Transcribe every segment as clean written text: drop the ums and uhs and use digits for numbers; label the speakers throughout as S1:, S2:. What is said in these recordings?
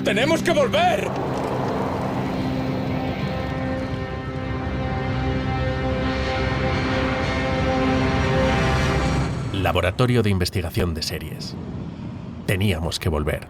S1: ¡Tenemos que volver! Laboratorio de Investigación de Series. Teníamos que volver.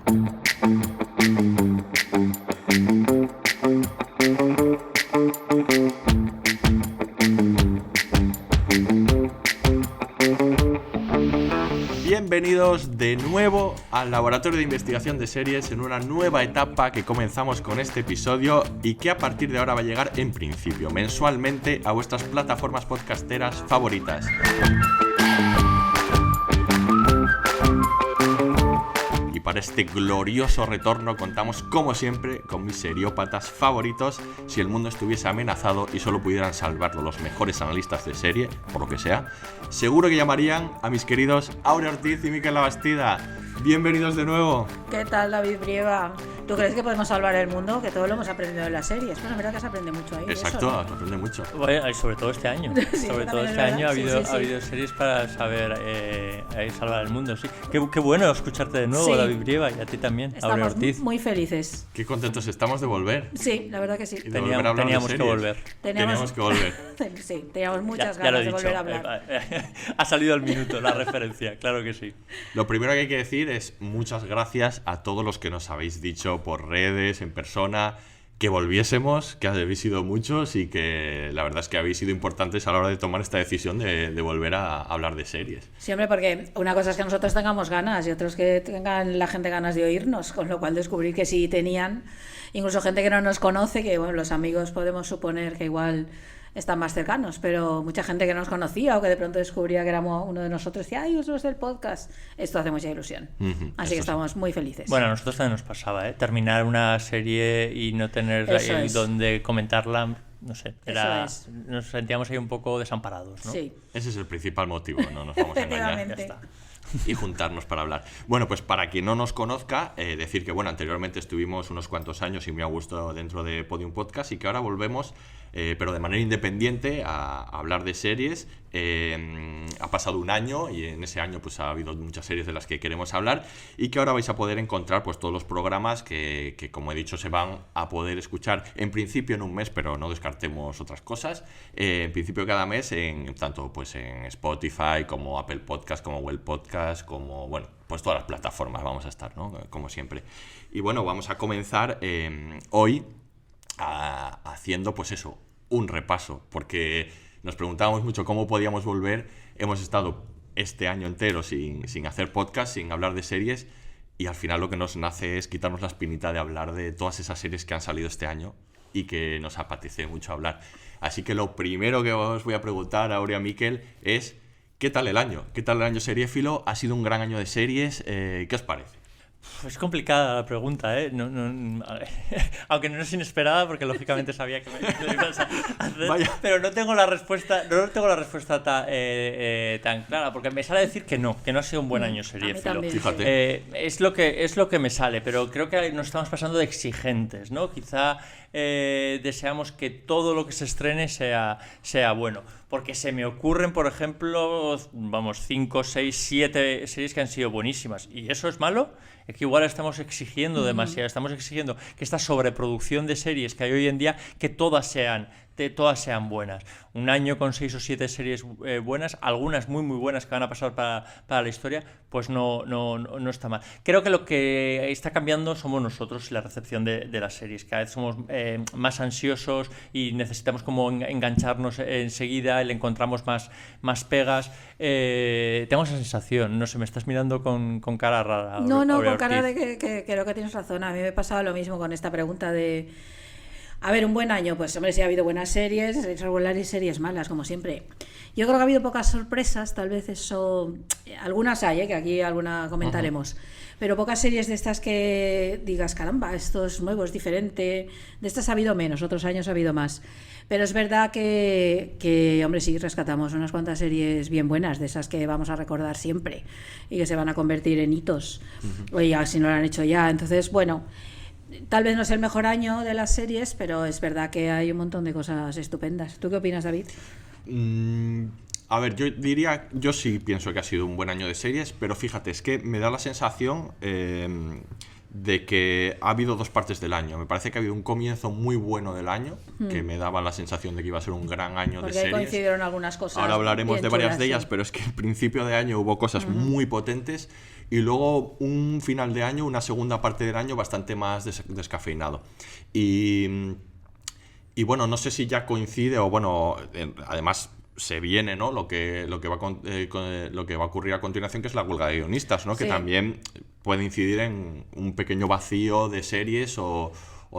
S2: Bienvenidos de nuevo al Laboratorio de Investigación de Series en una nueva etapa que comenzamos con este episodio y que a partir de ahora va a llegar en principio mensualmente a vuestras plataformas podcasteras favoritas. Y para este glorioso retorno contamos como siempre con mis seriópatas favoritos. Si el mundo estuviese amenazado y solo pudieran salvarlo los mejores analistas de serie, por lo que sea, seguro que llamarían a mis queridos Aurea Ortiz y Mikel Labastida. Bienvenidos de nuevo.
S3: ¿Qué tal, David Brieva? ¿Tú crees que podemos salvar el mundo? Que todo lo hemos aprendido en las series. Bueno, es verdad que se aprende mucho ahí.
S2: Exacto,
S3: eso, ¿no?
S2: Se aprende mucho.
S4: Bueno, y sobre todo este año.
S3: Sí,
S4: sobre todo este
S3: es
S4: año ha
S3: verdad.
S4: habido series para saber salvar el mundo. Sí. Qué bueno escucharte de nuevo,
S3: Sí.
S4: David Brieva, y a ti también, Aurea
S3: Estamos
S4: Ortiz.
S3: muy felices.
S2: Qué contentos estamos de volver.
S3: Sí, la verdad que sí.
S2: Y de volver a hablar de
S4: Teníamos que
S2: series.
S4: volver.
S2: Teníamos que volver.
S3: Sí, teníamos muchas
S4: Ya lo
S3: ganas
S4: he
S3: de
S4: dicho.
S3: volver a hablar.
S4: Ha salido al minuto la referencia, claro que sí.
S2: Lo primero que hay que decir es muchas gracias a todos los que nos habéis dicho por redes, en persona, que volviésemos, que habéis sido muchos y que la verdad es que habéis sido importantes a la hora de tomar esta decisión de volver a hablar de series.
S3: Siempre, porque una cosa es que nosotros tengamos ganas y otra es que tengan la gente ganas de oírnos, con lo cual descubrir que sí tenían, incluso gente que no nos conoce, que bueno, los amigos podemos suponer que igual están más cercanos, pero mucha gente que no nos conocía o que de pronto descubría que éramos uno de nosotros y decía, ¡ay, vosotros del podcast! Esto hace mucha ilusión. Así que estamos muy felices.
S4: Bueno, a nosotros también nos pasaba, terminar una serie y no tener donde comentarla, no sé, nos sentíamos ahí un poco desamparados, ¿no?
S3: Sí.
S2: Ese es el principal motivo, no nos vamos a engañar.
S4: Ya está.
S2: Y juntarnos para hablar. Bueno, pues para quien no nos conozca, decir que bueno, anteriormente estuvimos unos cuantos años y muy a gusto dentro de Podium Podcast y que ahora volvemos, pero de manera independiente, a hablar de series. Ha pasado un año y en ese año pues ha habido muchas series de las que queremos hablar y que ahora vais a poder encontrar pues todos los programas que como he dicho se van a poder escuchar en principio en un mes, pero no descartemos otras cosas. En principio cada mes tanto pues en Spotify como Apple Podcast, como Google Podcast, como bueno, pues todas las plataformas vamos a estar, ¿no? Como siempre. Y bueno, vamos a comenzar hoy haciendo pues eso, un repaso, porque nos preguntábamos mucho cómo podíamos volver. Hemos estado este año entero sin hacer podcast, sin hablar de series, y al final lo que nos nace es quitarnos la espinita de hablar de todas esas series que han salido este año y que nos apetece mucho hablar. Así que lo primero que os voy a preguntar a Aurea, Mikel, es ¿qué tal el año? ¿Qué tal el año seriéfilo? ¿Ha sido un gran año de series? ¿Qué os parece?
S4: Es complicada la pregunta, ¿eh? Aunque no es inesperada porque lógicamente sabía que me ibas a hacer. Vaya. Pero no tengo la respuesta tan clara, porque me sale decir que no ha sido un buen año seriéfilo.
S2: Fíjate.
S4: Es lo que me sale, pero creo que nos estamos pasando de exigentes, ¿no? Quizá deseamos que todo lo que se estrene sea bueno. Porque se me ocurren, por ejemplo, 5, 6, 7 series que han sido buenísimas. ¿Y eso es malo? Es que igual estamos exigiendo demasiado. Estamos exigiendo que esta sobreproducción de series que hay hoy en día, que todas sean buenas. Un año con 6 o 7 series buenas, algunas muy muy buenas que van a pasar para la historia, pues no está mal. Creo que lo que está cambiando somos nosotros y la recepción de las series. Cada vez somos más ansiosos y necesitamos como engancharnos enseguida, le encontramos más pegas. Tengo esa sensación, no sé, me estás mirando con cara rara.
S3: No, con cara de que creo que tienes razón. A mí me pasaba lo mismo con esta pregunta de... A ver, un buen año, pues hombre, sí ha habido buenas series regulares y series malas, como siempre. Yo creo que ha habido pocas sorpresas, tal vez eso... Algunas hay, que aquí alguna comentaremos. Pero pocas series de estas que digas, caramba, esto es nuevo, es diferente. De estas ha habido menos, otros años ha habido más. Pero es verdad que hombre, sí, rescatamos unas cuantas series bien buenas, de esas que vamos a recordar siempre y que se van a convertir en hitos. O ya, si no lo han hecho ya. Entonces, bueno... Tal vez no es el mejor año de las series, pero es verdad que hay un montón de cosas estupendas. ¿Tú qué opinas, David?
S2: A ver, yo sí pienso que ha sido un buen año de series, pero fíjate, es que me da la sensación de que ha habido dos partes del año. Me parece que ha habido un comienzo muy bueno del año, que me daba la sensación de que iba a ser un gran año
S3: Porque
S2: de
S3: ahí
S2: series.
S3: coincidieron algunas cosas.
S2: Ahora hablaremos
S3: bien
S2: de varias
S3: chulas,
S2: de ellas,
S3: sí.
S2: pero es que al principio de año hubo cosas muy potentes y luego un final de año, una segunda parte del año bastante más descafeinado. Y bueno, no sé si ya coincide o bueno, además se viene, ¿no? Lo que va a ocurrir a continuación, que es la huelga de guionistas, ¿no? Que
S3: Sí.
S2: también puede incidir en un pequeño vacío de series o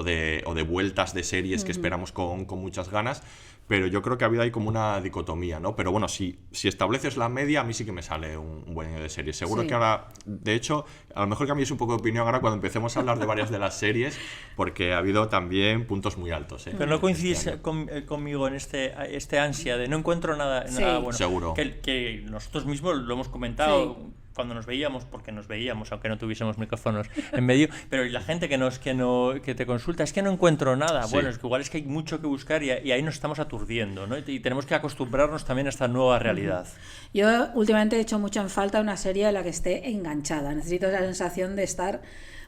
S2: de vueltas de series que esperamos con muchas ganas. Pero yo creo que ha habido ahí como una dicotomía, ¿no? Pero bueno, si estableces la media, a mí sí que me sale un buen año de series. Seguro
S3: Sí.
S2: que ahora, de hecho, a lo mejor cambies un poco de opinión ahora cuando empecemos a hablar de varias de las series, porque ha habido también puntos muy altos, ¿eh?
S4: Pero no coincidís
S2: Este año.
S4: conmigo en este ansia de no encuentro nada,
S3: Sí.
S4: nada bueno.
S2: Seguro.
S4: Que nosotros mismos lo hemos comentado
S3: Sí.
S4: cuando nos veíamos, porque nos veíamos, aunque no tuviésemos micrófonos en medio, pero la gente que te consulta es que no encuentro nada.
S2: Sí.
S4: Bueno, es que igual es que hay mucho que buscar y ahí nos estamos aturdiendo, ¿no? Y tenemos que acostumbrarnos también a esta nueva realidad.
S3: Yo últimamente he hecho mucho en falta una serie en la que esté enganchada. Necesito esa sensación de estar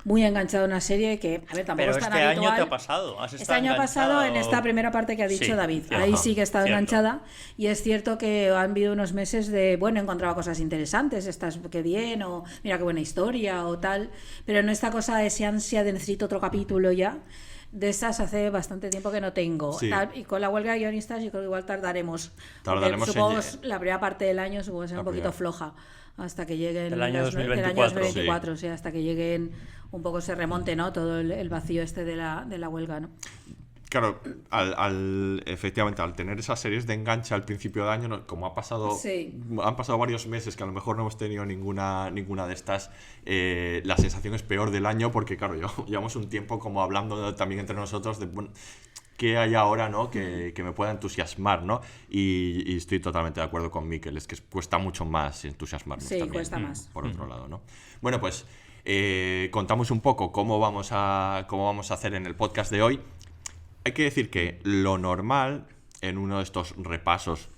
S3: muy enganchado en una serie que, a ver, tampoco
S4: Pero
S3: es tan
S4: este
S3: habitual.
S4: año te ha pasado. ¿Has
S3: Este
S4: estado
S3: año ha pasado en
S4: enganchado?
S3: esta primera parte que ha dicho
S4: Sí,
S3: David.
S4: cierto.
S3: Ahí sí que he estado
S4: Cierto.
S3: enganchada y es cierto que han habido unos meses de, bueno, he encontrado cosas interesantes, estás qué bien, o mira qué buena historia o tal, pero no esta cosa de esa ansia de necesito otro capítulo ya. De esas hace bastante tiempo que no tengo.
S2: Sí.
S3: Y con la huelga de guionistas yo creo que igual tardaremos.
S2: Tardaremos
S3: Porque supongo
S2: en-
S3: que la primera parte del año supongo que será
S2: La
S3: un poquito
S2: primera.
S3: floja hasta que lleguen
S4: Del año
S3: del año
S4: 2024.
S3: 2024, sí, hasta que lleguen un poco se remonte, ¿no? Todo el vacío este de la huelga, ¿no?
S2: Claro, efectivamente, al tener esas series de enganche al principio de año, como
S3: Sí.
S2: han pasado varios meses que a lo mejor no hemos tenido ninguna de estas, la sensación es peor del año porque, claro, llevamos un tiempo como hablando también entre nosotros de bueno, qué hay ahora, ¿no? Que me pueda entusiasmar, ¿no? Y estoy totalmente de acuerdo con Mikel, es que cuesta mucho más entusiasmarnos
S3: Sí,
S2: también,
S3: cuesta más.
S2: por otro lado, ¿no? Bueno, pues contamos un poco cómo vamos a hacer en el podcast de hoy. Hay que decir que lo normal en uno de estos repasos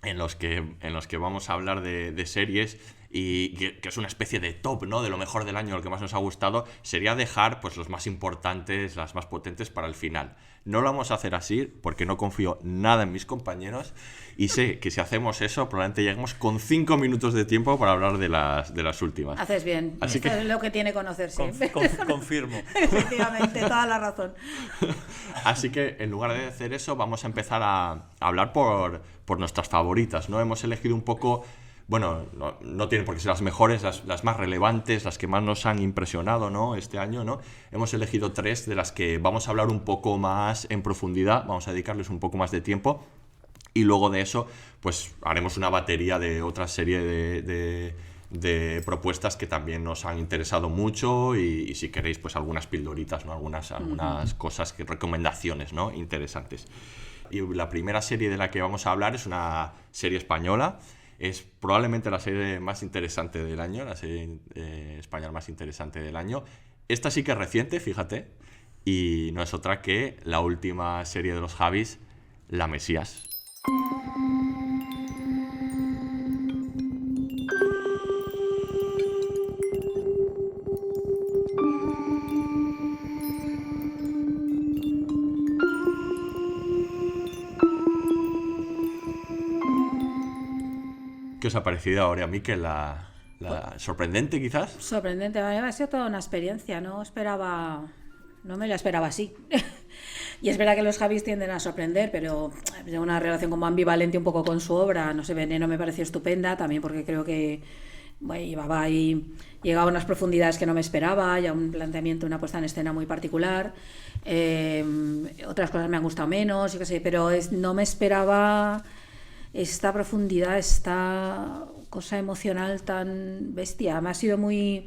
S2: en los que vamos a hablar de series y que es una especie de top, ¿no? De lo mejor del año, lo que más nos ha gustado, sería dejar pues los más importantes, las más potentes para el final. No lo vamos a hacer así porque no confío nada en mis compañeros y sé que si hacemos eso probablemente lleguemos con 5 minutos de tiempo para hablar de las últimas.
S3: Haces bien.
S2: Así
S3: Esto
S2: que-
S3: es lo que tiene conocerse.
S4: Confirmo.
S3: Efectivamente, toda la razón.
S2: Así que en lugar de hacer eso, vamos a empezar a hablar por nuestras favoritas, ¿no? Hemos elegido un poco, bueno, no tienen por qué ser las mejores, las más relevantes, las que más nos han impresionado, ¿no? Este año, ¿no? Hemos elegido 3 de las que vamos a hablar un poco más en profundidad, vamos a dedicarles un poco más de tiempo y luego de eso, pues haremos una batería de otra serie de propuestas que también nos han interesado mucho y si queréis pues algunas pildoritas, ¿no? algunas cosas, recomendaciones, ¿no? Interesantes. Y la primera serie de la que vamos a hablar es una serie española, es probablemente la serie más interesante del año, la serie española más interesante del año. Esta sí que es reciente, fíjate, y no es otra que la última serie de los Javis, La Mesías. ¿Qué os ha parecido ahora a mí que la sorprendente quizás?
S3: Sorprendente, a mí me ha sido toda una experiencia, no me la esperaba así. Y es verdad que los Javis tienden a sorprender, pero tengo una relación como ambivalente un poco con su obra. No sé, Veneno me pareció estupenda, también porque creo que llegaba a unas profundidades que no me esperaba, y a un planteamiento, una puesta en escena muy particular. Otras cosas me han gustado menos, yo qué sé, pero no me esperaba esta profundidad, esta cosa emocional tan bestia. Me ha sido muy...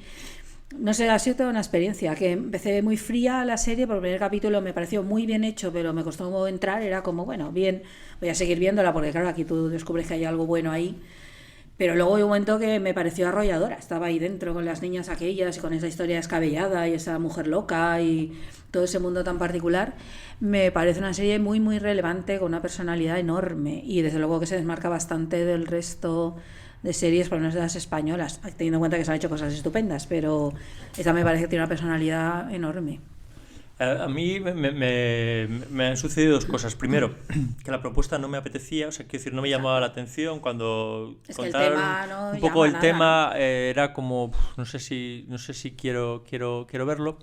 S3: No sé, ha sido toda una experiencia, que empecé muy fría la serie, por el primer capítulo me pareció muy bien hecho, pero me costó entrar, era como, bueno, bien, voy a seguir viéndola, porque claro, aquí tú descubres que hay algo bueno ahí, pero luego hay un momento que me pareció arrolladora, estaba ahí dentro con las niñas aquellas y con esa historia descabellada y esa mujer loca y todo ese mundo tan particular. Me parece una serie muy muy relevante, con una personalidad enorme y desde luego que se desmarca bastante del resto de series, por lo menos de las españolas, teniendo en cuenta que se han hecho cosas estupendas, pero esta me parece que tiene una personalidad enorme.
S4: A mí me han sucedido dos cosas. Primero, que la propuesta no me apetecía, o sea, quiero decir, no me llamaba la atención cuando
S3: Es que el
S4: contaron
S3: tema no
S4: un poco
S3: llama
S4: el
S3: nada,
S4: tema, era como, no sé si quiero verlo.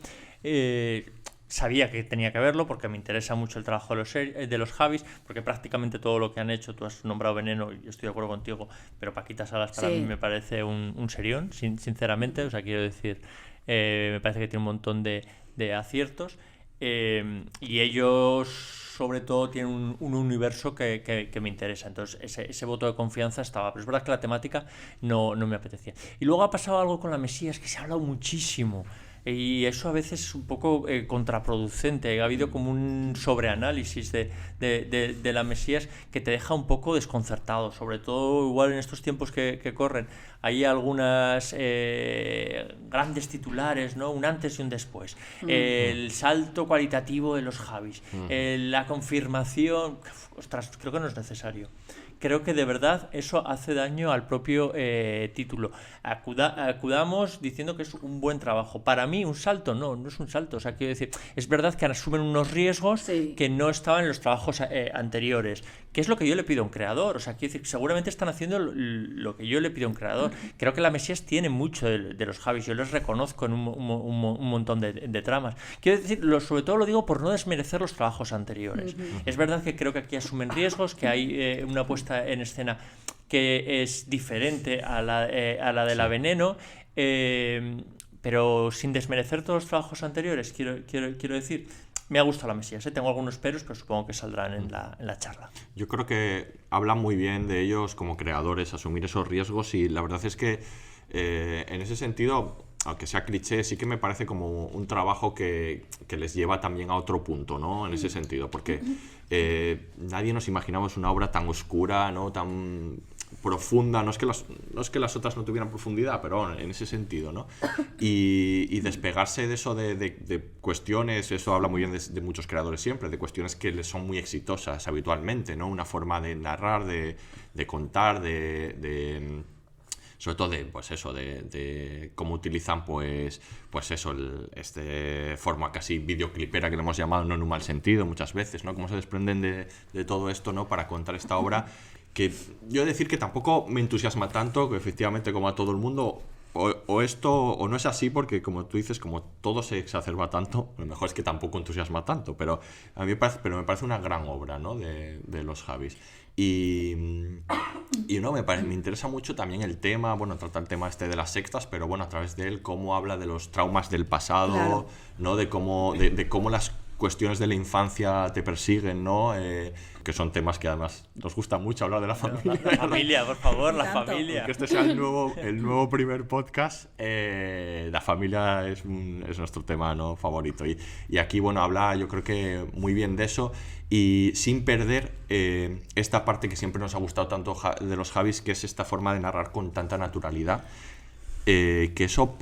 S4: Sabía que tenía que verlo porque me interesa mucho el trabajo de los Javis, porque prácticamente todo lo que han hecho, tú has nombrado Veneno y estoy de acuerdo contigo, pero Paquita Salas para
S3: Sí.
S4: mí me parece un serión, sinceramente, o sea, quiero decir, me parece que tiene un montón de aciertos, y ellos sobre todo tienen un universo que me interesa, entonces ese voto de confianza estaba, pero es verdad que la temática no me apetecía. Y luego ha pasado algo con la Mesías, que se ha hablado muchísimo, y eso a veces es un poco contraproducente. Ha habido como un sobreanálisis de la Mesías que te deja un poco desconcertado, sobre todo igual en estos tiempos que corren. Hay algunas grandes titulares, ¿no? Un antes y un después. El salto cualitativo de los Javis. La confirmación. Ostras, creo que no es necesario. Creo que de verdad eso hace daño al propio título. Acudamos diciendo que es un buen trabajo. Para mí, un salto no es un salto. O sea, quiero decir, es verdad que asumen unos riesgos
S3: Sí.
S4: que no estaban en los trabajos anteriores. ¿Qué es lo que yo le pido a un creador? O sea, quiero decir, seguramente están haciendo lo que yo le pido a un creador. Creo que la Mesías tiene mucho de los Javis. Yo les reconozco en un montón de tramas. Quiero decir, sobre todo lo digo por no desmerecer los trabajos anteriores. Es verdad que creo que aquí asumen riesgos, que hay una puesta en escena que es diferente a la de la Veneno, pero sin desmerecer todos los trabajos anteriores, quiero decir, me ha gustado la Mesías, tengo algunos peros, pero supongo que saldrán en la charla.
S2: Yo creo que hablan muy bien de ellos como creadores, asumir esos riesgos, y la verdad es que en ese sentido, aunque sea cliché, sí que me parece como un trabajo que les lleva también a otro punto, ¿no? En ese sentido, porque nadie nos imaginamos una obra tan oscura, ¿no? Tan profunda, no es que las otras no tuvieran profundidad, pero en ese sentido, ¿no? Y despegarse de eso de cuestiones, eso habla muy bien de muchos creadores siempre, de cuestiones que les son muy exitosas habitualmente, ¿no? Una forma de narrar, de contar, sobre todo de cómo utilizan pues eso, este forma casi videoclipera que le hemos llamado, no en un mal sentido muchas veces, ¿no? Cómo se desprenden de todo esto, ¿no? Para contar esta obra que yo he de decir que tampoco me entusiasma tanto, que efectivamente como a todo el mundo o esto o no es así, porque como tú dices, como todo se exacerba tanto, lo mejor es que tampoco entusiasma tanto, pero a mí me parece una gran obra, ¿no? de los Javis. Y no, me interesa mucho también el tema, bueno, trata el tema de las sectas, pero bueno, a través de él, cómo habla de los traumas del pasado, claro, ¿no? De cómo las cuestiones de la infancia te persiguen, ¿no? Que son temas que además nos gusta mucho hablar de la familia.
S4: La familia, por favor, la familia.
S2: Que este sea el nuevo primer podcast. La familia es nuestro tema, ¿no? Favorito. Y aquí, bueno, habla yo creo que muy bien de eso, y sin perder esta parte que siempre nos ha gustado tanto de los Javis, que es esta forma de narrar con tanta naturalidad. Que eso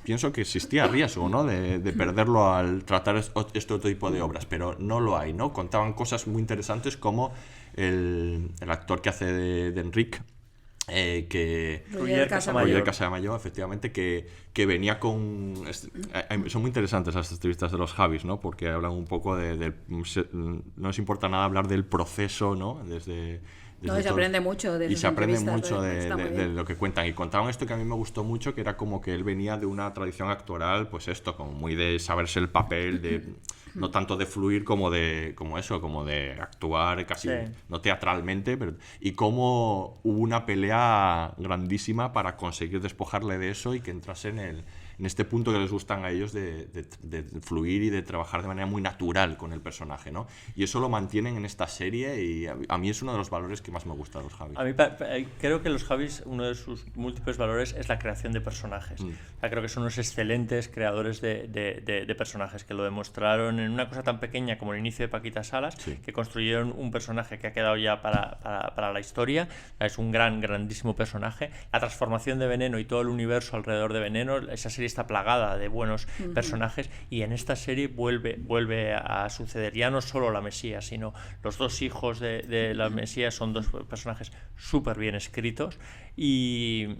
S2: pienso que existía riesgo, ¿no? de perderlo al tratar este otro tipo de obras, pero no lo hay, ¿no? Contaban cosas muy interesantes como el actor que hace de Enric,
S3: Roger
S2: Casamayor, efectivamente, que venía con... Son muy interesantes las entrevistas de los Javis, ¿no? Porque hablan un poco no les importa nada hablar del proceso, ¿no?
S3: No, se aprende mucho de
S2: se aprende mucho de lo que cuentan, y contaban esto que a mí me gustó mucho, que era como que él venía de una tradición actoral, pues esto, como muy de saberse el papel, no tanto de fluir como de actuar casi, sí, no teatralmente, y cómo hubo una pelea grandísima para conseguir despojarle de eso y que entrase en este punto que les gustan a ellos de fluir y de trabajar de manera muy natural con el personaje, ¿no? Y eso lo mantienen en esta serie, y a mí es uno de los valores que más me gusta de los Javis.
S4: A mí creo que los Javis, uno de sus múltiples valores es la creación de personajes. O sea, creo que son unos excelentes creadores de personajes, que lo demostraron en una cosa tan pequeña como el inicio de Paquita Salas, sí, que construyeron un personaje que ha quedado ya para la historia. Es un grandísimo personaje. La transformación de Veneno y todo el universo alrededor de Veneno, esa serie serie está plagada de buenos personajes, y en esta serie vuelve a suceder. Ya no solo la Mesías, sino los dos hijos de la Mesías son dos personajes súper bien escritos, y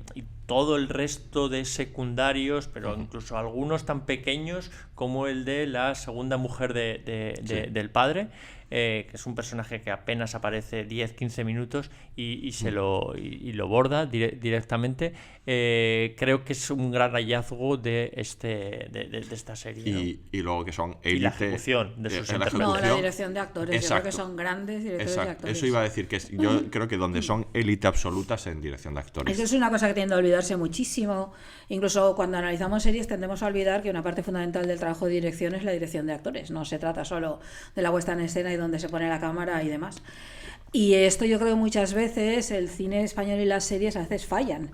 S4: todo el resto de secundarios, pero incluso algunos tan pequeños como el de la segunda mujer del padre, que es un personaje que apenas aparece 10-15 minutos y lo borda directamente. Creo que es un gran hallazgo de esta serie, ¿no?
S2: Y luego que son élite.
S4: Y la ejecución de sus
S2: la
S3: No, la dirección de actores. Yo creo que son grandes directores de actores.
S2: Eso iba a decir, que yo creo que donde son élite absolutas en dirección de actores.
S3: Eso es una cosa que tiende a olvidarse muchísimo. Incluso cuando analizamos series tendemos a olvidar que una parte fundamental del trabajo de dirección es la dirección de actores. No se trata solo de la puesta en escena y donde se pone la cámara y demás. Y esto yo creo que muchas veces el cine español y las series a veces fallan,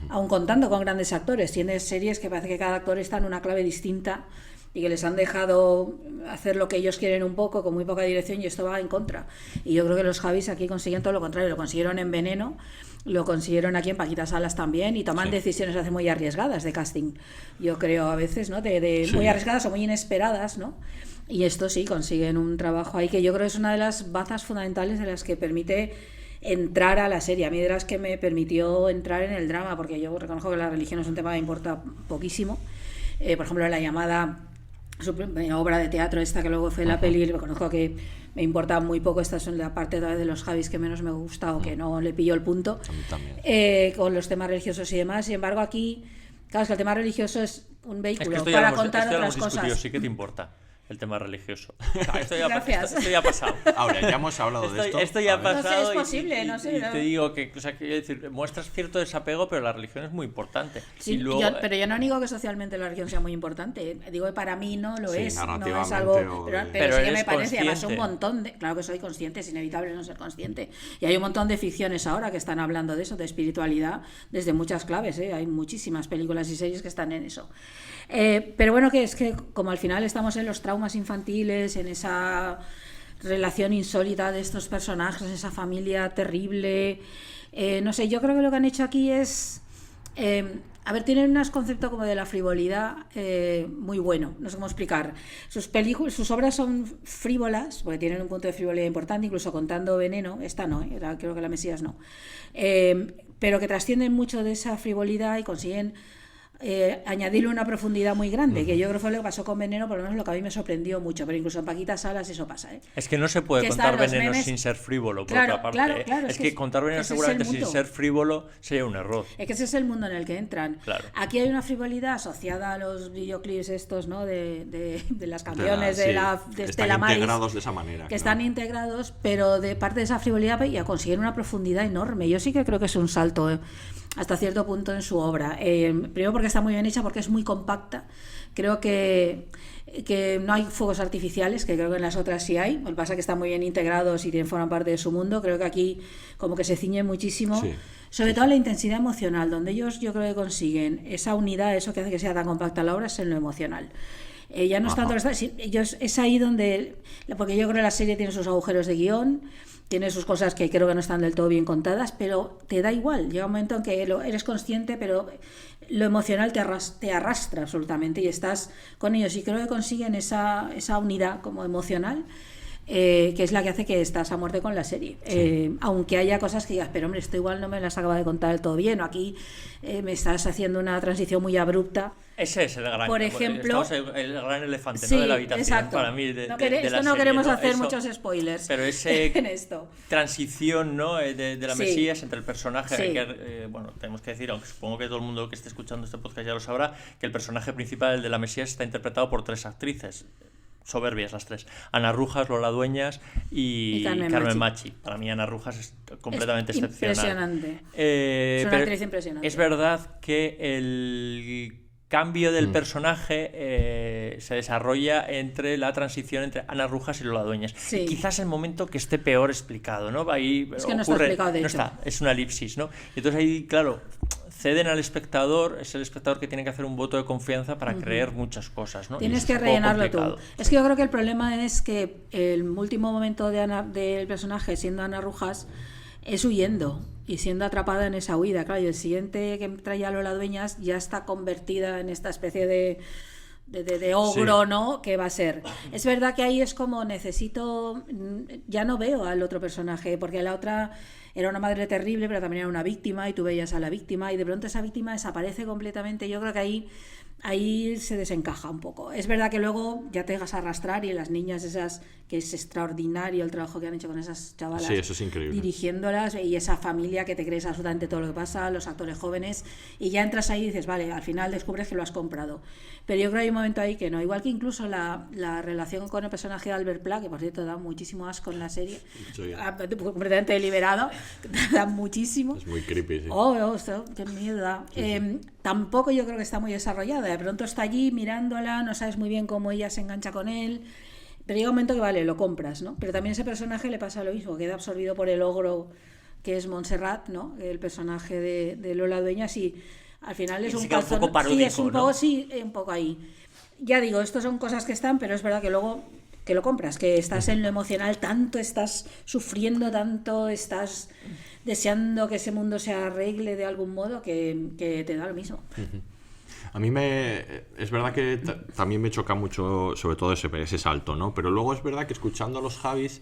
S3: aun contando con grandes actores. Tienes series que parece que cada actor está en una clave distinta y que les han dejado hacer lo que ellos quieren un poco, con muy poca dirección, y esto va en contra. Y yo creo que los Javis aquí consiguen todo lo contrario. Lo consiguieron en Veneno, lo consiguieron aquí en Paquita Salas también, y toman decisiones a veces muy arriesgadas de casting. Yo creo a veces, ¿no? Muy arriesgadas o muy inesperadas, ¿no? Y esto sí, consiguen un trabajo ahí que yo creo que es una de las bazas fundamentales de las que permite entrar a la serie. A mí de las que me permitió entrar en el drama, porque yo reconozco que la religión es un tema que me importa poquísimo. Por ejemplo, La Llamada, su obra de teatro esta que luego fue la peli, reconozco que me importa muy poco. Esta es la parte de los Javis que menos me gusta o que no le pillo el punto, con los temas religiosos y demás. Sin embargo, aquí, claro, es que el tema religioso es un vehículo para contar otras cosas.
S4: Sí que te importa el tema religioso. Esto ya ha pasado.
S2: Ahora, ya hemos hablado de esto.
S4: Esto ya ha pasado.
S3: No sé, es posible, no sé.
S4: Y te digo que, o sea, quiero decir, muestras cierto desapego, pero la religión es muy importante.
S3: Sí,
S4: y luego,
S3: pero yo no digo que socialmente la religión sea muy importante. Digo que para mí no lo es. No es algo. Pero sí que me parece. Además, un montón de. Claro que soy consciente, es inevitable no ser consciente. Y hay un montón de ficciones ahora que están hablando de eso, de espiritualidad, desde muchas claves. Hay muchísimas películas y series que están en eso. Pero bueno, que es que como al final estamos en los traumas infantiles, en esa relación insólita de estos personajes, esa familia terrible, no sé, yo creo que lo que han hecho aquí es tienen un concepto como de la frivolidad muy bueno, no sé cómo explicar. Sus obras son frívolas porque tienen un punto de frivolidad importante, incluso contando Veneno, esta no, creo que La Mesías no, pero que trascienden mucho de esa frivolidad y consiguen añadirle una profundidad muy grande, que yo creo que fue lo que pasó con Veneno, por lo menos lo que a mí me sorprendió mucho, pero incluso en Paquita Salas eso pasa.
S4: Es que no se puede contar Veneno sin ser frívolo, por otra parte.
S3: Claro,
S4: es que contar Veneno seguramente sin ser frívolo sería un error.
S3: Es que ese es el mundo en el que entran.
S4: Claro.
S3: Aquí hay una frivolidad asociada a los videoclips estos, ¿no? de las canciones de la
S2: Están integrados de esa manera.
S3: Que están integrados, pero de parte de esa frivolidad ya consiguen una profundidad enorme. Yo sí que creo que es un salto hasta cierto punto en su obra. Primero porque está muy bien hecha, porque es muy compacta. Creo que no hay fuegos artificiales, que creo que en las otras sí hay. Lo que pasa es que están muy bien integrados y forman parte de su mundo. Creo que aquí como que se ciñe muchísimo. Sí. Sobre todo la intensidad emocional, donde ellos yo creo que consiguen esa unidad, eso que hace que sea tan compacta la obra, es en lo emocional. Ya no es tanto ellos, es ahí donde, porque yo creo que la serie tiene sus agujeros de guión, tiene sus cosas que creo que no están del todo bien contadas, pero te da igual. Llega un momento en que eres consciente, pero lo emocional te arrastra absolutamente y estás con ellos. Y creo que consiguen esa unidad como emocional, que es la que hace que estás a muerte con la serie. Sí. Aunque haya cosas que digas, pero hombre, esto igual no me las acaba de contar del todo bien, o aquí me estás haciendo una transición muy abrupta.
S4: Ese es el gran,
S3: por ejemplo,
S4: el gran elefante,
S3: sí,
S4: ¿no? De la habitación,
S3: exacto.
S4: Para mí
S3: no
S4: serie,
S3: queremos
S4: ¿no?
S3: hacer muchos spoilers,
S4: pero
S3: en esto.
S4: Transición, ¿no? de la Mesías entre el personaje,
S3: sí.
S4: Bueno, tenemos que decir, aunque supongo que todo el mundo que esté escuchando este podcast ya lo sabrá, que el personaje principal de la Mesías está interpretado por 3 actrices soberbias, las 3: Ana Rujas, Lola Dueñas y Carmen Machi. Para mí Ana Rujas es completamente excepcional.
S3: Impresionante. Es una actriz impresionante.
S4: Es verdad que el cambio del personaje se desarrolla entre la transición entre Ana Rujas y Lola Dueñas.
S3: Sí.
S4: Y quizás el momento que esté peor explicado, ¿no? Ahí
S3: es que no está explicado, de hecho.
S4: Es una elipsis, ¿no? Entonces ahí, claro, ceden al espectador, es el espectador que tiene que hacer un voto de confianza para creer muchas cosas, ¿no?
S3: Tienes que rellenarlo tú. Es que yo creo que el problema es que el último momento del personaje, siendo Ana Rujas, es huyendo y siendo atrapada en esa huida. Claro, y el siguiente que traía a Lola Dueñas ya está convertida en esta especie de ogro, sí, ¿no? Que va a ser. Es verdad que ahí es como necesito... Ya no veo al otro personaje, porque la otra era una madre terrible, pero también era una víctima, y tú veías a la víctima, y de pronto esa víctima desaparece completamente. Yo creo que ahí se desencaja un poco. Es verdad que luego ya te dejas arrastrar, y las niñas esas, que es extraordinario el trabajo que han hecho con esas chavalas,
S2: sí, eso es increíble,
S3: dirigiéndolas, y esa familia que te crees absolutamente todo lo que pasa, los actores jóvenes, y ya entras ahí y dices, vale, al final descubres que lo has comprado. Pero yo creo que hay un momento ahí que no, igual que incluso la relación con el personaje de Albert Pla, que por cierto da muchísimo asco en la serie, completamente deliberado, da muchísimo.
S2: Es muy creepy, sí.
S3: Qué miedo da.
S2: Sí.
S3: Tampoco yo creo que está muy desarrollada. De pronto está allí mirándola, no sabes muy bien cómo ella se engancha con él, pero llega un momento que vale, lo compras, ¿no? Pero también a ese personaje le pasa lo mismo, queda absorbido por el ogro que es Montserrat, ¿no? El personaje de Lola Dueñas, y al final es un calzón,
S4: poco paródico,
S3: sí, es un poco,
S4: ¿no?
S3: Sí, un poco ahí. Ya digo, estos son cosas que están, pero es verdad que luego que lo compras, que estás en lo emocional, tanto estás sufriendo, tanto estás deseando que ese mundo se arregle de algún modo, que te da lo mismo.
S2: A mí es verdad que también me choca mucho, sobre todo ese salto, ¿no? Pero luego es verdad que escuchando a los Javis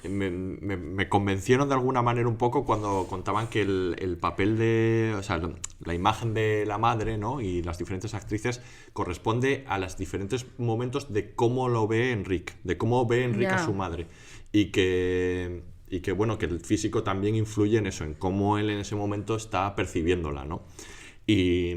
S2: me convencieron de alguna manera un poco cuando contaban que el papel o sea, la imagen de la madre, ¿no? Y las diferentes actrices corresponde a los diferentes momentos de cómo lo ve Enrique, de cómo ve Enrique a su madre, y que bueno, que el físico también influye en eso, en cómo él en ese momento está percibiéndola, ¿no? Y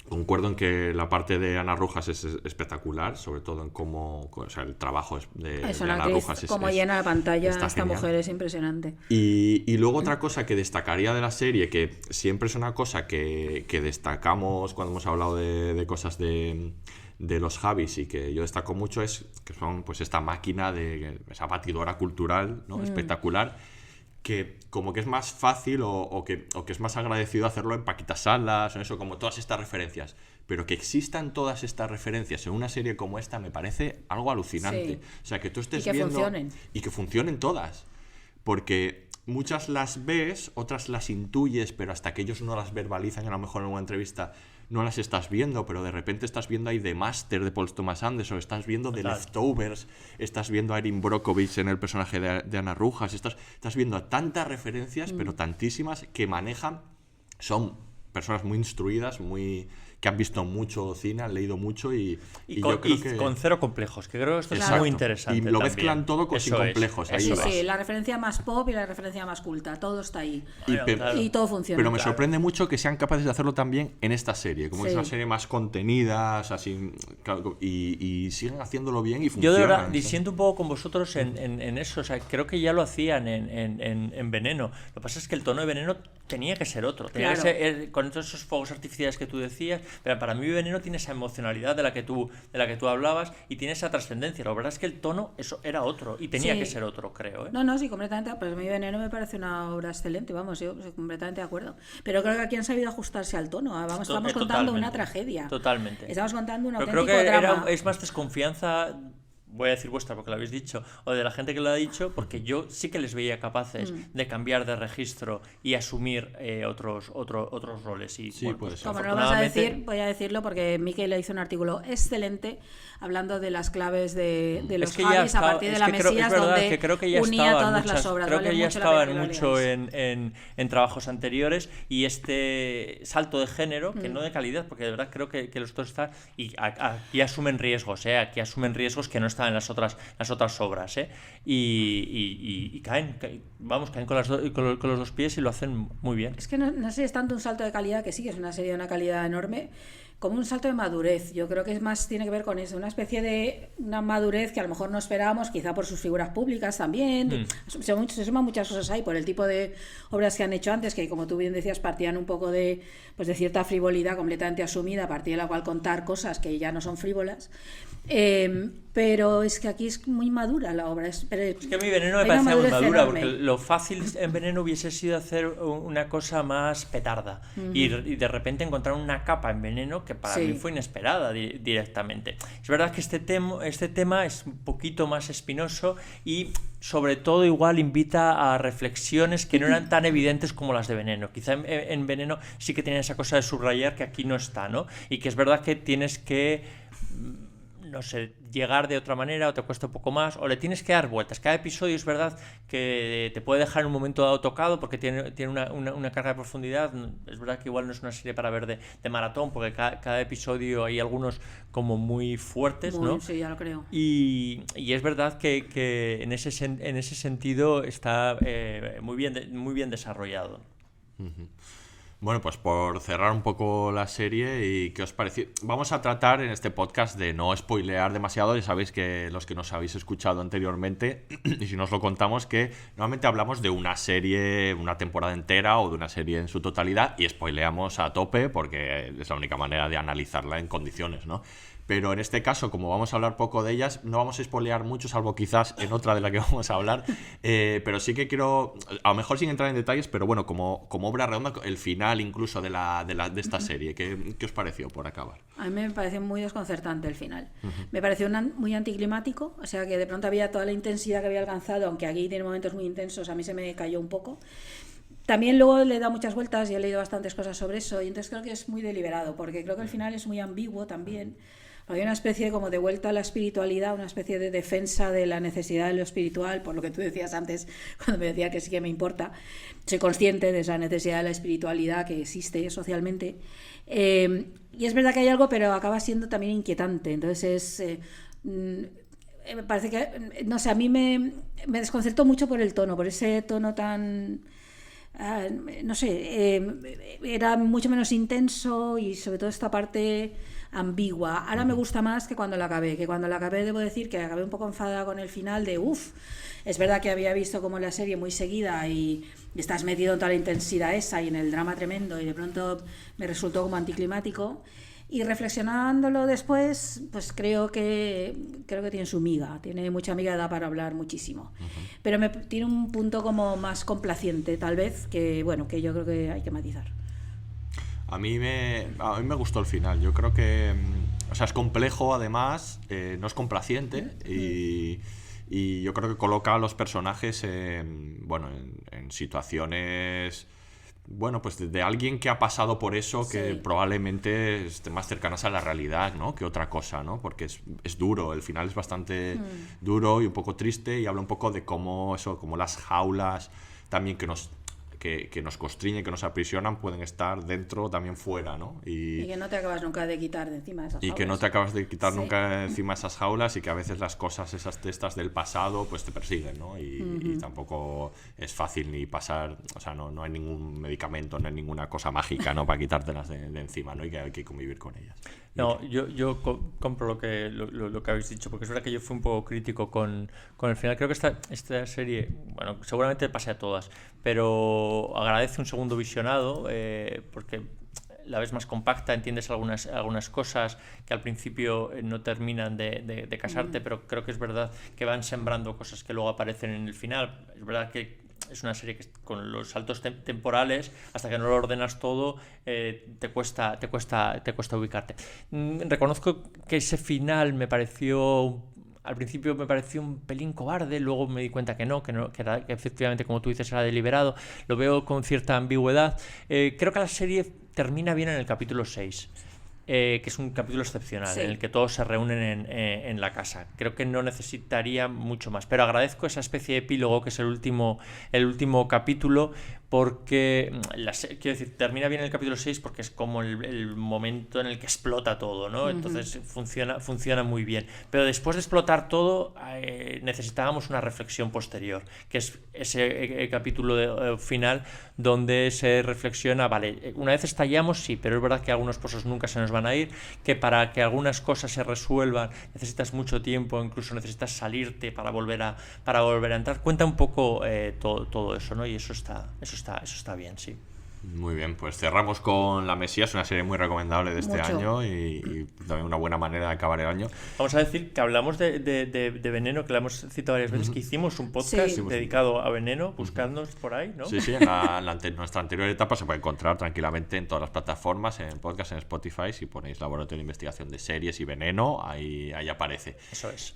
S2: concuerdo en que la parte de Ana Rojas es espectacular, sobre todo en cómo, o sea, el trabajo de Ana Rojas
S3: como llena la pantalla esta
S2: genial.
S3: Mujer es impresionante.
S2: Y luego otra cosa que destacaría de la serie, que siempre es una cosa que destacamos cuando hemos hablado de cosas de los Javis, y que yo destaco mucho, es que son pues esta máquina de esa batidora cultural, ¿no? Espectacular, que como que es más fácil o que es más agradecido hacerlo en Paquita Salas, o eso, como todas estas referencias, pero que existan todas estas referencias en una serie como esta me parece algo alucinante. Sí. O sea, que tú estés viendo
S3: funcionen.
S2: Y que funcionen todas, porque muchas las ves, otras las intuyes, pero hasta que ellos no las verbalizan, a lo mejor en una entrevista no las estás viendo, pero de repente estás viendo ahí The Master de Paul Thomas Anderson, estás viendo The Leftovers, estás viendo a Erin Brockovich en el personaje de Ana Rojas, estás viendo tantas referencias, pero tantísimas, que manejan, son personas muy instruidas, que han visto mucho cine, han leído mucho y yo creo que...
S4: con cero complejos, que creo que esto es muy interesante.
S2: Y lo mezclan todo sin complejos. Ahí
S3: sí, la referencia más pop y la referencia más culta, todo está ahí. Y todo funciona.
S2: Pero me sorprende mucho que sean capaces de hacerlo también en esta serie, como es una serie más contenida, así, y siguen haciéndolo bien y funciona.
S4: Yo de verdad disiento un poco con vosotros en eso, o sea, creo que ya lo hacían en Veneno. Lo que pasa es que el tono de Veneno tenía que ser otro, tenía que ser, con todos esos fuegos artificiales que tú decías. Pero para mí Veneno tiene esa emocionalidad de la que tú hablabas, y tiene esa trascendencia. La verdad es que el tono eso era otro y tenía que ser otro, creo, ¿eh?
S3: No, sí, completamente. Pues a mí Veneno me parece una obra excelente, vamos, yo completamente de acuerdo. Pero creo que aquí han sabido ajustarse al tono. Estamos contando una tragedia.
S4: Totalmente.
S3: Estamos contando un
S4: auténtico
S3: drama.
S4: Creo que es más desconfianza, voy a decir vuestra porque lo habéis dicho, o de la gente que lo ha dicho, porque yo sí que les veía capaces de cambiar de registro y asumir otros roles. Y,
S2: sí,
S4: bueno,
S2: puede ser.
S3: Como no lo vas a decir, voy a decirlo porque Miquel hizo un artículo excelente hablando de las claves de los Javis a partir de la Mesías, donde
S4: creo que ya
S3: unía todas las obras.
S4: Creo que ya estaban mucho
S3: en
S4: trabajos anteriores, y este salto de género, que no de calidad, porque de verdad creo que los dos están, y aquí asumen riesgos, aquí asumen riesgos que no están en las otras obras, y caen con los dos pies y lo hacen muy bien.
S3: Es que no sé si es tanto un salto de calidad, que sí que es una serie de una calidad enorme, como un salto de madurez. Yo creo que es más, tiene que ver con eso, una especie de una madurez que a lo mejor no esperábamos, quizá por sus figuras públicas también. Se suman muchas cosas ahí por el tipo de obras que han hecho antes, que como tú bien decías, partían un poco de cierta frivolidad completamente asumida, a partir de la cual contar cosas que ya no son frívolas. Pero es que aquí es muy madura la obra. Es que
S4: a mí Veneno me parece muy madura, porque lo fácil en Veneno hubiese sido hacer una cosa más petarda, y de repente encontrar una capa en Veneno que para mí fue inesperada directamente. Es verdad que este tema es un poquito más espinoso, y sobre todo igual invita a reflexiones que no eran tan evidentes como las de Veneno. Quizá en Veneno sí que tiene esa cosa de subrayar que aquí no está, ¿no? Y que es verdad que tienes que, no sé, llegar de otra manera o te cuesta un poco más o le tienes que dar vueltas. Cada episodio es verdad que te puede dejar en un momento dado tocado porque tiene una carga de profundidad. Es verdad que igual no es una serie para ver de maratón porque cada episodio hay algunos como muy fuertes, ¿no?
S3: Sí, ya lo creo.
S4: Y es verdad que en ese sentido está muy bien desarrollado.
S2: Uh-huh. Bueno, pues por cerrar un poco la serie, ¿y qué os pareció? Vamos a tratar en este podcast de no spoilear demasiado. Ya sabéis que los que nos habéis escuchado anteriormente, y si nos lo contamos, que normalmente hablamos de una serie, una temporada entera o de una serie en su totalidad y spoileamos a tope porque es la única manera de analizarla en condiciones, ¿no? Pero en este caso, como vamos a hablar poco de ellas, no vamos a spoilear mucho, salvo quizás en otra de la que vamos a hablar. Pero sí que quiero, a lo mejor sin entrar en detalles, pero bueno, como obra redonda, el final incluso de esta serie. ¿Qué os pareció por acabar?
S3: A mí me pareció muy desconcertante el final. Me pareció muy anticlimático, o sea que de pronto había toda la intensidad que había alcanzado, aunque aquí tiene momentos muy intensos, a mí se me cayó un poco. También luego le he dado muchas vueltas y he leído bastantes cosas sobre eso, y entonces creo que es muy deliberado, porque creo que el final es muy ambiguo también. Hay una especie como de vuelta a la espiritualidad, una especie de defensa de la necesidad de lo espiritual, por lo que tú decías antes, cuando me decía que sí que me importa. Soy consciente de esa necesidad de la espiritualidad que existe socialmente. Y es verdad que hay algo, pero acaba siendo también inquietante. Entonces me parece que, no sé, a mí me desconcertó mucho por el tono, por ese tono tan... no sé, era mucho menos intenso y sobre todo esta parte ambigua. Ahora me gusta más que cuando la acabé, debo decir que acabé un poco enfadada con el final de es verdad que había visto como la serie muy seguida y estás metido en toda la intensidad esa y en el drama tremendo y de pronto me resultó como anticlimático. Y reflexionándolo después, pues creo que tiene su miga, tiene mucha miga, da para hablar muchísimo. Pero tiene un punto como más complaciente, tal vez, que bueno, que yo creo que hay que matizar.
S2: A mí me gustó el final. Yo creo que, o sea, es complejo además, no es complaciente y yo creo que coloca a los personajes en situaciones... Bueno, pues de alguien que ha pasado por eso, que probablemente esté más cercanas a la realidad, ¿no? Que otra cosa, ¿no? Porque es duro, el final es bastante duro y un poco triste y habla un poco de cómo las jaulas también que nos constriñen, que nos aprisionan, pueden estar dentro, también fuera, ¿no?
S3: Y que no te acabas nunca de quitar de encima de esas jaulas.
S2: Y que no te acabas de quitar nunca de encima esas jaulas y que a veces las cosas, esas testas del pasado, pues te persiguen, ¿no? Y tampoco es fácil ni pasar, o sea, no hay ningún medicamento, no hay ninguna cosa mágica, ¿no? Para quitártelas de encima, ¿no? Y que hay que convivir con ellas.
S4: No, yo compro lo que habéis dicho, porque es verdad que yo fui un poco crítico con el final. Creo que esta serie, bueno, seguramente pase a todas, pero agradece un segundo visionado, porque la ves más compacta, entiendes algunas cosas que al principio no terminan de casarte, pero creo que es verdad que van sembrando cosas que luego aparecen en el final. Es verdad que es una serie que con los saltos temporales, hasta que no lo ordenas todo, te cuesta ubicarte. Reconozco que ese final al principio me pareció un pelín cobarde, luego me di cuenta que efectivamente, como tú dices, era deliberado. Lo veo con cierta ambigüedad. Creo que la serie termina bien en el capítulo 6. Que es un capítulo excepcional, en el que todos se reúnen en la casa. Creo que no necesitaría mucho más, pero agradezco esa especie de epílogo que es el último capítulo, porque quiero decir, termina bien el capítulo 6 porque es como el momento en el que explota todo, ¿no? Entonces funciona muy bien, pero después de explotar todo necesitábamos una reflexión posterior, que es ese capítulo final donde se reflexiona, vale, una vez estallamos, sí, pero es verdad que algunos pozos nunca se nos van a ir, que para que algunas cosas se resuelvan necesitas mucho tiempo, incluso necesitas salirte para volver a entrar. Cuenta un poco todo eso, ¿no? Y eso está bien, sí.
S2: Muy bien, pues cerramos con La Mesías, una serie muy recomendable de este año y también una buena manera de acabar el año.
S4: Vamos a decir que hablamos de Veneno, que la hemos citado varias veces, que hicimos un podcast dedicado a Veneno, buscadnos por ahí, ¿no?
S2: Sí, en nuestra anterior etapa se puede encontrar tranquilamente en todas las plataformas, en podcast, en Spotify, si ponéis Laboratorio de Investigación de Series y Veneno, ahí aparece.
S4: Eso es.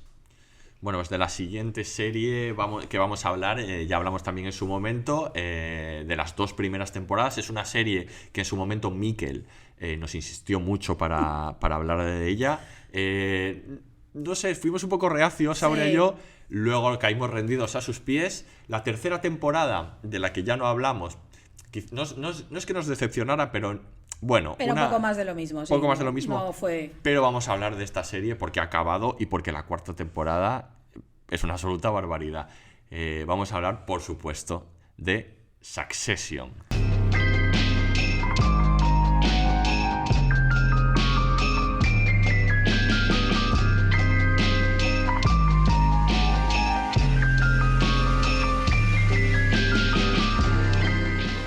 S2: Bueno, pues de la siguiente serie que vamos a hablar, ya hablamos también en su momento, de las 2 primeras temporadas. Es una serie que en su momento Mikel nos insistió mucho para hablar de ella. No sé, fuimos un poco reacios, Aurea y yo. Luego caímos rendidos a sus pies. La tercera temporada, de la que ya no hablamos, no es que nos decepcionara, pero bueno.
S3: Pero un poco más de lo mismo.
S2: Un poco más de lo mismo.
S3: No fue...
S2: Pero vamos a hablar de esta serie porque ha acabado y porque la cuarta temporada es una absoluta barbaridad. Vamos a hablar, por supuesto, de Succession.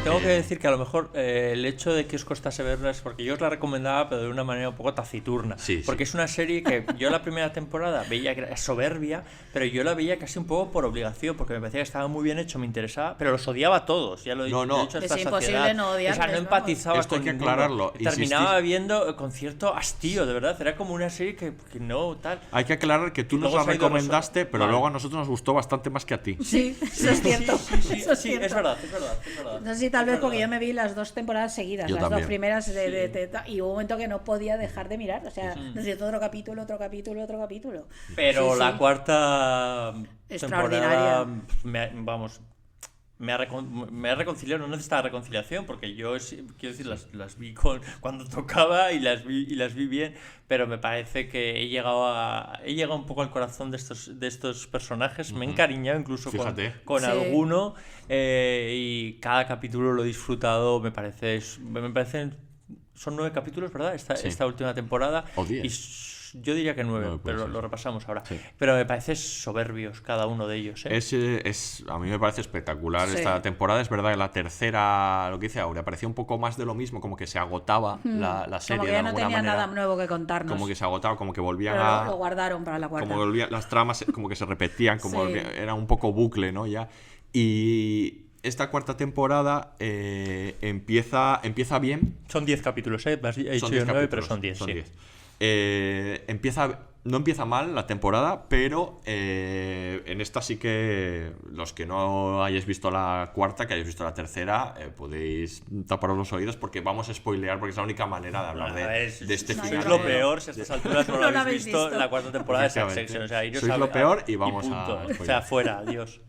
S4: Tengo que decir que a lo mejor el hecho de que os costase verla es porque yo os la recomendaba, pero de una manera un poco taciturna.
S2: Sí,
S4: porque es una serie que yo la primera temporada veía que era soberbia, pero yo la veía casi un poco por obligación, porque me parecía que estaba muy bien hecho, me interesaba, pero los odiaba a todos. Ya lo he dicho hasta
S3: es imposible
S4: saciedad.
S3: no odiarles,
S4: o sea, no empatizaba
S2: Esto hay
S4: con
S2: que
S4: ninguno.
S2: aclararlo.
S4: Terminaba viendo con cierto hastío, de verdad. Era como una serie que no, tal.
S2: Hay que aclarar que tú nos la recomendaste, pero luego a nosotros nos gustó bastante más que a ti.
S3: Sí, eso es cierto.
S4: Sí, es verdad.
S3: No sé si tal vez porque yo me vi las 2 temporadas seguidas,
S2: Yo
S3: las
S2: también.
S3: 2 primeras y hubo un momento que no podía dejar de mirar, o sea, necesito otro capítulo.
S4: Pero
S3: Sí,
S4: la
S3: sí.
S4: cuarta
S3: Extraordinaria.
S4: temporada, me ha reconciliado, no necesitaba reconciliación, porque yo, quiero decir, las vi cuando tocaba y las vi bien, pero me parece que he llegado un poco al corazón de estos personajes, me he encariñado incluso con
S3: Sí.
S4: alguno, y cada capítulo lo he disfrutado, me parecen, son 9 capítulos, ¿verdad? Esta última temporada.
S2: O 10.
S4: Y yo diría que 9,
S2: puede
S4: pero
S2: ser.
S4: lo repasamos ahora.
S2: Sí.
S4: Pero me parece soberbios cada uno de ellos.
S2: A mí me parece espectacular
S3: Sí.
S2: esta temporada. Es verdad que la tercera, lo que dice Aurea, parecía un poco más de lo mismo, como que se agotaba la serie
S3: Como que
S2: de
S3: ya no
S2: alguna
S3: tenía
S2: manera.
S3: nada nuevo que contarnos.
S2: Como que se agotaba, como que volvían
S3: pero
S2: a...
S3: lo guardaron para la cuarta.
S2: Como volvían, las tramas como que se repetían, como
S3: Sí.
S2: que era un poco bucle, ¿no? Ya. Y esta cuarta temporada empieza bien.
S4: Son 10 capítulos, ¿eh? He dicho
S2: Son
S4: yo
S2: 10
S4: 9, pero
S2: capítulos,
S4: son 10, sí.
S2: 10. No empieza mal la temporada, pero en esta sí que los que no hayáis visto la cuarta, que hayáis visto la tercera, podéis taparos los oídos porque vamos a spoilear, porque es la única manera de hablar de este
S3: no,
S2: final.
S4: Sois lo peor si a estas alturas no lo
S3: No
S4: habéis visto. La cuarta temporada de Succession. O sea, iros
S2: Sois lo peor y vamos a
S4: punto.
S2: spoilear.
S4: O sea, fuera, adiós.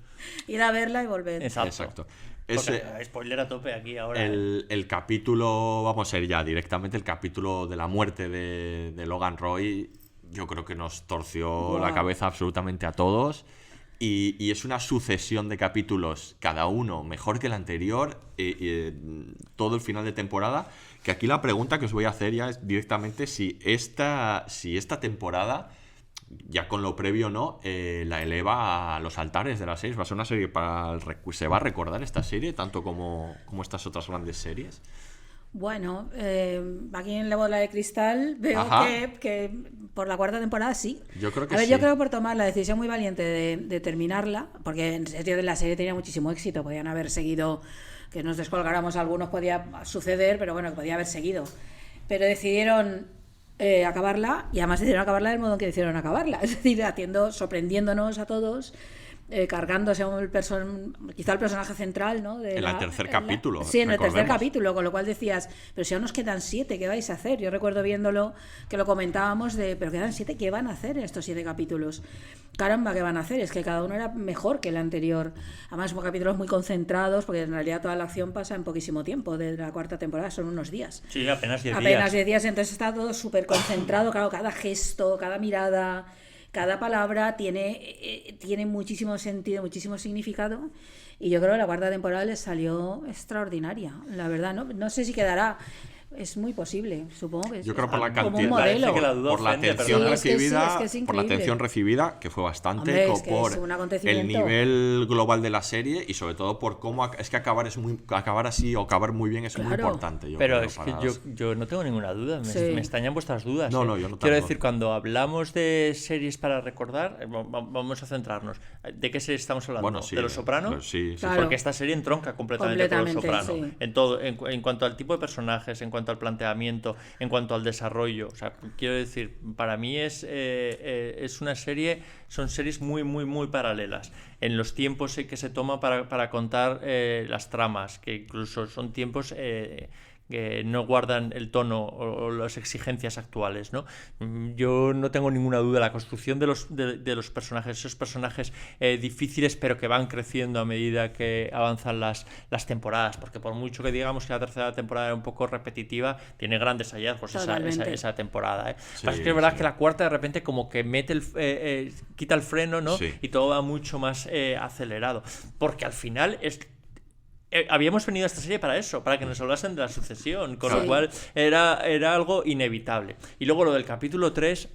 S3: Ir a verla y volver.
S2: Exacto.
S4: Porque, spoiler a tope aquí ahora.
S2: El capítulo, vamos a ir ya directamente, el capítulo de la muerte de Logan Roy, yo creo que nos torció la cabeza absolutamente a todos. Y es una sucesión de capítulos, cada uno mejor que el anterior, todo el final de temporada. Que aquí la pregunta que os voy a hacer ya es directamente si esta temporada, ya con lo previo, ¿no? La eleva a los altares de la serie. Va a ser una serie ¿se va a recordar esta serie tanto como estas otras grandes series?
S3: Bueno, aquí en La Bola de Cristal veo que por la cuarta temporada sí.
S2: Yo creo que
S3: yo
S2: sí.
S3: creo que por tomar la decisión muy valiente de terminarla, porque en serio la serie tenía muchísimo éxito, podían haber seguido, que nos descolgáramos algunos podía suceder, pero bueno, que podía haber seguido. Pero decidieron acabarla, y además decidieron acabarla del modo en que decidieron acabarla, es decir, sorprendiéndonos a todos, cargándose quizá el personaje central, ¿no?
S2: En el tercer capítulo.
S3: Sí, en el tercer
S2: recordemos.
S3: capítulo, con lo cual decías, pero si aún nos quedan 7, ¿qué vais a hacer? Yo recuerdo viéndolo, que lo comentábamos pero quedan 7, ¿qué van a hacer en estos 7 capítulos? Caramba, ¿qué van a hacer? Es que cada uno era mejor que el anterior. Además, son capítulos muy concentrados, porque en realidad toda la acción pasa en poquísimo tiempo. De la cuarta temporada son unos días.
S4: Sí, apenas 10 días.
S3: Apenas 10 días, entonces está todo súper concentrado. Claro, cada gesto, cada mirada, cada palabra tiene muchísimo sentido, muchísimo significado. Y yo creo que la cuarta temporada les salió extraordinaria. La verdad, no sé si quedará. Es muy posible, supongo que
S2: Yo creo por la
S3: como un
S2: cantidad,
S3: modelo.
S4: que la duda
S2: por la
S4: ofende,
S2: atención
S3: pero- Sí, es que sí,
S2: recibida,
S3: es que es
S2: por la
S3: increíble.
S2: atención recibida, que fue bastante,
S3: Hombre, es que
S2: por
S3: es un
S2: el
S3: acontecimiento.
S2: nivel global de la serie y sobre todo por cómo es que acabar así o acabar muy bien es muy
S3: Claro.
S2: importante.
S4: Pero
S2: creo,
S4: es que
S2: para
S4: yo no tengo ninguna duda,
S3: Sí.
S4: me extrañan vuestras dudas.
S2: No,
S4: ¿eh?
S2: no, yo no
S4: Quiero
S2: tengo.
S4: decir, cuando hablamos de series para recordar, vamos a centrarnos. ¿De qué serie estamos hablando?
S2: Bueno, sí,
S4: ¿De Los Soprano?
S2: sí,
S3: Claro.
S4: Porque esta serie entronca completamente con Los
S3: Completamente,
S4: Soprano.
S3: sí.
S4: En todo, en cuanto al tipo de personajes, en cuanto al planteamiento, en cuanto al desarrollo. O sea, quiero decir, para mí es una serie, son series muy, muy, muy paralelas en los tiempos que se toma para contar las tramas, que incluso son tiempos que no guardan el tono o las exigencias actuales, ¿no? Yo no tengo ninguna duda, la construcción de los personajes, esos personajes difíciles, pero que van creciendo a medida que avanzan las temporadas, porque por mucho que digamos que la tercera temporada era un poco repetitiva, tiene grandes hallazgos esa temporada, ¿eh?
S2: Sí,
S4: es que es verdad que la cuarta de repente como que quita el freno, ¿no?
S2: Sí.
S4: Y todo va mucho más acelerado, porque al final habíamos venido a esta serie para eso, para que nos hablasen de la sucesión, con lo cual era algo inevitable. Y luego lo del capítulo 3,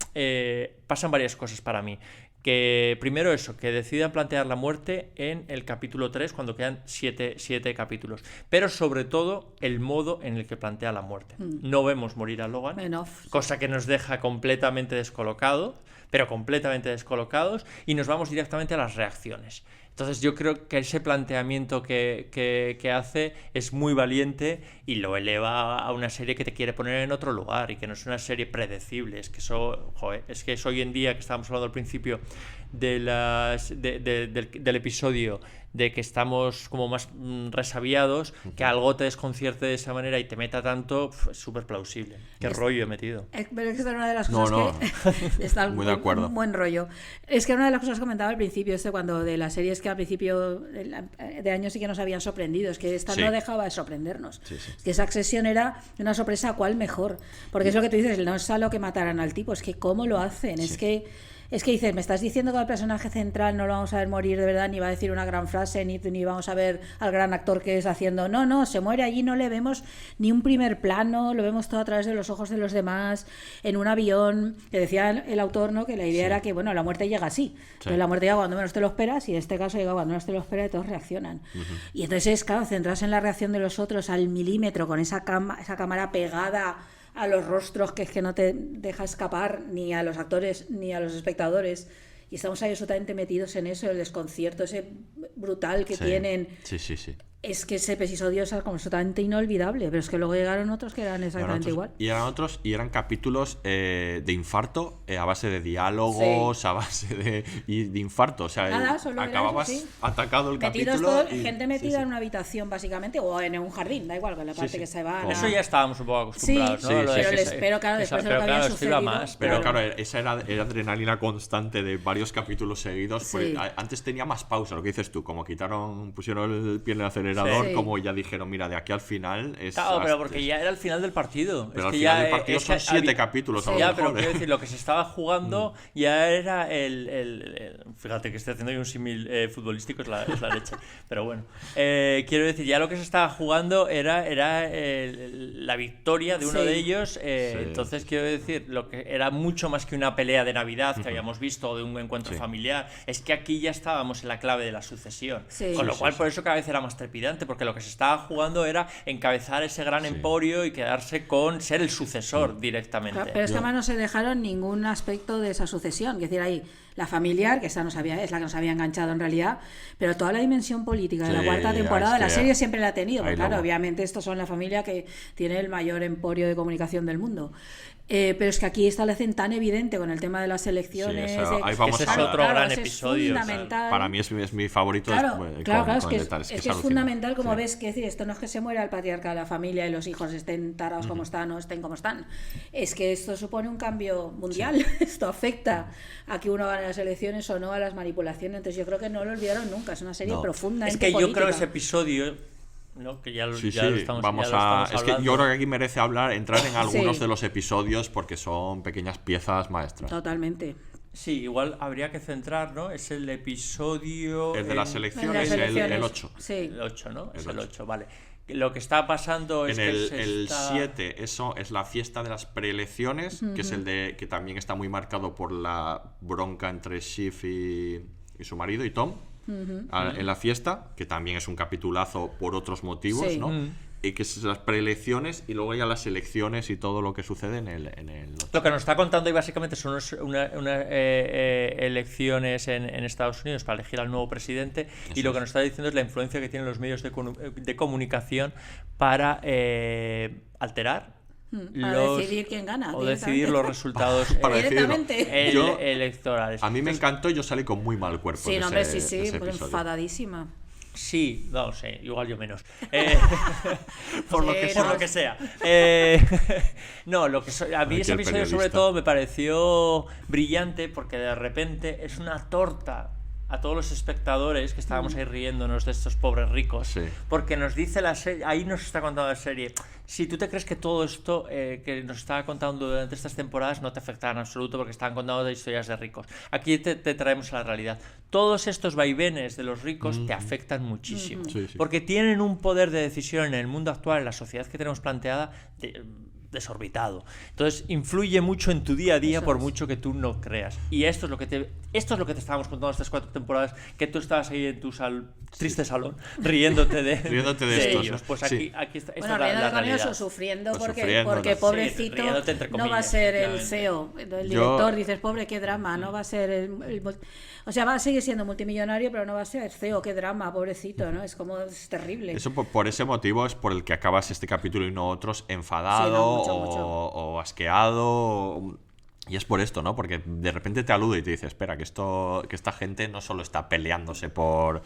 S4: pasan varias cosas para mí. Que primero eso, que decidan plantear la muerte en el capítulo 3 cuando quedan 7 capítulos. Pero sobre todo el modo en el que plantea la muerte. No vemos morir a Logan, cosa que nos deja completamente descolocados, y nos vamos directamente a las reacciones. Entonces yo creo que ese planteamiento que hace es muy valiente y lo eleva a una serie que te quiere poner en otro lugar y que no es una serie predecible. Es que es hoy en día, que estábamos hablando al principio del episodio, de que estamos como más resabiados, que algo te desconcierte de esa manera y te meta tanto, es súper plausible. Qué rollo he metido.
S3: Pero es que esta es una de las cosas que está
S2: muy de acuerdo.
S3: Un buen rollo. Es que una de las cosas que comentaba al principio, cuando de las series que al principio de año sí que nos habían sorprendido, es que esta no dejaba de sorprendernos. Es que Succession era una sorpresa, ¿cuál mejor? Porque es lo que tú dices, no es solo que mataran al tipo, es que cómo lo hacen, es que dices, me estás diciendo que al personaje central no lo vamos a ver morir de verdad, ni va a decir una gran frase, ni vamos a ver al gran actor que es haciendo. No, se muere allí, no le vemos ni un primer plano, lo vemos todo a través de los ojos de los demás, en un avión, que decía el autor, ¿no? Que la idea era que, bueno, la muerte llega así. Entonces la muerte llega cuando menos te lo esperas, y en este caso llega cuando menos te lo esperas y todos reaccionan. Y entonces, claro, centrarse en la reacción de los otros al milímetro, con esa cámara pegada a los rostros, que es que no te deja escapar ni a los actores ni a los espectadores, y estamos ahí absolutamente metidos en eso, el desconcierto ese brutal que tienen.
S2: Sí.
S3: Es que ese episodio es como absolutamente inolvidable, pero es que luego llegaron otros que eran exactamente igual.
S2: Y eran capítulos de infarto, a base de diálogos, a base de infarto. O sea,
S3: nada, solo
S2: acababas atacado el
S3: metidos
S2: capítulo.
S3: Gente metida en una habitación, básicamente, o en un jardín, da igual, con la parte que se va.
S4: Eso ya estábamos un poco acostumbrados, ¿no?
S3: Pero claro, después de lo que había sucedido.
S2: Pero claro, esa era adrenalina constante de varios capítulos seguidos. Pues, antes tenía más pausa, lo que dices tú, como pusieron el pie en el acelerador. Como ya dijeron, mira, de aquí al final es...
S4: Claro, pero porque ya era el final del partido.
S2: Pero al final del partido son 7 capítulos.
S4: Ya, pero quiero decir, lo que se estaba jugando ya era fíjate que estoy haciendo ahí un símil futbolístico, es la leche. Pero bueno, quiero decir, ya lo que se estaba jugando era la victoria de uno de ellos. Entonces, quiero decir, lo que era mucho más que una pelea de Navidad que habíamos visto, o de un encuentro familiar, es que aquí ya estábamos en la clave de la sucesión. Con lo cual, por eso cada vez era más trepidante, porque lo que se estaba jugando era encabezar ese gran emporio y quedarse con ser el sucesor directamente.
S3: Claro, pero es que además no se dejaron ningún aspecto de esa sucesión, es decir, ahí la familiar, que es la que nos había enganchado en realidad, pero toda la dimensión política de la cuarta temporada de la serie siempre la ha tenido, porque claro, obviamente estos son la familia que tiene el mayor emporio de comunicación del mundo. Pero es que aquí establecen tan evidente con el tema de las elecciones.
S4: Ese es otro gran episodio.
S2: Para mí es mi favorito.
S3: Es que es fundamental, como ves, que decir, esto no es que se muera el patriarca de la familia y los hijos estén tarados como están o estén como están. Es que esto supone un cambio mundial. Esto afecta a que uno gane las elecciones o no, a las manipulaciones. Entonces yo creo que no lo olvidaron nunca. Es una serie profunda.
S4: Es que yo creo que ese episodio, ¿no? Que ya lo estamos
S2: es que yo creo que aquí merece entrar en algunos de los episodios, porque son pequeñas piezas maestras.
S3: Totalmente.
S4: Sí, igual habría que centrar, ¿no? Es el episodio...
S2: El de las elecciones, el 8.
S3: Sí.
S4: El 8, ¿no? Es el 8, vale. Lo que está pasando es
S2: el 7, eso es la fiesta de las preelecciones, que es que también está muy marcado por la bronca entre Shiv y su marido y Tom. En la fiesta, que también es un capitulazo por otros motivos, ¿no? que es las preelecciones y luego ya las elecciones y todo lo que sucede en el
S4: Lo que nos está contando hoy básicamente son unas elecciones en Estados Unidos para elegir al nuevo presidente, y lo que nos está diciendo es la influencia que tienen los medios de comunicación para alterar
S3: para decidir quién gana.
S4: O decidir los resultados
S2: para decidirlo.
S4: Electorales.
S2: A mí me encantó, yo salí con muy mal cuerpo.
S3: Sí,
S2: de
S3: no, hombre,
S2: ese,
S3: sí,
S2: de ese
S3: pues
S2: episodio.
S3: enfadadísima.
S4: Sí, no sé, igual yo menos.
S2: Por lo que
S4: sea. No, a mí
S2: Aquí
S4: ese
S2: el
S4: episodio
S2: periodista.
S4: sobre todo me pareció brillante porque de repente es una torta a todos los espectadores que estábamos ahí riéndonos de estos pobres ricos,
S2: Sí.
S4: porque nos dice la serie, ahí nos está contando la serie, si tú te crees que todo esto que nos estaba contando durante estas temporadas no te afecta en absoluto porque estaban contando de historias de ricos, aquí te traemos a la realidad. Todos estos vaivenes de los ricos te afectan muchísimo,
S2: Sí, sí.
S4: porque tienen un poder de decisión en el mundo actual, en la sociedad que tenemos planteada, desorbitado. Entonces influye mucho en tu día a día, por mucho que tú no creas. Y esto es lo que te estábamos contando estas 4 temporadas, que tú estabas ahí en tu triste salón riéndote de
S2: estos,
S4: ellos.
S2: ¿no?
S4: Pues
S2: Sí.
S4: aquí está
S3: Bueno,
S4: la
S3: riéndote con ellos
S4: realidad.
S3: o sufriendo
S2: Pues
S3: porque
S2: sufriendo, ¿no?
S3: pobrecito
S4: Sí, riéndote entre
S3: no va a
S4: comillas,
S3: ser el
S4: efectivamente.
S3: CEO, el
S2: Yo-
S3: director, dices, pobre, qué drama, no va a ser o sea, va a seguir siendo multimillonario, pero no va a ser CEO, qué drama, pobrecito, ¿no? Es terrible.
S2: Eso por ese motivo es por el que acabas este capítulo y no otros enfadado
S3: Sí, no, mucho,
S2: o asqueado. Y es por esto, ¿no? Porque de repente te alude y te dice, espera, que esta gente no solo está peleándose por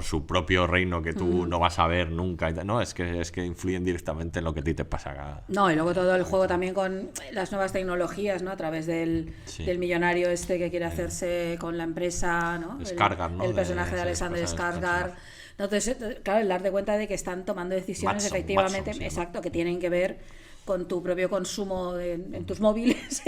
S2: su propio reino que tú no vas a ver nunca, y tal, no, es que influyen directamente en lo que a ti te pasa.
S3: No, y luego todo el juego también con las nuevas tecnologías, ¿no? A través del millonario este que quiere hacerse con la empresa, ¿no?
S2: Skarsgård, ¿no?
S3: El personaje de
S2: Sí,
S3: Alexander
S2: el
S3: Skarsgård. Entonces, claro, el darte cuenta de que están tomando decisiones
S2: Watson,
S3: efectivamente,
S2: Watson, sí, ¿no?
S3: exacto, que tienen que ver con tu propio consumo en tus móviles,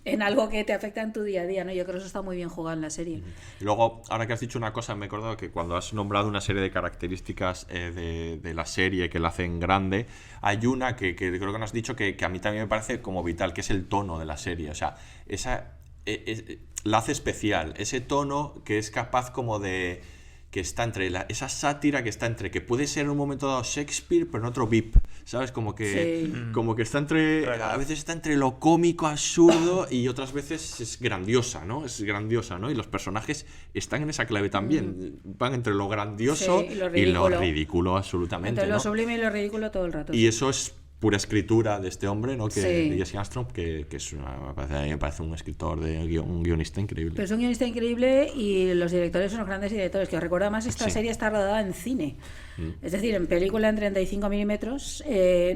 S3: en algo que te afecta en tu día a día, ¿no? Yo creo que eso está muy bien jugado en la serie.
S2: Y luego, ahora que has dicho una cosa, me he acordado que cuando has nombrado una serie de características de la serie que la hacen grande, hay una que creo que nos has dicho que a mí también me parece como vital, que es el tono de la serie. O sea, la hace especial. Ese tono que es capaz como de... que está entre esa sátira que está entre que puede ser en un momento dado Shakespeare pero en otro VIP, ¿sabes? Como que está a veces está entre lo cómico absurdo y otras veces es grandiosa, ¿no? Y los personajes están en esa clave también, van entre lo grandioso
S3: Sí,
S2: y lo ridículo absolutamente,
S3: Entre lo
S2: ¿no?
S3: sublime y lo ridículo todo el rato.
S2: Y eso es pura escritura de este hombre, ¿no?
S3: Sí.
S2: De Jesse Armstrong, que me parece un escritor, un guionista increíble.
S3: Pero es un guionista increíble y los directores son los grandes directores. Que os recuerdo además, esta
S2: Sí.
S3: serie está rodada en cine. Es decir, en película en 35 milímetros,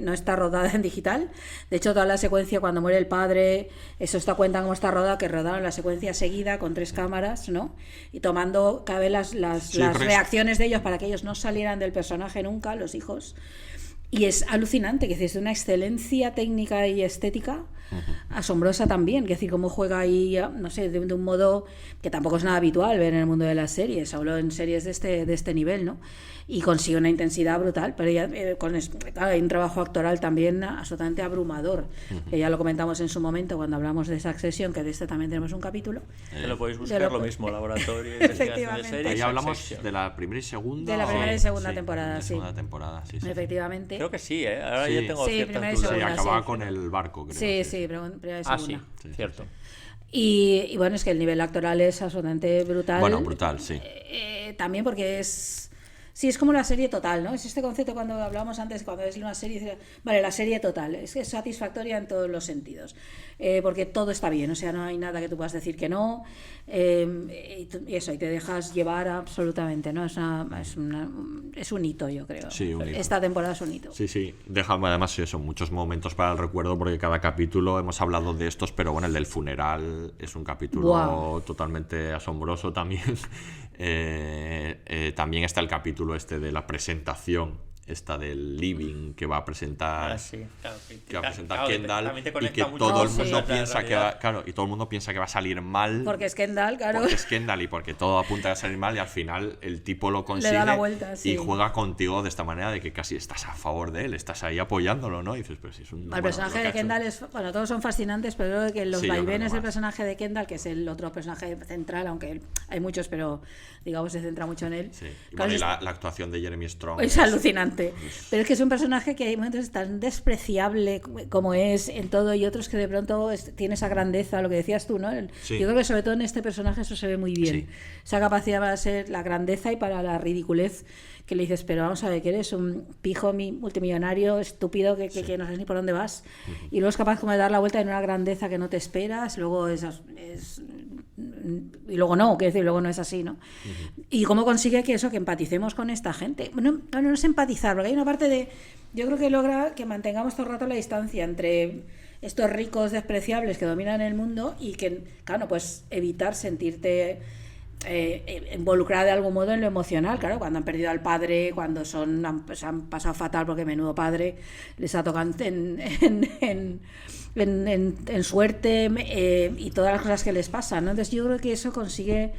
S3: no está rodada en digital. De hecho, toda la secuencia cuando muere el padre, eso está cuenta cómo está rodada, que rodaron la secuencia seguida con 3 cámaras, ¿no? Y tomando cada vez las reacciones de ellos para que ellos no salieran del personaje nunca, los hijos. Y es alucinante, que es de una excelencia técnica y estética asombrosa también, que decir, cómo juega ahí, no sé, de un modo que tampoco es nada habitual ver en el mundo de las series, hablo en series de este nivel, ¿no? Y consigue una intensidad brutal, pero ya claro, hay un trabajo actoral también absolutamente abrumador, que ya lo comentamos en su momento cuando hablamos de Succession, que de este también tenemos un capítulo.
S4: Que lo podéis buscar lo mismo, laboratorio de investigación de
S3: Efectivamente.
S4: series.
S2: Ahí hablamos
S4: Succession.
S2: de la primera y segunda.
S3: De la primera y segunda temporada,
S2: de
S3: sí.
S2: segunda temporada, sí.
S3: Efectivamente.
S4: Creo que sí, ¿eh? Ahora
S2: Sí.
S4: yo tengo
S3: Sí,
S4: ciertas
S3: primera y
S4: dudas.
S2: Sí,
S3: segunda,
S2: acababa
S3: sí.
S2: con el barco, creo.
S3: Sí, primera y
S4: Ah,
S3: segunda.
S4: sí, cierto.
S3: Y bueno, es que el nivel actoral es absolutamente brutal.
S2: Bueno, brutal, sí.
S3: También porque es como la serie total, ¿no? Es este concepto cuando hablábamos antes, cuando es una serie, vale, la serie total, es que es satisfactoria en todos los sentidos, porque todo está bien, o sea, no hay nada que tú puedas decir que no, y eso, y te dejas llevar absolutamente, ¿no? Es un hito, yo creo.
S2: Sí, un hito.
S3: Esta temporada es un hito.
S2: Sí, déjame además eso, muchos momentos para el recuerdo, porque cada capítulo hemos hablado de estos, pero bueno, el del funeral es un capítulo
S3: Wow.
S2: totalmente asombroso también. También está el capítulo este de la presentación, esta del living que va a presentar.
S4: Ah, sí, claro,
S2: Que va a presentar
S4: claro,
S2: Kendall
S4: también te
S2: y
S4: conecta
S2: que
S4: mucho
S2: todo el
S3: con
S2: mundo
S3: la
S2: piensa que va, claro, y todo el mundo piensa que va a salir mal
S3: Porque es Kendall, claro.
S2: porque es Kendall y porque todo apunta a salir mal, y al final el tipo lo consigue
S3: da la vuelta, sí.
S2: y juega contigo de esta manera, de que casi estás a favor de él, estás ahí apoyándolo, ¿no? Y dices, pero si es un...
S3: El
S2: bueno,
S3: personaje
S2: lo que
S3: de
S2: ha hecho-
S3: Kendall es, bueno, todos son fascinantes, pero creo que los
S2: Sí, yo creo que
S3: vaivenes del
S2: más.
S3: personaje de Kendall, que es el otro personaje central, aunque hay muchos, pero digamos se centra mucho en él.
S2: Sí. Y
S3: Claro,
S2: bueno, y la actuación de Jeremy Strong
S3: es alucinante. totalmente. Pero es que es un personaje que hay momentos tan despreciable como es en todo y otros que de pronto tiene esa grandeza, lo que decías tú, ¿no?
S2: Sí.
S3: Yo creo que sobre todo en este personaje eso se ve muy bien.
S2: Sí.
S3: Esa capacidad para ser la grandeza y para la ridiculez que le dices, pero vamos a ver, que eres un pijo multimillonario estúpido que no sabes ni por dónde vas. Y luego es capaz como de dar la vuelta en una grandeza que no te esperas, luego y luego no, quiero decir, luego no es así, ¿no? Y cómo consigue que empaticemos con esta gente. Bueno, no es empatizar, porque hay una parte de... Yo creo que logra que mantengamos todo el rato la distancia entre estos ricos despreciables que dominan el mundo y que, claro, pues evitar sentirte involucrada de algún modo en lo emocional, claro, cuando han perdido al padre, cuando se han pasado fatal porque menudo padre les ha tocado en suerte y todas las cosas que les pasan, ¿no? Entonces yo creo que eso consigue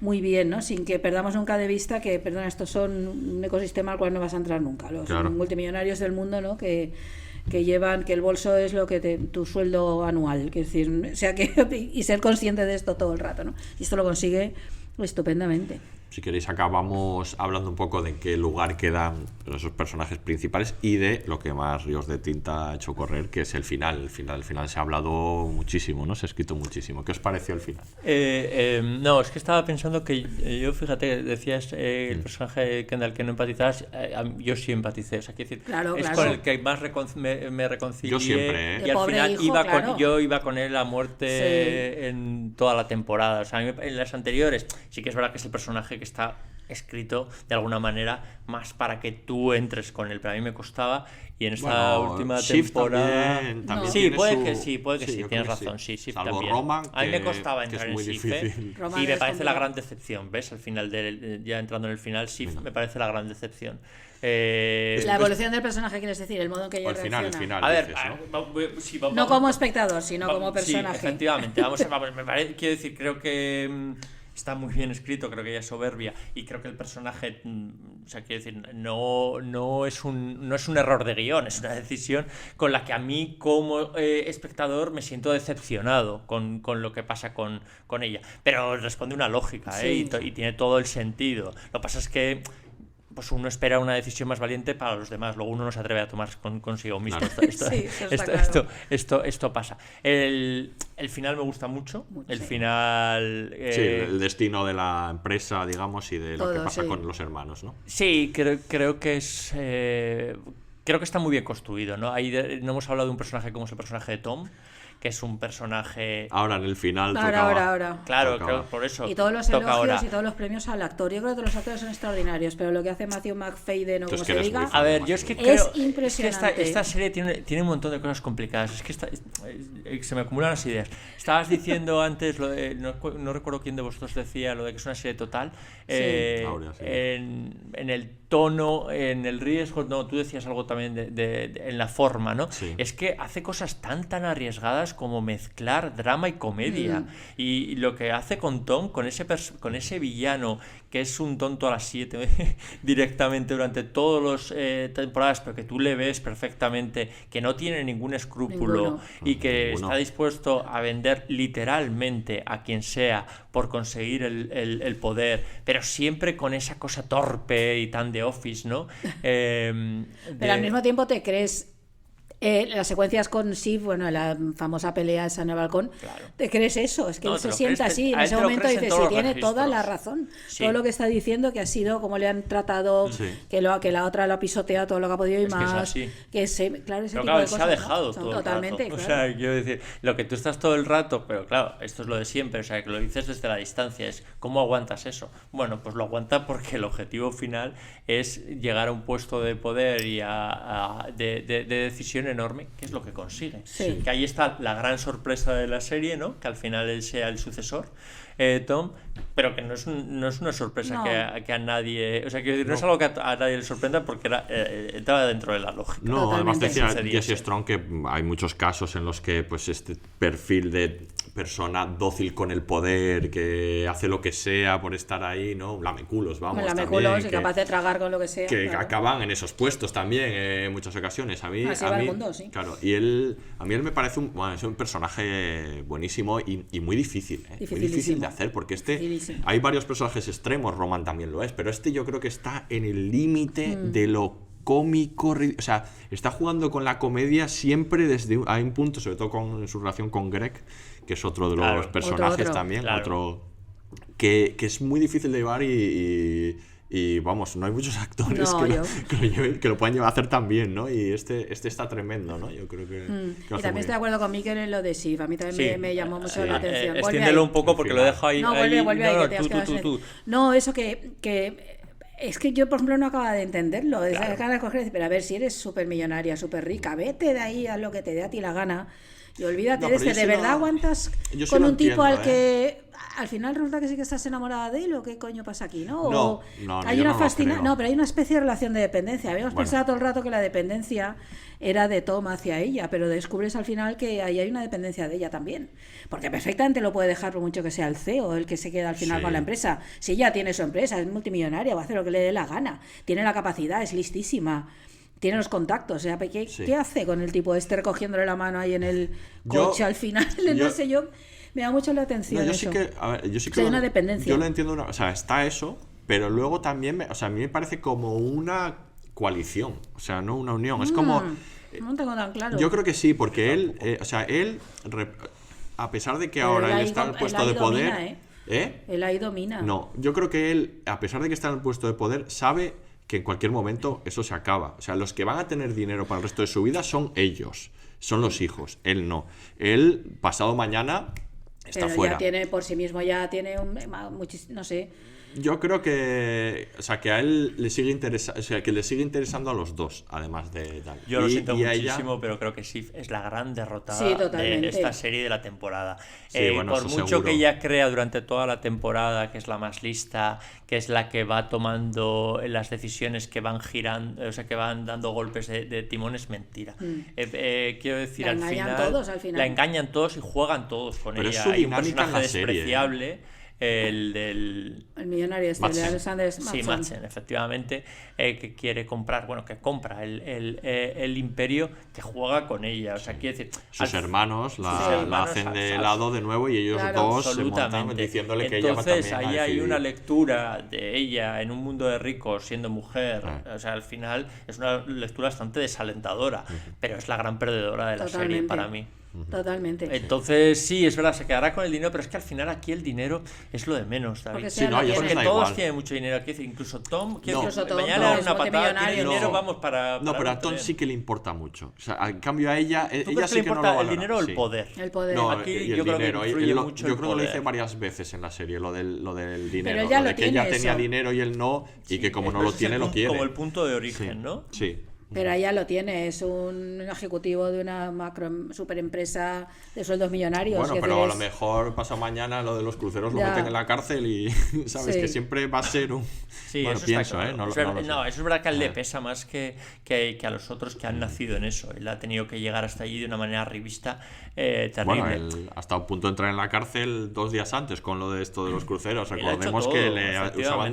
S3: muy bien, ¿no? Sin que perdamos nunca de vista que, perdona, estos son un ecosistema al cual no vas a entrar nunca, los multimillonarios del mundo, ¿no? Que llevan, que el bolso es lo que tu sueldo anual, es decir, o sea que y ser consciente de esto todo el rato, ¿no? Y esto lo consigue estupendamente.
S2: Si queréis acabamos hablando un poco de en qué lugar quedan esos personajes principales y de lo que más ríos de tinta ha hecho correr, que es el final. El final se ha hablado muchísimo, ¿no? Se ha escrito muchísimo. ¿Qué os pareció el final?
S4: No, es que estaba pensando que yo, fíjate, decías el personaje de Kendall que no empatizabas, yo sí empaticé, o sea, quiero decir,
S3: claro.
S4: Con el que más me reconcilié.
S2: Yo siempre,
S4: Y al final
S3: hijo,
S4: yo iba con él a muerte en toda la temporada. O sea, en las anteriores sí que es verdad que es el personaje que está escrito de alguna manera más para que tú entres con él, pero a mí me costaba, y en esta última temporada
S2: también
S4: sí, puede que
S2: sí,
S4: tienes razón, sí,
S2: salvo
S4: también.
S2: Roman,
S4: a mí me costaba entrar en Sif, y me parece la gran decepción, ¿ves? Al final ya entrando en el final, Sif me parece la gran decepción.
S3: La evolución del personaje, quieres decir, el modo en que ella reacciona.
S2: El final,
S4: a ver,
S2: dices,
S4: ¿no?
S3: No como espectador, sino como personaje.
S4: Sí, efectivamente. Quiero decir, creo que está muy bien escrito, creo que ella es soberbia y creo que el personaje, o sea, quiero decir, no es un error de guión, es una decisión con la que a mí como espectador me siento decepcionado con lo que pasa con ella, pero responde una lógica, y tiene todo el sentido. Lo que pasa es que pues uno espera una decisión más valiente para los demás, luego uno no se atreve a tomar consigo mismo. Esto pasa. El final me gusta mucho. El final...
S2: el destino de la empresa, digamos, y de lo que pasa con los hermanos, ¿no?
S4: Sí, creo que es... creo que está muy bien construido, ¿no? Ahí no hemos hablado de un personaje como es el personaje de Tom, que es un personaje...
S2: Ahora en el final
S3: ahora.
S4: Claro, creo por eso.
S3: Y todos los elogios y todos los premios al actor. Yo creo que todos los actores son extraordinarios, pero lo que hace Matthew McFadden o como se diga...
S4: A ver, yo es que creo...
S3: Es impresionante.
S4: Es que esta serie tiene un montón de cosas complicadas. Es que se me acumulan las ideas. Estabas diciendo antes, lo de, no recuerdo quién de vosotros decía, lo de que es una serie total.
S2: Aurea, sí.
S4: En el tono, en el riesgo, no, tú decías algo también en la forma, ¿no?
S2: Sí.
S4: Es que hace cosas tan arriesgadas como mezclar drama y comedia. Y lo que hace con Tom, con ese villano que es un tonto a las 7 directamente durante todas las temporadas, pero que tú le ves perfectamente que no tiene ningún escrúpulo y que está dispuesto a vender literalmente a quien sea por conseguir el poder, pero siempre con esa cosa torpe y tan de Office, ¿no?
S3: Pero al mismo tiempo te crees... las secuencias con Sif, bueno, la famosa pelea esa en el balcón, ¿te crees eso? Es que él se sienta así, en ese momento dices, sí, tiene toda la razón. Sí. Todo lo que está diciendo, que ha sido como le han tratado, que la otra lo ha pisoteado todo lo que ha podido y más. Claro, ese tipo de cosas.
S4: Se ha dejado todo
S3: totalmente,
S4: el rato. O sea, quiero decir, lo que tú estás todo el rato, pero claro, esto es lo de siempre, o sea, que lo dices desde la distancia, es ¿cómo aguantas eso? Bueno, pues lo aguanta porque el objetivo final es llegar a un puesto de poder y de decisión enorme, que es lo que consigue. Que ahí está la gran sorpresa de la serie, ¿no? Que al final él sea el sucesor, Tom, pero que no es una sorpresa que a nadie, o sea, que no es algo que a nadie le sorprenda porque estaba dentro de la lógica.
S2: No, además decía Jesse Strong que hay muchos casos en los que pues este perfil de persona dócil con el poder, que hace lo que sea por estar ahí, ¿no? Lameculos, vamos.
S3: Lameculos y capaz de tragar con lo que sea.
S2: Que acaban en esos puestos también en muchas ocasiones. A mí,
S3: va el mundo, sí.
S2: Claro, y a mí él me parece es un personaje buenísimo y muy difícil, muy difícil de hacer, porque hay varios personajes extremos, Roman también lo es, pero yo creo que está en el límite de lo cómico, o sea, está jugando con la comedia siempre hay un punto, sobre todo en su relación con Greg, que es otro de los personajes
S3: otro.
S2: también,
S4: Claro.
S2: otro que es muy difícil de llevar y vamos, no hay muchos actores que lo puedan llevar a hacer tan bien, ¿no? Y este está tremendo, ¿no? Yo creo que lo
S3: Y
S2: hace
S3: también
S2: muy
S3: estoy de acuerdo con Mikel en lo de Sif. A mí también
S4: Sí.
S3: me llamó mucho la atención. Vuelve
S4: Extiéndelo
S3: ahí.
S4: un poco porque lo dejo ahí.
S3: No, vuelve ahí,
S4: No,
S3: que te has quedado sin-
S4: tú.
S3: No, eso que es que yo, por ejemplo, no acaba de entenderlo. De esa cara de coger y decir, pero a ver, si eres súper millonaria, súper rica, vete de ahí a lo que te dé a ti la gana y olvídate
S2: No,
S3: de
S2: pero
S3: este.
S2: yo
S3: ¿De
S2: sí
S3: verdad
S2: lo-
S3: aguantas
S2: yo sí
S3: con
S2: lo
S3: un tipo
S2: entiendo,
S3: al que al final resulta que sí que estás enamorada de él o qué coño pasa aquí, ¿no?
S2: No,
S3: Hay
S2: yo
S3: una
S2: no lo creo.
S3: no, pero hay una especie de relación de dependencia. Habíamos
S2: Bueno.
S3: pensado todo el rato que la dependencia era de Tom hacia ella, pero descubres al final que ahí hay una dependencia de ella también. Porque perfectamente lo puede dejar por mucho que sea el CEO el que se queda al final
S2: Sí.
S3: con la empresa. Si ella tiene su empresa, es multimillonaria, va a hacer lo que le dé la gana. Tiene la capacidad, es listísima. Tiene los contactos. O sea, ¿qué,
S2: Sí.
S3: ¿qué hace con el tipo este recogiéndole la mano ahí en el
S2: Yo-
S3: coche al final? No sé, me da mucho la atención
S2: No, yo
S3: eso.
S2: sí que, a ver, yo sí
S3: O
S2: que
S3: sea, hay una dependencia.
S2: Yo lo entiendo, o sea, está eso, pero luego también, o sea, a mí me parece como una coalición, o sea, no una unión. Es como,
S3: No tengo tan claro.
S2: yo creo que sí, porque él, o sea, a pesar de que
S3: Pero
S2: ahora
S3: él
S2: él
S3: ahí
S2: está en el
S3: él
S2: puesto
S3: ahí
S2: de poder,
S3: domina,
S2: ¿eh?
S3: Él ahí domina.
S2: No, yo creo que él, a pesar de que está en el puesto de poder, sabe que en cualquier momento eso se acaba. O sea, los que van a tener dinero para el resto de su vida son ellos, son los hijos, él no. Él, pasado mañana, está
S3: Pero
S2: fuera.
S3: ya tiene por sí mismo, ya tiene no sé.
S2: Yo creo que, o sea, que a él le sigue interesando, o sea, que le sigue interesando a los dos, además de tal.
S4: Yo lo siento
S2: a ella-
S4: muchísimo, pero creo que Sif es la gran derrotada
S3: Sí, totalmente.
S4: de esta serie de la temporada.
S2: Sí, bueno,
S4: por
S2: eso
S4: mucho
S2: seguro.
S4: que ella crea durante toda la temporada que es la más lista, que es la que va tomando las decisiones que van girando, o sea, que van dando golpes de timón, es mentira. Quiero decir,
S3: La
S4: al
S3: engañan
S4: final,
S3: todos, al final.
S4: la engañan todos y juegan todos con
S2: Pero es
S4: ella.
S2: su
S4: Hay un
S2: dinámica en
S4: personaje
S2: la serie,
S4: despreciable. El del
S3: El millonario este,
S2: Madsen.
S3: de Alexander
S4: Sí, Madsen, efectivamente, que quiere comprar, bueno, que compra el imperio, que juega con ella. O sea, quiere decir,
S2: Sus
S4: al-
S2: hermanos la,
S4: sus
S2: la
S4: hermanos,
S2: hacen de
S4: abs-
S2: lado de nuevo y ellos
S3: Claro,
S2: dos se montan
S4: absolutamente.
S2: diciéndole que ella va
S4: Entonces,
S2: también a
S4: ahí hay
S2: decidir.
S4: una lectura de ella en un mundo de ricos siendo mujer.
S2: Ah.
S4: O sea, al final es una lectura bastante desalentadora, pero es la gran perdedora de la serie
S3: Totalmente.
S4: para mí.
S3: Totalmente.
S4: Entonces, sí, es verdad, se quedará con el dinero, pero es que al final aquí el dinero es lo de menos, David.
S3: Porque
S2: Sí,
S3: sea
S2: no,
S3: lo
S2: y
S3: que
S2: eso
S3: tiene.
S4: Porque
S2: da
S4: todos
S2: igual.
S4: tienen mucho dinero. Quiero decir, incluso Tom, quiero
S2: No.
S4: decir,
S3: Incluso Tom,
S4: mañana
S3: no,
S4: le dan
S3: es
S4: una patada, tiene
S3: multimillonario.
S4: dinero,
S2: No.
S4: vamos para...
S2: No, pero a Tom
S4: tener.
S2: sí que le importa mucho. O sea, en cambio a ella,
S4: ¿Tú
S2: ella
S4: crees
S2: sí
S4: que le
S2: que no
S4: importa
S2: lo
S4: el
S2: valora,
S4: dinero o el
S2: sí.
S4: poder?
S3: El poder.
S2: No,
S4: Aquí
S2: y
S4: yo
S2: el
S4: creo que
S2: dinero.
S4: influye
S2: Yo
S4: mucho
S2: creo
S4: el
S2: que lo dice
S4: poder.
S2: varias veces en la serie, lo del dinero.
S3: él ya
S2: lo
S3: lo
S2: de que ella
S3: tiene,
S2: tenía
S3: eso.
S2: dinero y él no, y que como no lo
S4: Ese es
S2: tiene,
S4: el
S2: lo
S4: punto-
S2: quiere.
S4: Como el punto de origen,
S2: Sí,
S4: ¿no?
S2: Sí.
S3: Pero ella lo tiene, es un ejecutivo de una macro super empresa de sueldos millonarios.
S2: Bueno,
S3: que
S2: pero a lo
S3: es-
S2: mejor pasado mañana lo de los cruceros lo
S3: Ya.
S2: meten en la cárcel y sabes
S3: Sí.
S2: que siempre va a ser un...
S4: Sí,
S2: bueno,
S4: eso está
S2: pienso,
S4: claro.
S2: No,
S4: Es
S2: no
S4: verdad-
S2: lo sé.
S4: no, eso es verdad que a él le
S2: Ah.
S4: pesa más que a los otros que han nacido en eso. Él ha tenido que llegar hasta allí de una manera revista terrible.
S2: Bueno, él ha estado a punto de entrar en la cárcel 2 días antes con lo de esto de los cruceros.
S4: Él ha hecho
S2: Recordemos
S4: todo,
S2: que le usaban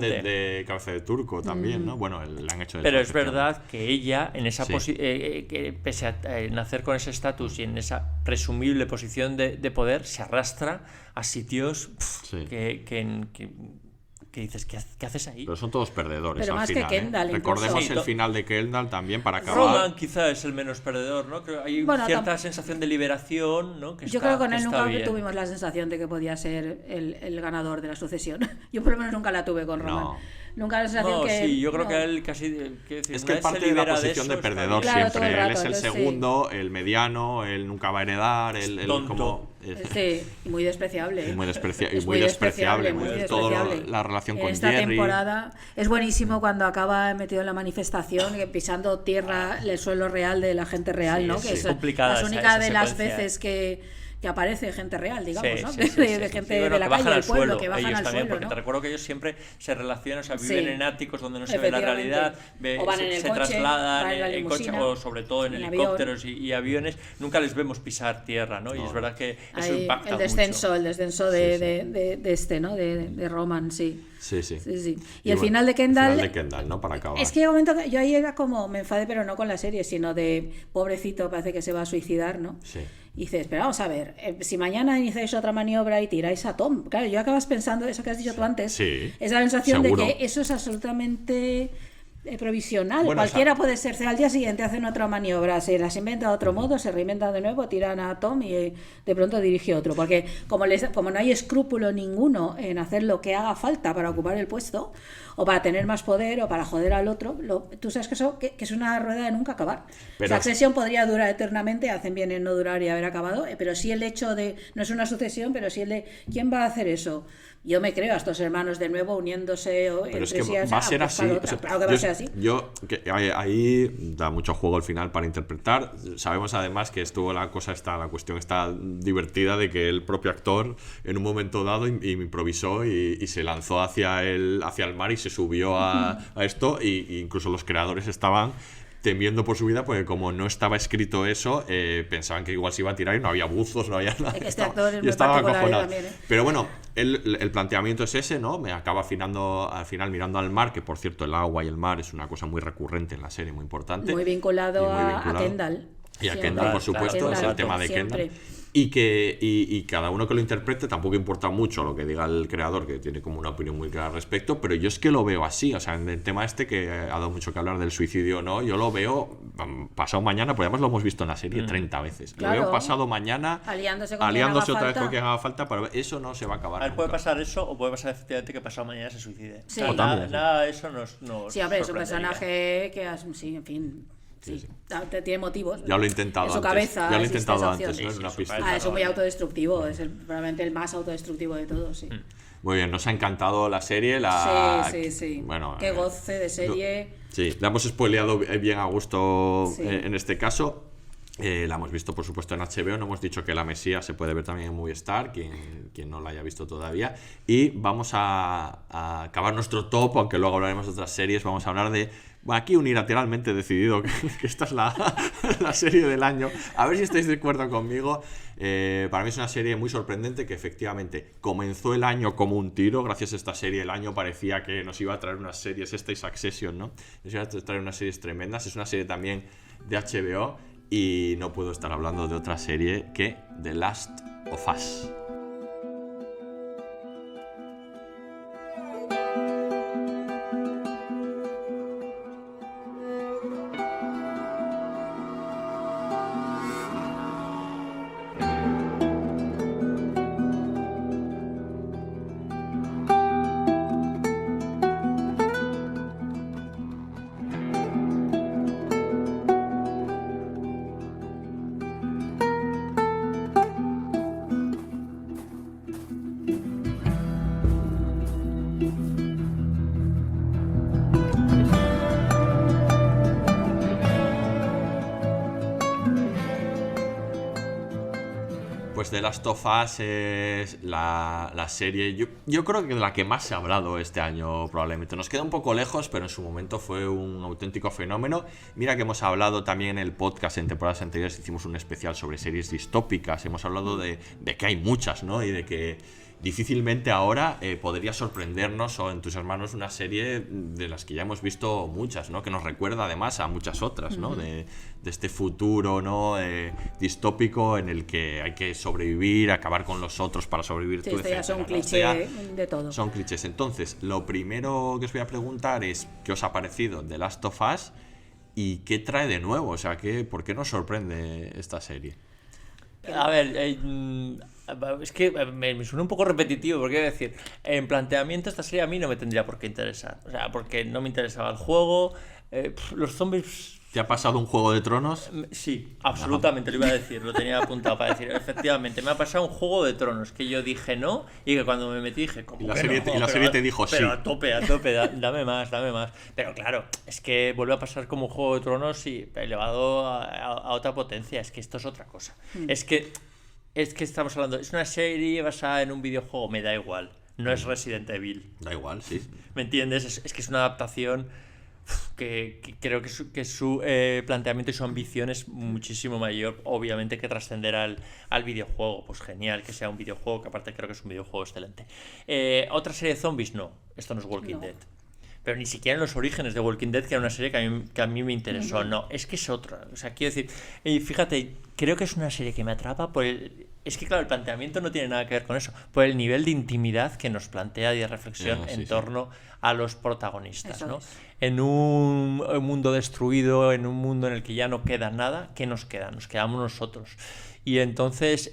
S4: efectivamente.
S2: de cabeza de turco también, ¿no? Bueno, le han hecho eso.
S4: Pero es
S2: efectivamente.
S4: verdad que ella, en esa
S2: Sí.
S4: que pese a nacer con ese estatus y en esa presumible posición de poder, se arrastra a sitios
S2: Sí.
S4: que dices, ¿qué haces ahí?
S2: Pero son todos perdedores
S3: Pero
S2: al
S3: más que
S2: final.
S3: Kendall,
S2: Recordemos
S4: incluso.
S2: el
S4: Sí,
S2: final de Kendall también para acabar.
S4: Roman quizá es el menos perdedor, ¿no? Creo que hay
S3: Bueno,
S4: cierta sensación de liberación, ¿no?
S3: Yo creo que con él nunca
S4: bien.
S3: tuvimos la sensación de que podía ser el ganador de la sucesión. Yo por lo menos nunca la tuve con
S2: No.
S3: Roman. Nunca la sensación
S4: No,
S3: que...
S4: sí, yo creo
S3: no.
S4: que él casi... quiero decir,
S2: Es
S4: una
S2: que
S4: vez
S2: parte
S4: se
S2: de la
S4: libera
S2: posición de
S4: eso, está
S2: perdedor
S4: bien.
S3: Claro, todo
S2: siempre.
S3: el
S2: Él
S3: rato,
S2: es el
S3: entonces, sí.
S2: segundo, el mediano, él nunca va a heredar, él
S4: Tonto.
S2: como...
S3: Sí, y muy despreciable.
S2: Y muy
S3: Es
S2: muy despreciable.
S3: muy
S2: Todo
S3: despreciable.
S2: la relación
S3: En
S2: con
S3: esta
S2: Jerry.
S3: temporada es buenísimo cuando acaba metido en la manifestación, que pisando tierra, el suelo real de la gente real,
S4: Sí,
S3: ¿no?
S4: sí.
S3: Que es
S4: Complicada
S3: la
S4: esa-
S3: única
S4: esa
S3: de las
S4: secuencia.
S3: veces que aparece gente real, digamos,
S4: Sí,
S3: ¿no?
S4: sí,
S3: de,
S4: sí,
S3: de
S4: sí, sí.
S3: gente
S4: Sí, bueno,
S3: de la
S4: que
S3: calle
S4: bajan
S3: del
S4: al
S3: pueblo,
S4: suelo,
S3: que bajan
S4: ellos
S3: al
S4: también,
S3: suelo,
S4: porque
S3: ¿no?
S4: te recuerdo que ellos siempre se relacionan, o sea, viven
S3: Sí.
S4: en áticos donde no se ve la realidad,
S3: O van en el
S4: se
S3: coche,
S4: trasladan
S3: van en la
S4: en coche
S3: limusina,
S4: o sobre todo en
S3: en
S4: helicópteros y aviones, nunca les vemos pisar tierra, ¿no? Y es verdad que eso
S3: Ahí,
S4: impacta
S3: el descenso,
S4: mucho.
S3: el descenso de este, ¿no? De Roman, sí.
S2: Sí, sí.
S3: Sí, sí. Y,
S2: Y
S3: el
S2: bueno,
S3: final de
S2: el
S3: Kendall...
S2: final de Kendall, ¿no? Para acabar.
S3: Es que hay un momento que yo ahí era como, me enfadé, pero no con la serie, sino de pobrecito, parece que se va a suicidar, ¿no?
S2: Sí.
S3: Y dices, pero vamos a ver, si mañana iniciáis otra maniobra y tiráis a Tom, claro, yo acabas pensando eso que has dicho tú antes,
S2: Sí,
S3: es la sensación
S2: seguro.
S3: de que eso es absolutamente provisional.
S2: Bueno,
S3: Cualquiera puede ser, al día siguiente hacen otra maniobra, se las inventa de otro modo, se reinventa de nuevo, tiran a Tom y de pronto dirige otro. Porque como no hay escrúpulo ninguno en hacer lo que haga falta para ocupar el puesto, o para tener más poder, o para joder al otro, tú sabes que eso que es una rueda de nunca acabar.
S2: Pero
S3: Succession podría durar eternamente, hacen bien en no durar y haber acabado, pero sí el hecho de, no es una sucesión, pero sí el de, ¿quién va a hacer eso? Yo me creo a estos hermanos de nuevo uniéndose
S2: pero
S3: entre
S2: es que
S3: sí,
S2: va a ser así.
S3: claro que va a ser así.
S2: Ahí da mucho juego al final para interpretar. Sabemos además que la cuestión está divertida de que el propio actor en un momento dado improvisó y se lanzó hacia el mar y se subió a esto, y incluso los creadores estaban temiendo por su vida, porque como no estaba escrito eso, pensaban que igual se iba a tirar y no había buzos, no había nada.
S3: Este actor es
S2: y
S3: muy
S2: estaba
S3: particular
S2: acojonado.
S3: también, ¿eh?
S2: Pero bueno, el planteamiento es ese, ¿no? Me acaba al final mirando al mar, que por cierto el agua y el mar es una cosa muy recurrente en la serie, muy importante.
S3: Muy vinculado a Kendall.
S2: Y a
S3: Siempre.
S2: Kendall, por supuesto,
S3: Kendall,
S2: es el tema de
S3: siempre.
S2: Kendall. Y cada uno que lo interprete tampoco importa mucho lo que diga el creador, que tiene como una opinión muy clara al respecto, pero yo es que lo veo así. O sea, en el tema que ha dado mucho que hablar del suicidio o no, yo lo veo pasado mañana, porque además lo hemos visto en la serie 30 veces.
S3: Claro.
S2: Lo veo pasado mañana,
S3: aliándose
S2: otra vez con quien haga falta, pero eso no se va a acabar.
S4: A ver, puede pasar eso, o puede pasar efectivamente que pasado mañana se suicide.
S3: Sí.
S4: O sea, nada, eso no
S3: Sí, hombre, es un
S4: sorprendería.
S3: personaje que, sí, en fin... Sí. Tiene motivos.
S2: Ya lo he intentado
S3: en su
S2: antes.
S3: cabeza.
S2: Ya lo he
S3: existe
S2: intentado
S3: esa
S2: antes,
S3: opción.
S2: ¿no? Es una pista.
S3: Es muy autodestructivo, es probablemente el más autodestructivo de todos, sí.
S2: Muy bien, nos ha encantado la serie.
S3: Sí.
S2: Bueno,
S3: qué goce de serie.
S2: Sí, la hemos spoileado bien a gusto
S3: Sí.
S2: En este caso. La hemos visto, por supuesto, en HBO. No hemos dicho que La Mesía se puede ver también en Movistar, quien no la haya visto todavía. Y vamos a acabar nuestro top, aunque luego hablaremos de otras series. Vamos a hablar de... Aquí unilateralmente he decidido que esta es la serie del año. A ver si estáis de acuerdo conmigo. Para mí es una serie muy sorprendente, que efectivamente comenzó el año como un tiro. Gracias a esta serie el año parecía que nos iba a traer unas series, esta y Succession, ¿no? Nos iba a traer unas series tremendas. Es una serie también de HBO. Y no puedo estar hablando de otra serie que The Last of Us. Pues The Last of Us es la serie, yo creo que de la que más se ha hablado este año probablemente. Nos queda un poco lejos, pero en su momento fue un auténtico fenómeno. Mira que hemos hablado también en el podcast, en temporadas anteriores hicimos un especial sobre series distópicas. Hemos hablado de que hay muchas, ¿no? Y de que difícilmente ahora podría sorprendernos o entusiasmarnos una serie de las que ya hemos visto muchas, ¿no? Que nos recuerda además a muchas otras, ¿no? De este futuro, ¿no? Distópico en el que hay que sobrevivir, acabar con los otros para sobrevivir tú,
S3: Esto ya
S2: etcétera,
S3: son
S2: ¿no?
S3: clichés de todo.
S2: Son clichés. Entonces, lo primero que os voy a preguntar es ¿qué os ha parecido The Last of Us y qué trae de nuevo? O sea, ¿por qué nos sorprende esta serie?
S4: A ver, es que me suena un poco repetitivo, porque es decir, en planteamiento esta serie a mí no me tendría por qué interesar. O sea, porque no me interesaba el juego, los zombies...
S2: ¿Te ha pasado un Juego de Tronos?
S4: Sí, absolutamente, lo iba a decir, lo tenía apuntado para decir. Efectivamente, me ha pasado un Juego de Tronos que yo dije no, y que cuando me metí dije, ¿cómo
S2: Y la
S4: que
S2: serie,
S4: no?
S2: y la serie te dijo sí.
S4: Pero a tope, dame más. Pero claro, es que vuelve a pasar como un Juego de Tronos y elevado a otra potencia. Es que esto es otra cosa. Es que estamos hablando, es una serie basada en un videojuego, me da igual. No es Resident Evil.
S2: Da igual, sí.
S4: ¿Me entiendes? Es que es una adaptación que creo que su planteamiento y su ambición es muchísimo mayor, obviamente, que trascender al videojuego. Pues genial que sea un videojuego, que aparte creo que es un videojuego excelente. ¿Otra serie de zombies? No, esto no es Walking Dead. Pero ni siquiera en los orígenes de Walking Dead, que era una serie que a mí me interesó. No, es que es otra. O sea, quiero decir, fíjate, creo que es una serie que me atrapa por Es que, claro, el planteamiento no tiene nada que ver con eso, por el nivel de intimidad que nos plantea y de reflexión en torno a los protagonistas,
S3: Eso
S4: ¿no?
S3: es.
S4: En un mundo destruido, en un mundo en el que ya no queda nada, ¿qué nos queda? Nos quedamos nosotros. Y entonces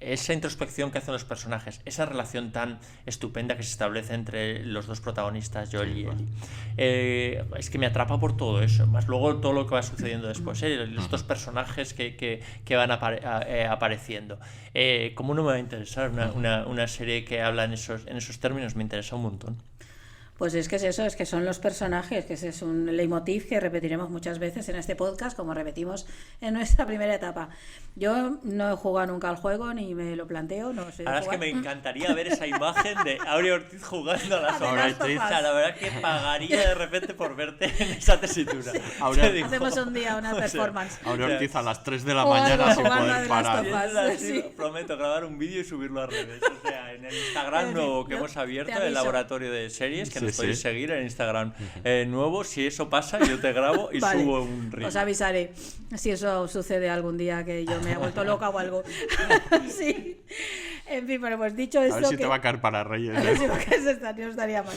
S4: esa introspección que hacen los personajes, esa relación tan estupenda que se establece entre los dos protagonistas, Joel y Ellie, es que me atrapa por todo eso, más luego todo lo que va sucediendo después, los dos personajes que van apareciendo. ¿Cómo no me va a interesar una serie que habla en esos términos? Me interesa un montón.
S3: Pues es que es eso, es que son los personajes, que ese es un leitmotiv que repetiremos muchas veces en este podcast, como repetimos en nuestra primera etapa. Yo no he jugado nunca al juego, ni me lo planteo, no sé.
S4: Ahora es que me encantaría ver esa imagen de Aurea Ortiz jugando a la Sombra. O sea, la verdad que pagaría de repente por verte en esa tesitura.
S3: Hacemos un día una performance.
S2: Aurea Ortiz a las 3 de la mañana sin poder parar.
S3: Sí.
S4: Prometo grabar un vídeo y subirlo a redes. O sea, en el Instagram nuevo que hemos abierto, el laboratorio de series, que nos podéis seguir en Instagram nuevo. Si eso pasa, yo te grabo y subo un reel.
S3: Os avisaré si eso sucede algún día, que yo me he vuelto loca o algo. Sí. En fin, bueno, pues dicho esto.
S2: A ver si te va a caer para Reyes.
S3: Sí, porque eso no estaría mal.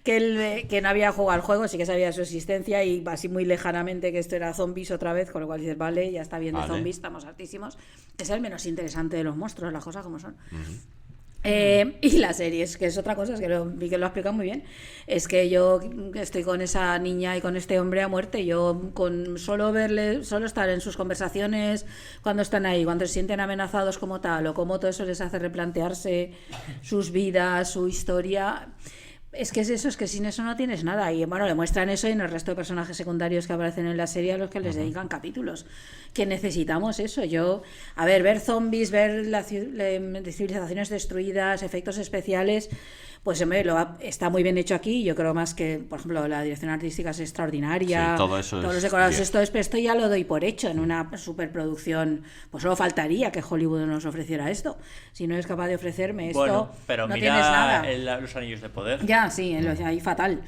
S3: Que no había jugado al juego, sí que sabía su existencia y así muy lejanamente que esto era zombies otra vez, con lo cual dices, vale, ya está bien de zombies, estamos hartísimos. Es el menos interesante de los monstruos, las cosas como son. Y la serie, es que es otra cosa, es que vi que lo ha explicado muy bien. Es que yo estoy con esa niña y con este hombre a muerte. Yo con solo estar en sus conversaciones cuando están ahí, cuando se sienten amenazados como tal, o como todo eso les hace replantearse sus vidas, su historia. Es que es eso, es que sin eso no tienes nada. Y bueno, le muestran eso y en el resto de personajes secundarios que aparecen en la serie a los que les dedican capítulos. Que necesitamos eso. Ver zombies, ver civilizaciones destruidas, efectos especiales, pues está muy bien hecho aquí. Yo creo más que, por ejemplo, la dirección artística es extraordinaria.
S2: Sí, todo eso
S3: todos los decorados, esto ya lo doy por hecho en una superproducción. Pues solo faltaría que Hollywood nos ofreciera esto. Si no es capaz de ofrecerme esto,
S4: bueno, pero
S3: no
S4: mira
S3: tienes nada.
S4: Los Anillos de Poder.
S3: Ya, sí, ahí fatal.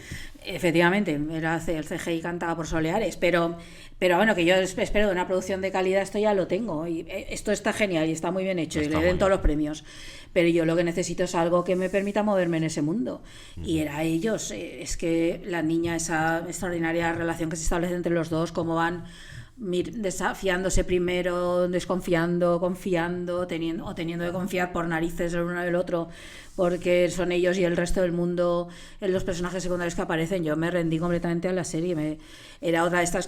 S3: Efectivamente, el CGI cantaba por soleares, pero bueno, que yo espero de una producción de calidad, esto ya lo tengo. Y esto está genial y está muy bien hecho y le den todos los premios. Pero yo lo que necesito es algo que me permita moverme en ese mundo. Y era ellos. Es que la niña, esa extraordinaria relación que se establece entre los dos, cómo van desafiándose primero, desconfiando, confiando, teniendo que confiar por narices el uno del otro, porque son ellos y el resto del mundo en los personajes secundarios que aparecen. Yo me rendí completamente a la serie. Era otra de estas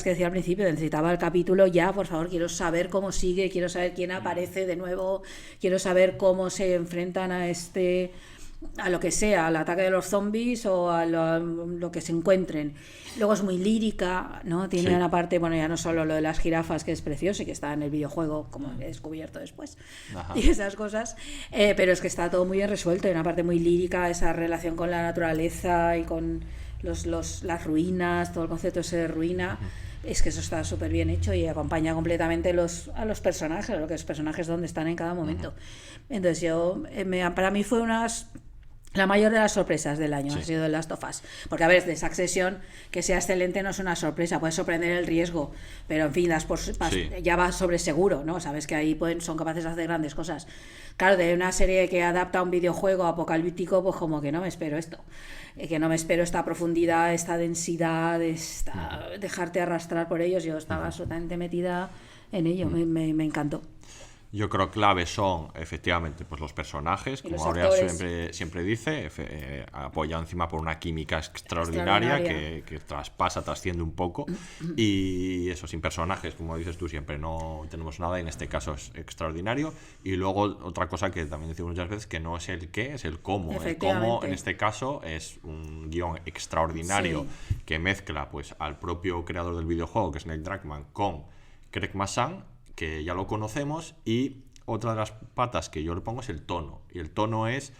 S3: que decía al principio, necesitaba el capítulo ya, por favor, quiero saber cómo sigue, quiero saber quién aparece de nuevo, quiero saber cómo se enfrentan a lo que sea, al ataque de los zombies o a lo que se encuentren. Luego es muy lírica, ¿no? Tiene una parte, bueno, ya no solo lo de las jirafas, que es precioso y que está en el videojuego, como he descubierto después, y esas cosas, pero es que está todo muy bien resuelto. Hay una parte muy lírica, esa relación con la naturaleza y con las ruinas, todo el concepto ese de ruina. Es que eso está súper bien hecho y acompaña completamente a los personajes, los personajes donde están en cada momento. Entonces para mí fue la mayor de las sorpresas del año ha sido The Last of Us. Porque, a ver, de Succession, que sea excelente no es una sorpresa, puede sorprender el riesgo, pero en fin, ya va sobre seguro, ¿no? Sabes que ahí son capaces de hacer grandes cosas. Claro, de una serie que adapta un videojuego apocalíptico, pues como que no me espero esto. Que no me espero esta profundidad, esta densidad, dejarte arrastrar por ellos. Yo estaba absolutamente metida en ello, me encantó.
S2: Yo creo que clave son, efectivamente, pues los personajes, como Aurea siempre dice, apoyado encima por una química extraordinaria. Que trasciende un poco. Y eso, sin personajes, como dices tú, siempre no tenemos nada, y en este caso es extraordinario. Y luego otra cosa que también decimos muchas veces, que no es el qué, es el cómo. El cómo, en este caso, es un guión extraordinario que mezcla pues al propio creador del videojuego, que es Neil Druckmann, con Craig Mazin, que ya lo conocemos, y otra de las patas que yo le pongo es el tono. Y el tono es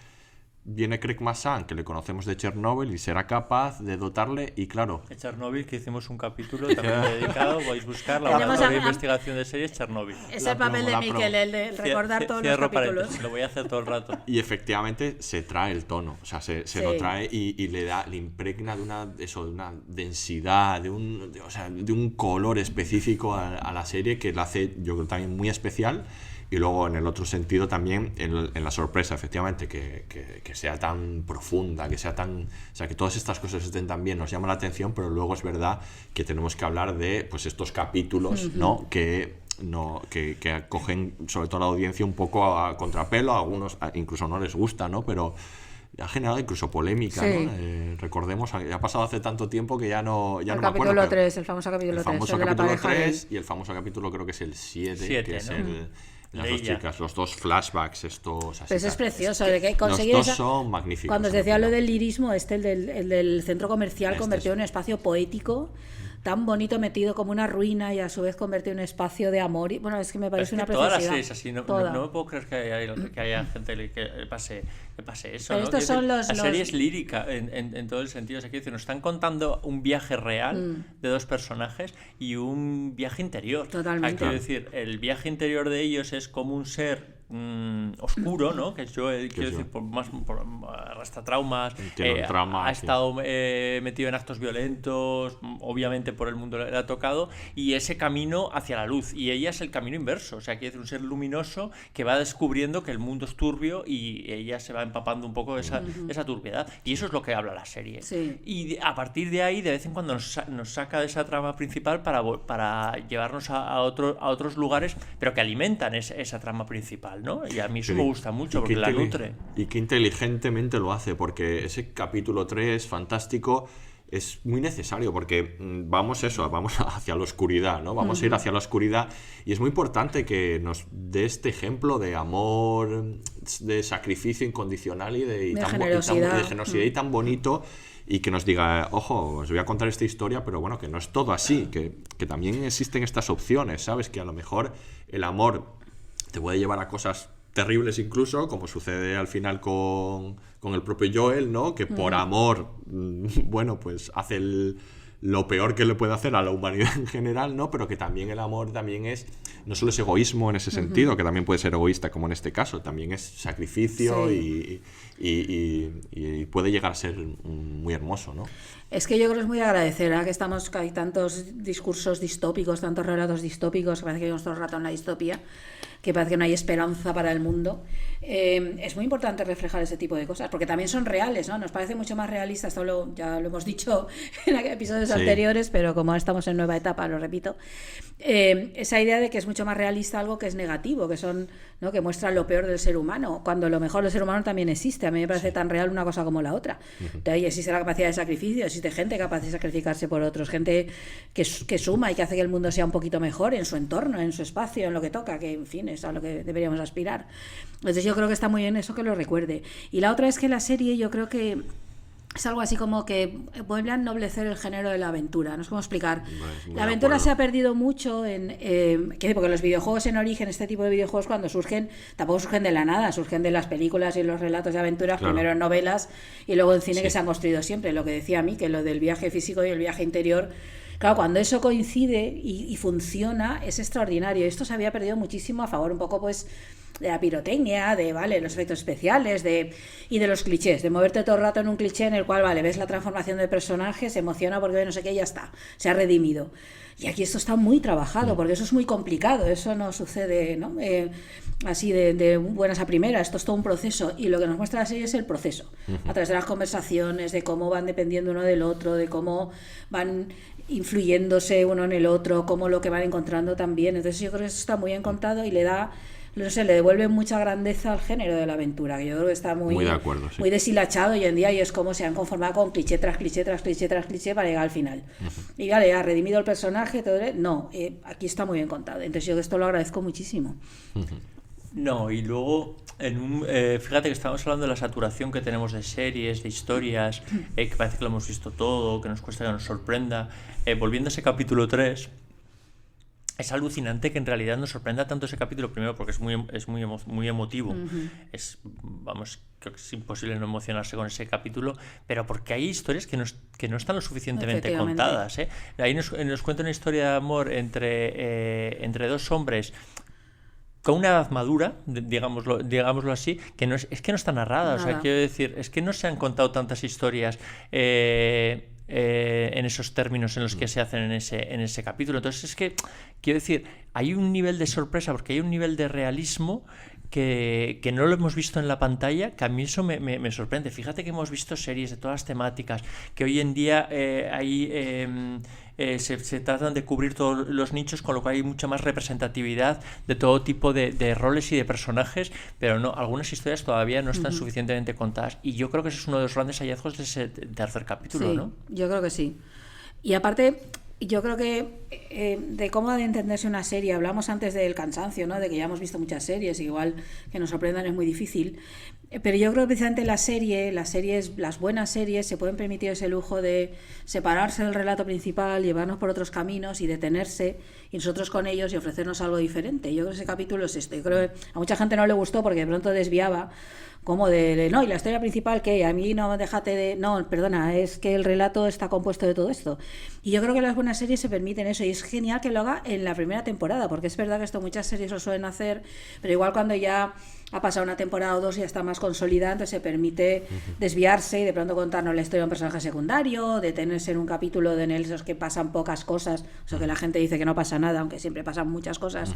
S2: viene Craig Mazin, que le conocemos de Chernobyl, y será capaz de dotarle, y claro...
S4: De Chernobyl, que hicimos un capítulo también dedicado, podéis buscar, la
S3: Tenemos
S4: laboratorio de investigación de series Chernobyl.
S3: Es
S2: La
S3: el papel
S2: promo,
S3: de Miquel, el de recordar todos los
S4: Cierro
S3: capítulos.
S4: paréntesis, lo voy a hacer todo el rato.
S2: Y efectivamente se trae el tono, o sea, se
S3: Sí.
S2: lo trae y le impregna de una densidad, de un color específico a la serie que la hace, yo creo, también muy especial. Y luego, en el otro sentido, también en la sorpresa, efectivamente, que sea tan profunda, que sea tan... O sea, que todas estas cosas estén tan bien, nos llama la atención, pero luego es verdad que tenemos que hablar de pues estos capítulos, ¿no? Que acogen, sobre todo a la audiencia, un poco a contrapelo, a algunos incluso no les gusta, ¿no? Pero ha generado incluso polémica,
S3: Sí.
S2: ¿no? Recordemos, ha pasado hace tanto tiempo que ya no me acuerdo.
S3: Capítulo 3, el famoso capítulo 3.
S2: El famoso
S3: el de la
S2: capítulo
S3: pareja
S2: 3 y el famoso capítulo creo que es el 7, que es
S4: ¿no?
S2: las dos
S4: Leia.
S2: chicas, los dos flashbacks estos así.
S3: Pues es precioso, de que
S2: Los
S3: conseguir
S2: dos
S3: esa-
S2: son magníficos.
S3: Cuando os
S2: en mi
S3: decía lo
S2: opinión.
S3: del lirismo, el del centro comercial
S2: Este
S3: convertido
S2: es-
S3: en un espacio poético, tan bonito, metido como una ruina y a su vez convertido en un espacio de amor. Y, bueno, es que me
S4: Pero
S3: parece
S4: es que
S3: una
S4: todas las
S3: preciosidad.
S4: series así, no
S3: Toda.
S4: me puedo creer que haya gente que le pase eso.
S3: Pero
S4: ¿no?
S3: estos
S4: Quiero
S3: son
S4: decir,
S3: los-
S4: la serie
S3: los-
S4: es lírica en todo el sentido. O sea, quiero decir, nos están contando un viaje real de dos personajes y un viaje interior.
S3: Totalmente.
S4: Quiero decir, el viaje interior de ellos es como un ser oscuro, ¿no? Que yo quiero
S2: yo.
S4: decir, arrastra traumas,
S2: Tiene un trauma,
S4: ha
S2: sí.
S4: estado metido en actos violentos, obviamente por el mundo le ha tocado, y ese camino hacia la luz, y ella es el camino inverso, o sea, quiere decir, un ser luminoso que va descubriendo que el mundo es turbio y ella se va empapando un poco de esa turbiedad, y eso es lo que habla la serie.
S3: Sí.
S4: Y a partir de ahí, de vez en cuando nos saca de esa trama principal para llevarnos a otros lugares, pero que alimentan esa trama principal, ¿no? Y a mí eso me gusta mucho porque la nutre.
S2: Y qué inteligentemente lo hace, porque ese capítulo 3, fantástico, es muy necesario, porque vamos hacia la oscuridad, ¿no? Vamos a ir hacia la oscuridad, y es muy importante que nos dé este ejemplo de amor, de sacrificio incondicional y de generosidad y tan bonito, y que nos diga, ojo, os voy a contar esta historia, pero bueno, que no es todo así, que también existen estas opciones, ¿sabes? Que a lo mejor el amor te puede llevar a cosas terribles incluso, como sucede al final con el propio Joel, ¿no? Que por amor, bueno, pues hace lo peor que le puede hacer a la humanidad en general, ¿no? Pero que también el amor también no solo es egoísmo en ese sentido, que también puede ser egoísta como en este caso, también es sacrificio,
S3: Sí.
S2: y puede llegar a ser muy hermoso, ¿no?
S3: Es que yo creo que es muy de agradecer, ¿eh? Que hay tantos discursos distópicos, tantos relatos distópicos, que parece que vivimos todo el rato en la distopía, que parece que no hay esperanza para el mundo. Es muy importante reflejar ese tipo de cosas, porque también son reales, ¿no? Nos parece mucho más realista, esto ya lo hemos dicho en episodios
S2: Sí.
S3: anteriores, pero como estamos en nueva etapa, lo repito. Esa idea de que es mucho más realista algo que es negativo, ¿no? Que muestra lo peor del ser humano, cuando lo mejor del ser humano también existe. A mí me parece tan real una cosa como la otra. De ahí existe la capacidad de sacrificio, existe gente capaz de sacrificarse por otros, gente que suma y que hace que el mundo sea un poquito mejor en su entorno, en su espacio, en lo que toca, que en fin es a lo que deberíamos aspirar. Entonces yo creo que está muy bien eso, que lo recuerde. Y la otra es que la serie, yo creo que es algo así como que vuelve a ennoblecer el género de la aventura. No sé cómo explicar.
S2: Muy
S3: La
S2: de
S3: aventura
S2: acuerdo.
S3: se ha perdido mucho porque los videojuegos en origen, este tipo de videojuegos cuando surgen, tampoco surgen de la nada, surgen de las películas y los relatos de aventuras,
S2: Claro.
S3: primero en novelas y luego en cine,
S2: Sí.
S3: que se han construido siempre. Lo que decía a mí, que lo del viaje físico y el viaje interior, claro, cuando eso coincide y funciona, es extraordinario. Esto se había perdido muchísimo a favor un poco, pues, de la pirotecnia, de los efectos especiales, y de los clichés, de moverte todo el rato en un cliché en el cual, ves la transformación del personaje, se emociona porque ve no sé qué y ya está, se ha redimido. Y aquí esto está muy trabajado, porque eso es muy complicado, eso no sucede, ¿no? Así de buenas a primeras, esto es todo un proceso, y lo que nos muestra la serie es el proceso, a través de las conversaciones, de cómo van dependiendo uno del otro, de cómo van influyéndose uno en el otro, cómo lo que van encontrando también. Entonces yo creo que eso está muy bien contado y le devuelve mucha grandeza al género de la aventura, que yo creo que está muy
S2: de acuerdo, sí.
S3: muy deshilachado hoy en día, y es como se han conformado con cliché tras cliché tras cliché tras cliché para llegar al final. Y vale, ha redimido el personaje, todo. No, aquí está muy bien contado. Entonces yo esto lo agradezco muchísimo.
S4: No, y luego, fíjate que estamos hablando de la saturación que tenemos de series, de historias, que parece que lo hemos visto todo, que nos cuesta que nos sorprenda. Volviendo a ese capítulo 3, es alucinante que en realidad nos sorprenda tanto ese capítulo, primero porque es muy emotivo. creo que es imposible no emocionarse con ese capítulo, pero porque hay historias que no están lo suficientemente contadas, ¿eh? Ahí nos cuenta una historia de amor entre dos hombres con una edad madura, digámoslo así, que no es que no está narrada.
S3: Nada.
S4: O sea, quiero decir, es que no se han contado tantas historias en esos términos en los que se hacen en ese capítulo. Entonces es que, quiero decir, hay un nivel de sorpresa, porque hay un nivel de realismo que no lo hemos visto en la pantalla, que a mí eso me sorprende. Fíjate que hemos visto series de todas las temáticas, que hoy en día se tratan de cubrir todos los nichos, con lo cual hay mucha más representatividad de todo tipo de roles y de personajes, pero no, algunas historias todavía no están suficientemente contadas. Y yo creo que ese es uno de los grandes hallazgos de ese tercer capítulo,
S3: Sí,
S4: ¿no?
S3: yo creo que sí. Y aparte, yo creo que de cómo ha de entenderse una serie, hablamos antes del cansancio, ¿no? De que ya hemos visto muchas series, igual que nos sorprendan es muy difícil, pero yo creo que precisamente las buenas series se pueden permitir ese lujo de separarse del relato principal, llevarnos por otros caminos y detenerse, y nosotros con ellos, y ofrecernos algo diferente. Yo creo que ese capítulo es esto. Yo creo que a mucha gente no le gustó porque de pronto desviaba, como no, y la historia principal, que a mí no, déjate de... No, perdona, es que el relato está compuesto de todo esto. Y yo creo que las buenas series se permiten eso, y es genial que lo haga en la primera temporada, porque es verdad que esto muchas series lo suelen hacer, pero igual cuando ya ha pasado una temporada o dos y ya está más consolidada, entonces se permite desviarse y de pronto contarnos la historia de un personaje secundario, detenerse en un capítulo de esos que pasan pocas cosas, o sea que la gente dice que no pasa nada, aunque siempre pasan muchas cosas.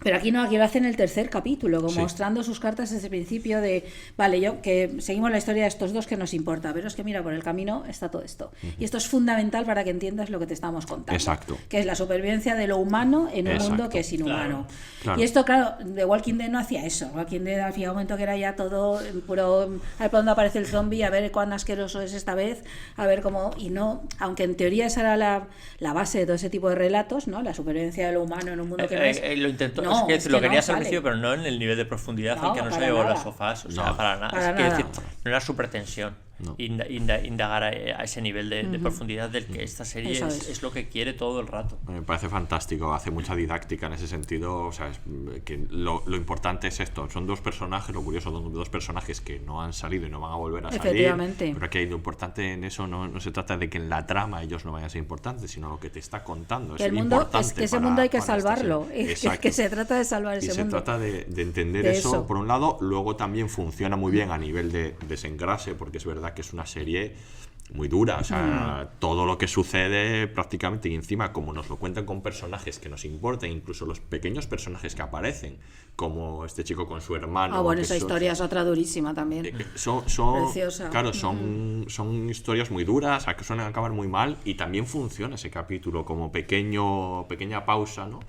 S3: Pero aquí no, aquí lo hace en el tercer capítulo, como mostrando sus cartas desde el principio de, vale, yo que seguimos la historia de estos dos que nos importa, pero es que mira, por el camino está todo esto. Y esto es fundamental para que entiendas lo que te estamos contando.
S2: Exacto.
S3: Que es la supervivencia de lo humano en un mundo que es inhumano.
S2: Claro.
S3: Y esto, claro, The Walking Dead no hacía eso. Walking Dead había un momento que era ya todo puro, a ver por dónde aparece el zombie, a ver cuán asqueroso es esta vez, a ver cómo, y no, aunque en teoría esa era la base de todo ese tipo de relatos, ¿no? La supervivencia de lo humano en un mundo que no es...
S4: Lo intentó.
S3: No,
S4: es que lo querías al
S3: sale.
S4: principio, pero no en el nivel de profundidad
S3: No,
S4: al que nos
S3: para
S4: llevó
S3: nada.
S4: las sofás. O sea,
S2: No,
S4: para nada.
S3: para
S4: Es que
S3: nada.
S4: decir, no era su pretensión
S2: No.
S4: indagar a ese nivel de profundidad del que esta serie
S3: Eso
S4: es lo que quiere todo el rato.
S2: Me parece fantástico, hace mucha didáctica en ese sentido. O sea, que lo importante es esto, son dos personajes, lo curioso, son dos personajes que no han salido y no van a volver a salir.
S3: Efectivamente.
S2: Pero que lo importante en eso no se trata de que en la trama ellos no vayan a ser importantes, sino lo que te está contando.
S3: Que
S2: Es
S3: el mundo,
S2: importante
S3: es que ese
S2: para-
S3: mundo hay que
S2: para esta
S3: salvarlo.
S2: serie.
S3: Es que se trata de salvar
S2: Y
S3: ese
S2: se
S3: mundo.
S2: trata de entender
S3: De
S2: eso,
S3: eso.
S2: por un lado. Luego también funciona muy bien a nivel de desengrase, porque es verdad que es una serie muy dura. O sea, todo lo que sucede prácticamente, y encima como nos lo cuentan con personajes que nos importan, incluso los pequeños personajes que aparecen, como este chico con su hermano.
S3: Ah, bueno,
S2: que
S3: esa historia es otra durísima también.
S2: son
S3: Preciosa.
S2: claro, son historias muy duras, que suelen acabar muy mal, y también funciona ese capítulo como pequeña pausa, ¿no?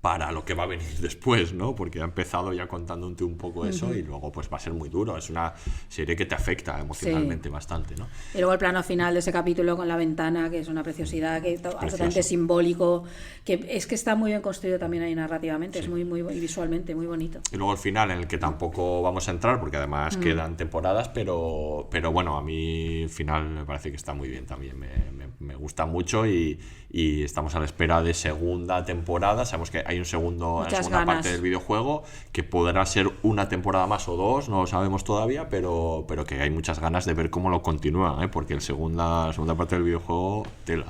S2: Para lo que va a venir después, ¿no? Porque ha empezado ya contándote un poco eso, y luego pues va a ser muy duro. Es una serie que te afecta emocionalmente bastante, ¿no?
S3: Y luego el plano final de ese capítulo con la ventana, que es una preciosidad, que es absolutamente
S2: precioso.
S3: simbólico, que es que está muy bien construido también ahí narrativamente, es muy y visualmente muy bonito.
S2: Y luego el final, en el que tampoco vamos a entrar, porque además quedan temporadas, pero bueno, a mí el final me parece que está muy bien también. Me gusta mucho, y estamos a la espera de segunda temporada. Sabemos que hay una segunda
S3: ganas.
S2: parte del videojuego, que podrá ser una temporada más o dos, no lo sabemos todavía, pero que hay muchas ganas de ver cómo lo continúan, ¿eh? Porque la segunda parte del videojuego, tela.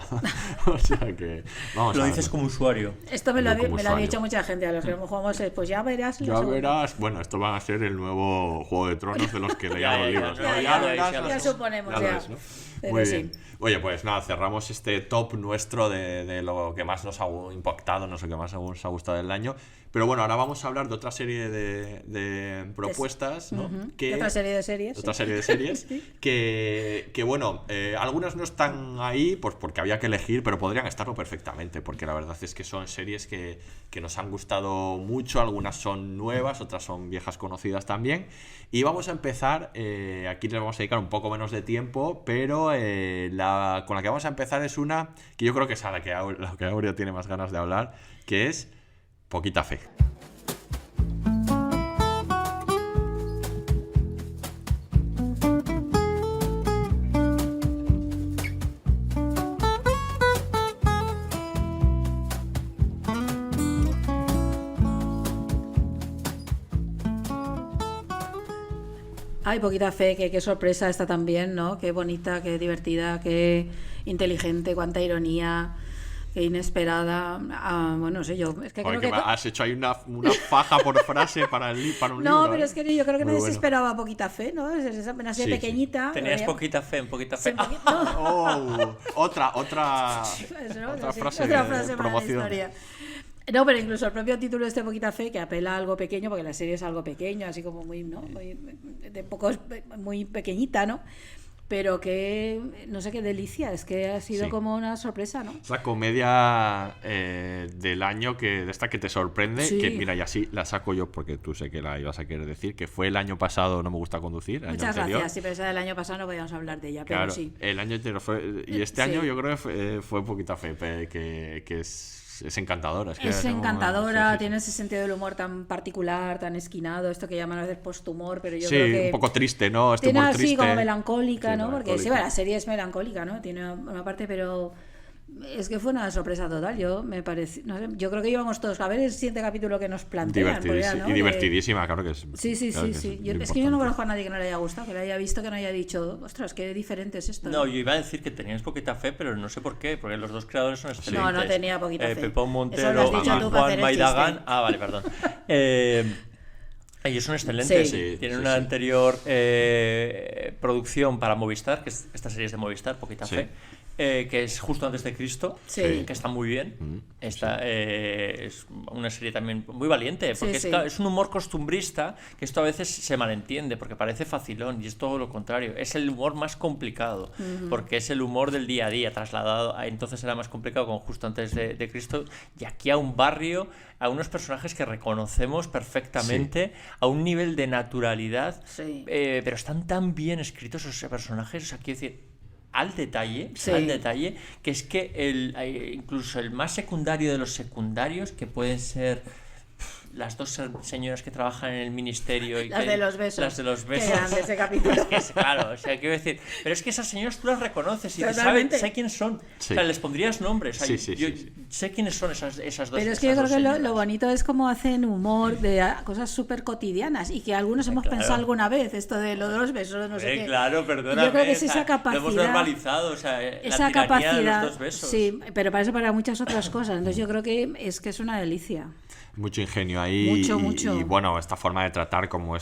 S2: O sea que vamos
S4: Lo
S2: a
S4: dices
S2: verlo.
S4: como usuario.
S3: Esto me
S2: Yo
S3: lo
S2: como
S3: ha
S2: usuario.
S3: dicho mucha gente, a los que jugamos, pues ya verás. la
S2: Ya
S3: segunda.
S2: verás, bueno, esto va a ser el nuevo Juego de Tronos de los que leían
S4: Ya,
S2: los
S4: ya,
S2: libros,
S4: ya,
S2: ¿no?
S4: ya lo es,
S2: verás,
S4: ya lo
S3: Ya
S4: es.
S3: suponemos,
S2: ya lo
S3: ya.
S2: es, ¿no?
S3: Pero
S2: Muy
S3: sí.
S2: bien. Oye, pues nada, cerramos este top nuestro de lo que más nos ha impactado, no sé, lo que más nos ha gustado del año. Pero bueno, ahora vamos a hablar de otra serie de propuestas, ¿no?
S3: Y otra serie de series.
S2: Otra
S3: sí.
S2: serie de series
S3: Sí.
S2: que bueno, algunas no están ahí pues porque había que elegir, pero podrían estarlo perfectamente, porque la verdad es que son series que nos han gustado mucho. Algunas son nuevas, otras son viejas conocidas también. Y vamos a empezar, aquí les vamos a dedicar un poco menos de tiempo, pero con la que vamos a empezar es una que yo creo que es a la que Aurea tiene más ganas de hablar, que es Poquita Fe.
S3: Ay, Poquita Fe, qué sorpresa esta también, ¿no? Qué bonita, qué divertida, qué inteligente, cuánta ironía, qué inesperada. Bueno, no sé, yo es que
S2: Joder,
S3: creo
S2: que
S3: que...
S2: has hecho ahí una faja por frase para un libro.
S3: No, pero es que yo creo que
S2: Muy
S3: nadie se
S2: bueno.
S3: esperaba Poquita Fe, ¿no? Es apenas
S2: Sí, sí.
S3: pequeñita.
S4: Tenías
S3: pero
S4: poquita fe, en poquita fe.
S3: Sí, no.
S2: Oh, otra
S3: Eso, ¿no?
S2: otra
S3: Sí,
S2: frase
S3: otra
S2: de
S3: frase para la
S2: promoción.
S3: historia. No, pero incluso el propio título de este Poquita Fe, que apela a algo pequeño, porque la serie es algo pequeño, así como muy, ¿no? Muy pequeñita, ¿no? Pero que, no sé, qué delicia, es que ha sido
S2: Sí.
S3: como una sorpresa, ¿no?
S2: Es la comedia del año de esta que te sorprende,
S3: Sí.
S2: que mira, y así la saco yo porque tú sé que la ibas a querer decir, que fue el año pasado No me gusta conducir, el año
S3: Muchas
S2: anterior.
S3: gracias, sí, pero esa del año pasado no podíamos hablar de ella, pero
S2: Claro,
S3: sí.
S2: el año anterior fue, y este
S3: Sí.
S2: año yo creo que fue Poquita Fe, que es encantadora. Es, que
S3: Es
S2: no-
S3: encantadora,
S2: sí, sí,
S3: tiene ese sentido del humor tan particular, tan esquinado, esto que llaman a veces post-humor, pero yo
S2: sí,
S3: creo que...
S2: un poco triste, ¿no? Este
S3: tiene
S2: humor
S3: así
S2: triste.
S3: como melancólica,
S2: Sí,
S3: ¿no? Porque sí,
S2: melancólica.
S3: bueno, la serie es melancólica, ¿no? Tiene una parte, pero es que fue una sorpresa total. Yo me parece, no sé, yo creo que íbamos todos a ver el siguiente capítulo que nos plantean. porque ya, ¿no?
S2: Y divertidísima, claro que es.
S3: Sí, sí,
S2: claro
S3: sí,
S2: que
S3: sí.
S2: lo
S3: Es que yo no
S2: importante.
S3: conozco a nadie que no le haya gustado, que le haya visto, que no haya dicho, ostras, qué diferente es esto.
S4: No, yo iba a decir que teníais poquita fe, pero no sé por qué, porque los dos creadores son excelentes.
S3: No tenía poquita fe.
S4: Pepón
S3: Eso
S4: Montero
S3: lo has dicho
S4: y
S3: tú para hacer
S4: Juan
S3: el
S4: Maidagán.
S3: chiste.
S4: Ah, vale, perdón. Ellos son excelentes.
S3: Sí.
S4: Tienen
S2: Sí,
S4: una
S2: sí.
S4: anterior producción para Movistar, que es esta serie es de Movistar, Poquita
S2: Sí.
S4: Fe, que es justo antes de Cristo,
S3: Sí.
S4: que está muy bien.
S2: Mm,
S4: Es una serie también muy valiente, porque
S3: Sí, sí.
S4: claro, es un humor costumbrista, que esto a veces se malentiende, porque parece facilón, y es todo lo contrario. Es el humor más complicado, porque es el humor del día a día, trasladado a entonces era más complicado, como justo antes de Cristo, y aquí a un barrio, a unos personajes que reconocemos perfectamente, a un nivel de naturalidad,
S3: Sí.
S4: pero están tan bien escritos esos personajes, o sea, quiero decir, al detalle,
S3: Sí.
S4: que es que incluso el más secundario de los secundarios, que pueden ser las dos señoras que trabajan en el ministerio y
S3: Las de los besos.
S4: las de los
S3: Qué
S4: besos.
S3: grande ese capítulo.
S4: Claro, o sea, quiero decir, pero es que esas señoras tú las reconoces y
S3: Totalmente.
S4: sé quiénes son.
S2: Sí.
S4: O sea, les pondrías nombres. O sea,
S2: Sí, sí,
S4: yo
S2: sí.
S4: sé quiénes son esas dos.
S3: Pero es que yo
S4: esas
S3: creo
S4: dos
S3: que lo
S4: señoras.
S3: bonito es cómo hacen humor de cosas súper cotidianas y que algunos hemos
S4: Claro.
S3: pensado alguna vez, esto de lo de los besos, no sé qué.
S4: Claro, perdóname.
S3: Yo creo que es
S4: o sea,
S3: esa capacidad.
S4: Lo hemos normalizado, o sea,
S3: Esa
S4: la tiranía de
S3: capacidad,
S4: los dos besos.
S3: sí, pero para eso para muchas otras cosas. Entonces yo creo que es una delicia.
S2: Mucho ingenio ahí.
S3: Mucho,
S2: y,
S3: mucho.
S2: y bueno, esta forma de tratar como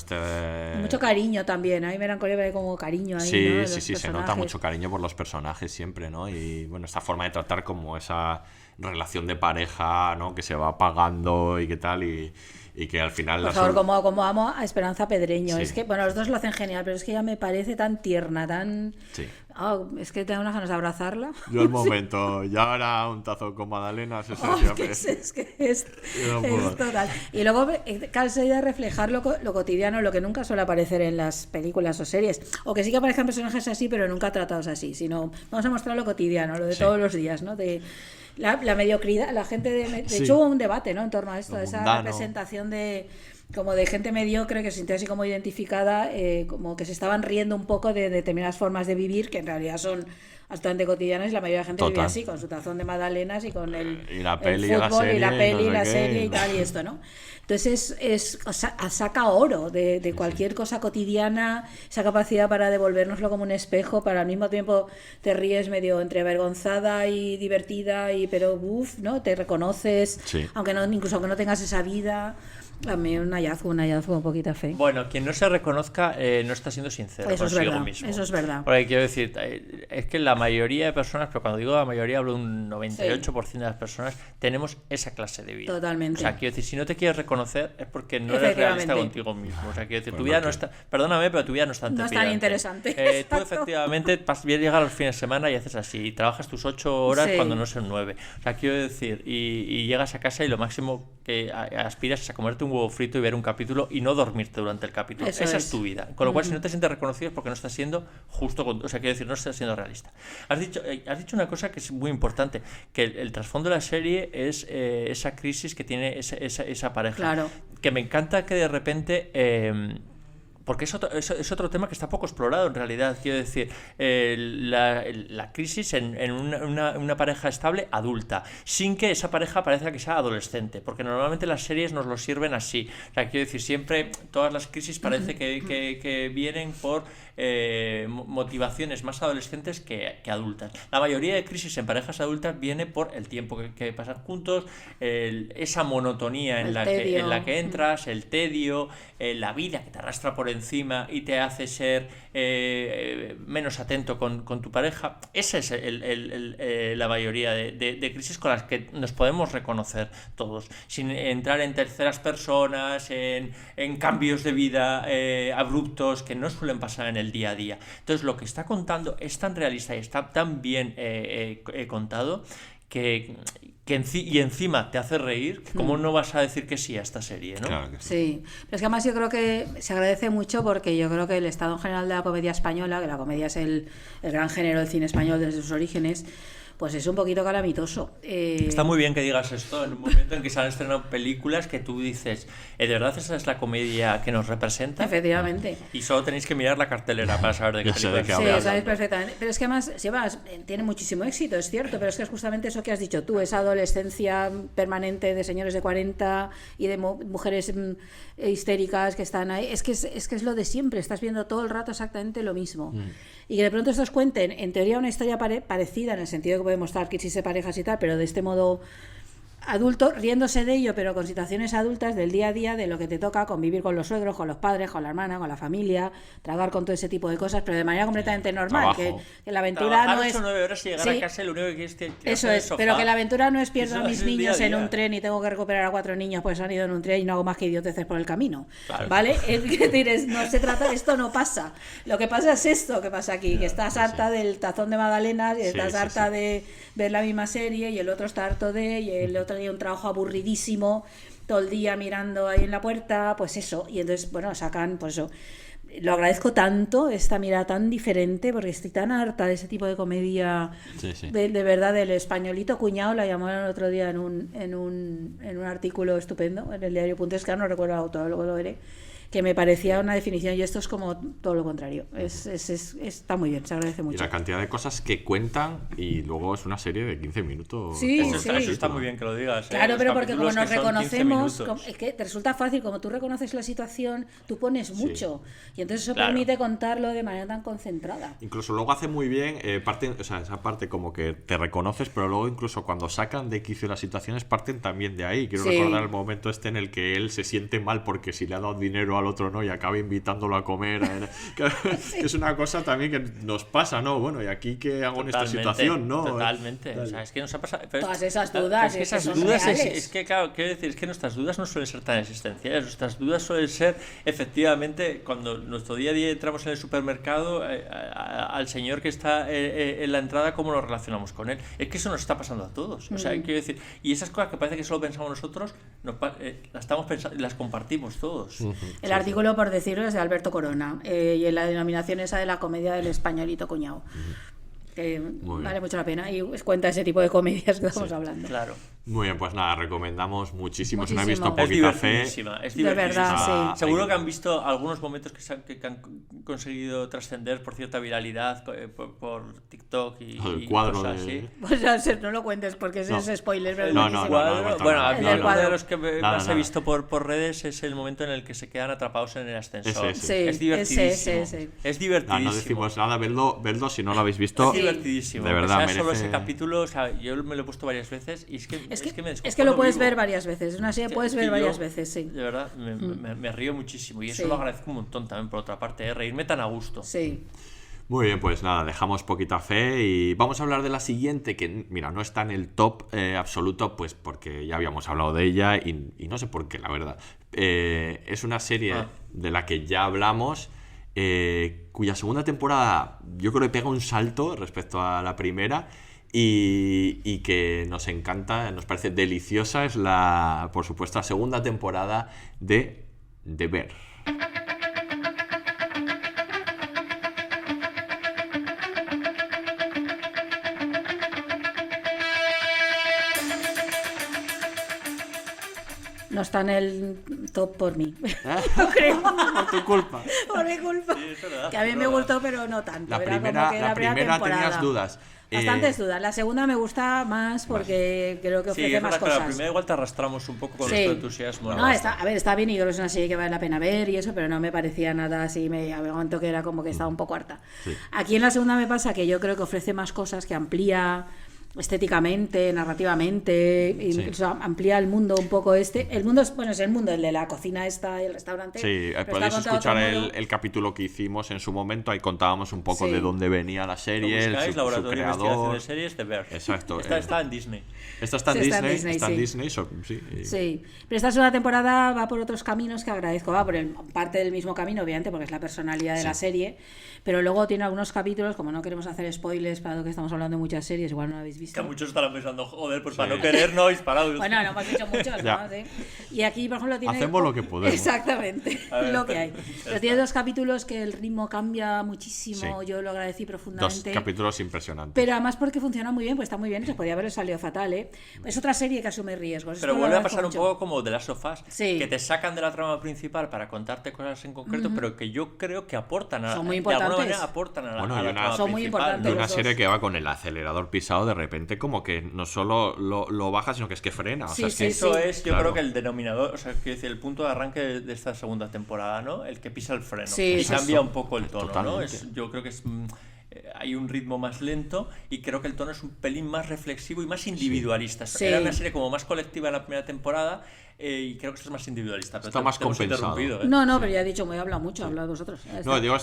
S3: Mucho cariño también. Hay melancolía, hay como cariño ahí,
S2: Sí,
S3: ¿no? de
S2: sí,
S3: los
S2: sí, se nota
S3: personajes.
S2: mucho cariño por los personajes siempre, ¿no? Y bueno, esta forma de tratar como esa relación de pareja, ¿no? Que se va apagando y qué tal, y que al final...
S3: Por favor, como amo a Esperanza Pedreño.
S2: Sí.
S3: Es que, bueno, los dos lo hacen genial, pero es que ella me parece tan tierna, tan...
S2: Sí.
S3: Es que tengo unas ganas de abrazarla.
S2: Yo el momento, ya ahora un tazo con magdalenas, eso
S3: Oh,
S2: ya
S3: es que es
S2: Yo no puedo.
S3: total. Y luego cansa de reflejar lo cotidiano, lo que nunca suele aparecer en las películas o series. O que sí que aparezcan personajes así, pero nunca tratados así. Sino vamos a mostrar lo cotidiano, lo de
S2: Sí.
S3: todos los días, ¿no? De la mediocridad, la gente de
S2: Sí.
S3: hecho hubo un debate, ¿no? En torno a esto,
S2: Lo
S3: de esa
S2: mundano.
S3: representación como de gente mediocre que se sintió así como identificada, como que se estaban riendo un poco de determinadas formas de vivir que en realidad son bastante cotidianas y la mayoría de la gente vive
S2: Total.
S3: así, con su tazón de magdalenas y con
S2: Y la
S3: el
S2: peli y la
S3: fútbol y la
S2: serie,
S3: peli
S2: no
S3: y la
S2: sé qué.
S3: serie y tal y esto, ¿no? Entonces saca oro de cualquier cosa cotidiana, esa capacidad para devolvérnoslo como un espejo, para al mismo tiempo te ríes medio entre avergonzada y divertida, pero ¿no? Te reconoces,
S2: Sí.
S3: incluso aunque no tengas esa vida. A mí un hallazgo, poquita fe.
S4: Bueno, quien no se reconozca no está siendo sincero
S3: Eso es
S4: consigo
S3: verdad,
S4: mismo.
S3: eso es verdad.
S4: Porque quiero decir, es que la mayoría de personas, pero cuando digo la mayoría hablo de un 98% de las personas, tenemos esa clase de vida.
S3: Totalmente.
S4: O sea, quiero decir, si no te quieres reconocer es porque no eres realista
S3: Efectivamente.
S4: contigo mismo. O sea, quiero decir,
S2: Pues
S4: tu vida
S2: no
S4: no está... Perdóname, pero tu vida no es tan
S3: No es tan
S4: trepidante.
S3: interesante.
S4: Tú
S3: Exacto.
S4: efectivamente llegas los fines de semana y haces así, y trabajas tus 8 horas
S3: Sí.
S4: cuando no son 9. O sea, quiero decir, y llegas a casa y lo máximo que aspiras es a comerte un huevo frito y ver un capítulo y no dormirte durante el capítulo.
S3: Eso
S4: Esa
S3: es.
S4: es tu vida. Con lo cual, si no te sientes reconocido es porque no estás siendo justo, o sea, quiero decir, no estás siendo realista. Has dicho una cosa que es muy importante, que el trasfondo de la serie es esa crisis que tiene esa pareja.
S3: Claro.
S4: Que me encanta que de repente porque es otro tema que está poco explorado en realidad. Quiero decir, la crisis en una pareja estable adulta, sin que esa pareja parezca que sea adolescente, porque normalmente las series nos lo sirven así. O sea, quiero decir, siempre todas las crisis parece que vienen por motivaciones más adolescentes que adultas. La mayoría de crisis en parejas adultas viene por el tiempo que pasan juntos, esa monotonía en la que entras, el tedio, la vida que te arrastra por encima y te hace ser menos atento con tu pareja. Esa es la mayoría de crisis con las que nos podemos reconocer todos, sin entrar en terceras personas, en cambios de vida abruptos que no suelen pasar en el día a día. Entonces, lo que está contando es tan realista y está tan bien contado y encima te hace reír. ¿Cómo no vas a decir que sí a esta serie, no?
S2: Claro que sí.
S3: Sí, pero es que además yo creo que se agradece mucho porque yo creo que el estado en general de la comedia española, que la comedia es el gran género del cine español desde sus orígenes, pues es un poquito calamitoso.
S4: Está muy bien que digas esto en un momento en que se han estrenado películas que tú dices, ¿de verdad esa es la comedia que nos representa?
S3: Efectivamente.
S4: Y solo tenéis que mirar la cartelera para saber de qué
S2: Ya sé de
S4: película
S2: qué
S3: Sí,
S2: hablas.
S3: sabéis perfectamente. Pero es que además, Sebas, tiene muchísimo éxito, es cierto, pero es que es justamente eso que has dicho tú, esa adolescencia permanente de señores de 40 y de mujeres histéricas que están ahí. Es que es lo de siempre, estás viendo todo el rato exactamente lo mismo. Y que de pronto estos cuenten, en teoría, una historia parecida, en el sentido que podemos estar crisis de parejas y tal, pero de este modo adulto, riéndose de ello, pero con situaciones adultas del día a día, de lo que te toca convivir con los suegros, con los padres, con la hermana, con la familia, tragar con todo ese tipo de cosas, pero de manera completamente normal,
S2: Trabajo.
S3: que la aventura
S4: Trabajar
S3: no es
S4: 8 o 9 horas y llegar
S3: Sí.
S4: a casa y lo único que quieres es tirarte
S3: eso
S4: en el
S3: es,
S4: sofá.
S3: pero que la aventura no es pierdo
S4: Eso
S3: a mis
S4: es el día
S3: niños
S4: a
S3: en
S4: día.
S3: un tren y tengo que recuperar a 4 niños pues han ido en un tren y no hago más que idioteces por el camino.
S4: Claro.
S3: ¿Vale? Es decir, no se trata, esto no pasa. Lo que pasa es esto que pasa aquí, que estás harta del tazón de magdalenas y estás
S2: sí,
S3: harta
S2: sí.
S3: de ver la misma serie y el otro está harto y el otro día un trabajo aburridísimo, todo el día mirando ahí en la puerta, pues eso. Y entonces, bueno, sacan, pues eso. Lo agradezco tanto, esta mirada tan diferente, porque estoy tan harta de ese tipo de comedia,
S2: Sí, sí.
S3: de verdad, del españolito cuñado, la llamaron el otro día en un artículo estupendo, en el diario.es, que ahora no recuerdo el autor, luego lo veré, que me parecía una definición, y esto es como todo lo contrario. Está muy bien, se agradece
S2: Y
S3: mucho.
S2: la cantidad de cosas que cuentan y luego es una serie de 15 minutos.
S3: Sí,
S4: Eso está muy bien que lo digas.
S3: Claro,
S4: Los
S3: pero porque como
S4: capítulos
S3: nos
S4: que son 15
S3: reconocemos,
S4: minutos.
S3: es que te resulta fácil, como tú reconoces la situación, tú pones mucho. Y entonces eso
S4: Claro.
S3: permite contarlo de manera tan concentrada.
S2: Incluso luego hace muy bien o sea, esa parte como que te reconoces, pero luego incluso cuando sacan de quicio las situaciones parten también de ahí. Quiero
S3: Sí.
S2: recordar el momento este en el que él se siente mal porque si le ha dado dinero al otro no y acaba invitándolo a comer. Que es una cosa también que nos pasa, ¿no? Bueno, ¿y aquí qué hago en esta
S4: Totalmente,
S2: situación? ¿no?
S4: Totalmente. O sea, es que nos ha pasado. pero
S3: Todas esas
S4: claro,
S3: dudas,
S4: es que
S3: es que
S4: esas
S3: son
S4: dudas
S3: reales.
S4: es que, claro, quiero decir, es que nuestras dudas no suelen ser tan existenciales. Nuestras dudas suelen ser, efectivamente, cuando nuestro día a día entramos en el supermercado, al señor que está en la entrada, cómo nos relacionamos con él. Es que eso nos está pasando a todos. O sea, quiero decir, y esas cosas que parece que solo pensamos nosotros, las estamos pensando, las compartimos todos.
S3: El artículo, por decirlo, es de Alberto Corona, y en la denominación esa de la comedia del españolito cuñado. Que
S2: Muy
S3: vale
S2: bien.
S3: mucho la pena y cuenta ese tipo de comedias que estamos hablando.
S4: Claro.
S2: Muy bien, pues nada, recomendamos muchísimo. Si no habéis
S3: Muchísimo.
S2: visto
S4: Es
S2: Poquita Fe,
S4: divertidísima, es
S3: De verdad,
S4: divertidísima.
S3: sí.
S4: Seguro que han visto algunos momentos que han conseguido trascender por cierta viralidad por TikTok y
S2: el cuadro
S4: cosas
S2: de...
S4: así.
S3: Pues ya sé, no lo cuentes porque ese
S2: No.
S3: es spoiler. Pero es
S2: No,
S3: buenísimo.
S2: no, no,
S4: Bueno, a
S3: El
S4: mí
S3: del
S4: uno
S3: cuadro.
S4: de los que
S2: Nada,
S4: más he
S2: nada.
S4: visto por redes es el momento en el que se quedan atrapados en el ascensor.
S2: Ese.
S3: Sí,
S4: Es divertidísimo.
S3: ese.
S4: Es
S2: No,
S4: divertidísimo.
S2: no decimos nada, vedlo si no lo habéis visto.
S4: Es divertidísimo.
S2: De verdad,
S4: O sea, solo
S2: merece-
S4: ese capítulo, o sea, yo me lo he puesto varias veces y es que me
S3: Es que
S4: descojono
S3: lo puedes
S4: vivo.
S3: ver varias veces. Una serie puedes
S4: Es
S3: ver
S4: que
S3: varias
S4: yo,
S3: veces, sí.
S4: De verdad, me río muchísimo y eso
S3: Sí.
S4: lo agradezco un montón también por otra parte, reírme tan a gusto.
S3: Sí.
S2: Muy bien, pues nada, dejamos Poquita Fe y vamos a hablar de la siguiente, que mira, no está en el top absoluto, pues porque ya habíamos hablado de ella y no sé por qué, la verdad. Es una serie de la que ya hablamos, cuya segunda temporada yo creo que pega un salto respecto a la primera y que nos encanta, nos parece deliciosa. Es la, por supuesto, la segunda temporada de The Bear.
S3: no está en el top por mí. No creo.
S2: Por tu culpa.
S3: Por mi culpa.
S4: Sí, es verdad,
S3: Que a mí
S4: es
S3: me
S4: verdad.
S3: gustó, pero no tanto.
S2: La
S3: Era como
S2: primera,
S3: que
S2: la primera
S3: temporada.
S2: tenías dudas.
S3: Bastantes dudas. La segunda me gusta más porque creo que
S4: Sí,
S3: ofrece
S4: es
S3: más
S4: verdad que la
S3: cosas.
S4: primera igual te arrastramos un poco con
S3: Sí.
S4: nuestro entusiasmo.
S3: No, a ver, está bien y creo que es una serie que vale la pena ver y eso, pero no me parecía nada así, había un momento que era como que estaba un poco harta.
S2: Sí.
S3: Aquí en la segunda me pasa que yo creo que ofrece más cosas, que amplía estéticamente, narrativamente, incluso amplía el mundo un poco El mundo es, bueno, es el mundo, el de la cocina esta y el restaurante.
S2: Sí,
S3: pero
S2: podéis
S3: está contado
S2: escuchar
S3: de otro modo.
S2: el capítulo que hicimos en su momento, ahí contábamos un poco
S3: Sí.
S2: de dónde venía la
S4: Lo
S2: serie,
S4: buscáis,
S2: su
S4: Laboratorio de Investigación
S2: creador.
S4: de Series de Ver.
S2: Exacto.
S4: Está en Disney.
S2: Esta está en
S3: Sí,
S2: Disney,
S3: está en Disney, sí.
S2: sí.
S3: Sí, pero esta segunda temporada va por otros caminos que agradezco. Va por parte del mismo camino, obviamente, porque es la personalidad de la serie. Pero luego tiene algunos capítulos, como no queremos hacer spoilers, para lo que estamos hablando de muchas series, igual no lo habéis visto.
S4: Que muchos estarán pensando, joder, pues para
S2: Sí.
S4: no querer no habéis parado.
S3: Bueno, no hemos dicho muchos,
S2: Ya.
S3: ¿no? Sí. Y aquí, por ejemplo, tiene...
S2: Hacemos lo que podemos.
S3: Exactamente,
S4: A ver,
S3: lo que hay.
S4: ya
S3: Pero tiene dos capítulos que el ritmo cambia muchísimo,
S2: Sí.
S3: yo lo agradecí
S2: Dos
S3: profundamente.
S2: capítulos impresionantes.
S3: Pero además porque funciona muy bien, pues está muy bien, se podría haber salido fatal, ¿eh? Es otra serie que asume riesgos.
S4: Pero
S3: esto lo
S4: vuelve a
S3: agradezco
S4: pasar un
S3: mucho.
S4: poco como de Last of Us,
S3: Sí.
S4: que te sacan de la trama principal para contarte cosas en concreto, pero que yo creo que aportan a,
S3: Son muy
S4: de alguna
S3: importantes.
S4: manera aportan a la,
S2: Bueno,
S4: a
S2: y
S4: la
S2: una-
S4: trama
S3: Son muy
S4: principal,
S3: importantes.
S2: Y
S4: ¿no?
S2: una
S3: los
S2: serie
S3: dos.
S2: que va con el acelerador pisado, de repente como que no solo lo baja, sino que es que frena. O sea,
S3: Sí,
S2: es que
S3: sí,
S4: Eso es, yo
S2: Claro.
S4: creo que el denominador, o sea, quiero decir, el punto de arranque de esta segunda temporada, ¿no? El que pisa el freno.
S3: Sí,
S4: y
S3: eso
S4: cambia
S2: es.
S4: un poco el tono, ¿no?
S2: Totalmente.
S4: Yo creo que es hay un ritmo más lento y creo que el tono es un pelín más reflexivo y más individualista.
S3: Sí.
S4: Era una serie como más colectiva en la primera temporada y creo que esta es más individualista. Pero
S2: Está más
S4: te hemos
S2: compensado.
S4: interrumpido, ¿eh?
S3: No, pero ya he dicho, me he hablado mucho, hablado vosotros. Ya
S2: No,
S3: está.
S2: digo,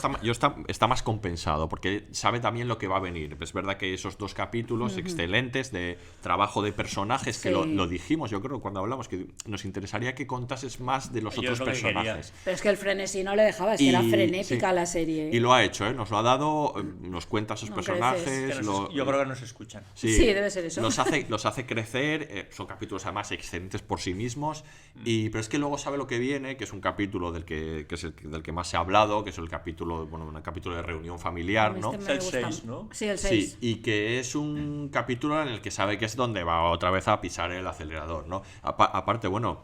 S2: está más compensado, porque sabe también lo que va a venir. Es verdad que esos dos capítulos excelentes de trabajo de personajes, que
S3: Sí.
S2: lo dijimos, yo creo, cuando hablamos, que nos interesaría que contases más de los
S4: Yo
S2: otros
S4: es lo que
S2: personajes.
S3: Pero es que el frenesí no le dejaba, es que era frenética
S2: sí.
S3: la serie.
S2: Y lo ha hecho, ¿eh? Nos lo ha dado, nos cuenta esos
S3: No
S2: personajes.
S3: creces.
S4: Que yo creo que nos escuchan.
S3: Sí, debe ser eso.
S2: Los hace crecer, son capítulos además excelentes por sí mismos, pero es que luego sabe lo que viene, que es un capítulo del que es del que más se ha hablado, que es el capítulo, bueno, un capítulo de reunión familiar, ¿no?
S3: Este me
S4: El
S3: gusta.
S4: 6, ¿no?
S3: Sí, el
S2: Sí,
S3: 6.
S2: y que es un capítulo en el que sabe que es donde va otra vez a pisar el acelerador, ¿no? Aparte, bueno,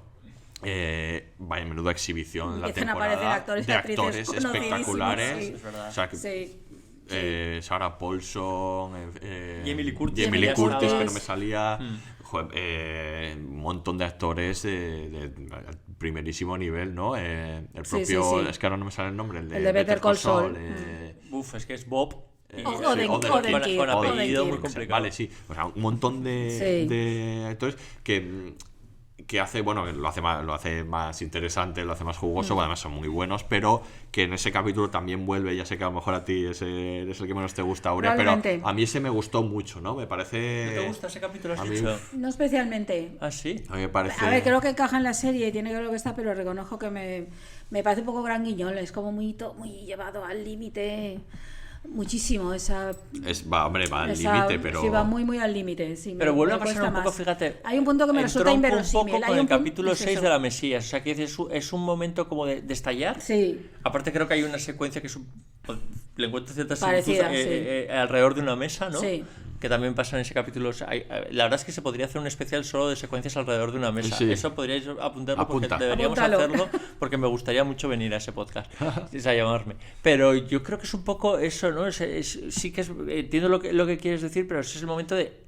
S2: vaya menuda exhibición la
S3: Empiezan a
S2: temporada
S3: aparecer actores y
S2: de
S3: actrices
S2: actores
S3: conocidísimos,
S2: espectaculares.
S3: sí.
S4: Es verdad.
S2: O sea, que,
S3: Sí.
S2: Sarah Paulson,
S4: Jamie Lee Curtis,
S2: Jamie Lee
S3: que ya
S2: Curtis,
S3: estaba.
S2: que no me salía, joder, un montón de actores de primerísimo nivel, ¿no? El propio,
S3: sí.
S2: es que ahora no me sale el nombre,
S3: El de Better Call Saul.
S4: Uf, es que es Bob.
S3: Odenkirk.
S4: Con apellido muy
S3: Odenkirk.
S4: complicado.
S2: Vale, sí. O sea, un montón de actores que hace, bueno, lo hace más interesante, lo hace más jugoso, además son muy buenos, pero que en ese capítulo también vuelve, ya sé que a lo mejor a ti ese es el que menos te gusta, Aurea, pero
S3: Probablemente.
S2: a mí ese me gustó mucho, ¿no? Me parece...
S4: ¿No te gusta ese capítulo, has
S2: a mí-
S4: dicho?
S3: No especialmente.
S4: ¿Ah, sí?
S2: A mí me parece...
S3: A ver, creo que encaja en la serie y tiene que ver lo que está, pero reconozco que me parece un poco gran guiñol, es como muy llevado al límite, muchísimo esa...
S2: va al
S3: esa-
S2: límite, pero...
S3: Sí, va muy al límite. Sí,
S4: Pero vuelve a
S3: me
S4: pasar
S3: cuesta
S4: un poco,
S3: más.
S4: fíjate.
S3: Hay un punto que me resulta
S4: entronca
S3: inverosímil.
S4: un poco
S3: hay
S4: con el
S3: punto-
S4: capítulo
S3: es
S4: 6
S3: eso.
S4: de la Mesías. O sea, que es un momento como de estallar.
S3: Sí,
S4: Aparte creo que hay una secuencia que es le encuentro cierta
S3: Parecida,
S4: similitud, alrededor de una mesa, ¿no?
S3: Sí.
S4: Que también pasa en ese capítulo. O sea, la verdad es que se podría hacer un especial solo de secuencias alrededor de una mesa.
S2: Sí.
S4: Eso podríais apuntarlo porque
S2: Apunta.
S4: deberíamos
S3: Apúntalo.
S4: hacerlo porque me gustaría mucho venir a ese podcast, es a llamarme. Pero yo creo que es un poco eso, ¿no? Sí que entiendo lo que quieres decir, pero ese es el momento de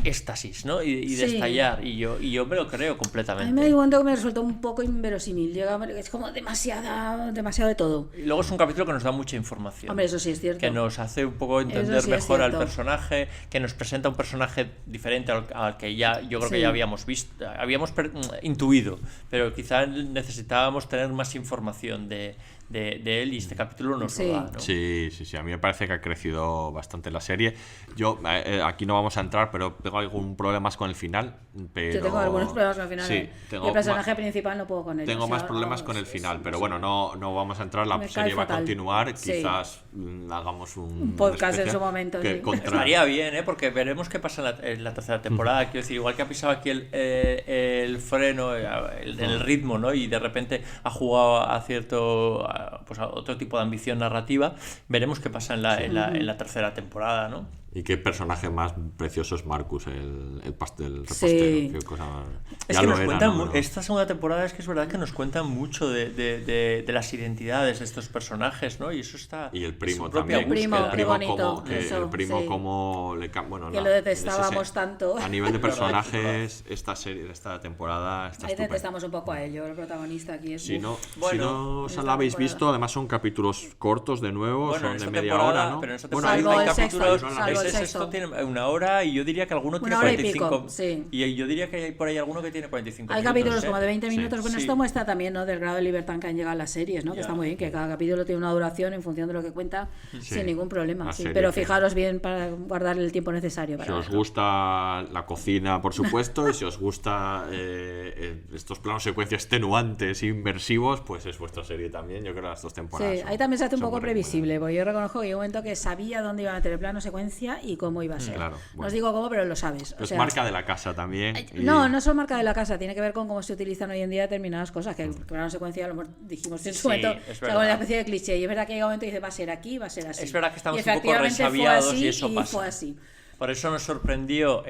S4: éxtasis, ¿no? Y de
S3: Sí.
S4: estallar. Y yo me lo creo
S3: a
S4: completamente.
S3: mí me dio un momento que me resultó un poco inverosímil. Es como demasiado de todo.
S4: Y luego es un capítulo que nos da mucha información.
S3: Hombre, eso sí es cierto.
S4: Que nos hace un poco entender
S3: Eso sí es
S4: mejor al
S3: cierto.
S4: personaje, que nos presenta un personaje diferente al que ya yo creo que
S3: Sí.
S4: ya habíamos visto, intuido, pero quizá necesitábamos tener más información de él y este capítulo nos
S3: Sí.
S4: lo da, ¿no?
S2: Sí, a mí me parece que ha crecido bastante la serie. Yo, aquí no vamos a entrar, pero tengo algún problemas con el final. Pero...
S3: Yo tengo algunos problemas con el final.
S2: Sí,
S3: Y el personaje principal no puedo con él.
S2: Tengo
S3: o sea,
S2: más problemas
S3: vamos,
S2: con el
S3: es-
S2: final, pero bueno, no vamos a entrar. La
S3: Me
S2: serie
S3: cae
S2: va a
S3: fatal.
S2: continuar.
S3: Sí.
S2: Quizás hagamos un
S3: podcast en
S2: especial
S3: su momento,
S2: que
S3: sí.
S2: contra-
S4: Estaría bien, ¿eh? Porque veremos qué pasa en la tercera temporada. Quiero decir, igual que ha pisado aquí el freno, el ritmo, ¿no? Y de repente ha jugado a pues a otro tipo de ambición narrativa. Veremos qué pasa en la tercera temporada, ¿no?
S2: Y qué personaje más precioso es Marcus, el repostero.
S3: Sí.
S2: Qué cosa...
S4: Es
S2: ya
S4: que
S2: lo
S4: nos
S2: era,
S4: cuentan,
S2: ¿no?
S4: esta segunda temporada es que es verdad que nos cuentan mucho de las identidades de estos personajes, ¿no? Y eso está...
S2: Y el primo
S4: es su propia
S2: también.
S3: El primo,
S4: búsqueda.
S3: qué bonito,
S2: El primo
S3: sí.
S2: como le bueno,
S3: Que lo detestábamos tanto.
S2: A nivel de personajes, esta temporada está
S3: Ahí
S2: estupenda.
S3: detestamos un poco a él. Yo, el protagonista aquí es...
S2: Si no,
S4: Bueno,
S2: si no os
S3: esta
S2: la habéis
S3: temporada.
S2: visto, además son capítulos cortos de nuevo,
S4: Bueno,
S2: son
S4: en
S2: de
S4: esta
S2: media
S4: temporada,
S2: hora, ¿no?
S4: pero en esta
S2: Bueno,
S4: temporada
S3: Salvo
S4: hay
S3: el sexto,
S4: capítulos,
S3: salvo el
S4: este
S3: sexto.
S4: sexto tiene una hora y yo diría que alguno tiene
S3: Una hora y
S4: 45.
S3: pico, sí.
S4: Y yo diría que hay por ahí alguno que tiene 45
S3: Hay
S4: minutos,
S3: capítulos
S4: ¿eh?
S3: como de 20
S2: Sí.
S3: minutos. Bueno,
S4: Sí.
S3: esto muestra también, ¿no?, del grado de libertad en que han llegado las series, ¿no? Que
S4: Ya.
S3: está muy bien, que cada capítulo tiene una duración en función de lo que cuenta, sin ningún problema.
S2: Una
S3: Sí.
S2: serie
S3: Pero
S2: que-
S3: fijaros bien para guardar el tiempo necesario
S2: Si
S3: para
S2: os
S3: verlo.
S2: gusta la cocina, por supuesto, y si os gusta estos planos secuencias extenuantes e inmersivos, pues es vuestra serie también. Yo creo que las 2 temporadas.
S3: Sí,
S2: son-
S3: ahí también se hace un
S2: son
S3: poco
S2: muy
S3: previsible, porque yo reconozco que hay un momento que sabía dónde iba a meter el plano secuencia y cómo iba a ser.
S2: Claro,
S3: No
S2: bueno.
S3: os digo cómo, pero lo sabes. O
S2: Es
S3: sea,
S2: marca de la casa también. y-
S3: No, no es solo marca de la casa, tiene que ver con cómo se utilizan hoy en día determinadas cosas, que el plano secuencia lo dijimos en su
S4: Sí,
S3: momento,
S4: es
S3: o sea,
S4: verdad.
S3: una especie de cliché, y es verdad que llega un momento y dice, va a ser aquí, va a ser así.
S4: Es verdad que estamos
S3: y
S4: un poco
S3: efectivamente fue
S4: resabiados
S3: así
S4: y eso pasa.
S3: fue así.
S4: Por eso nos sorprendió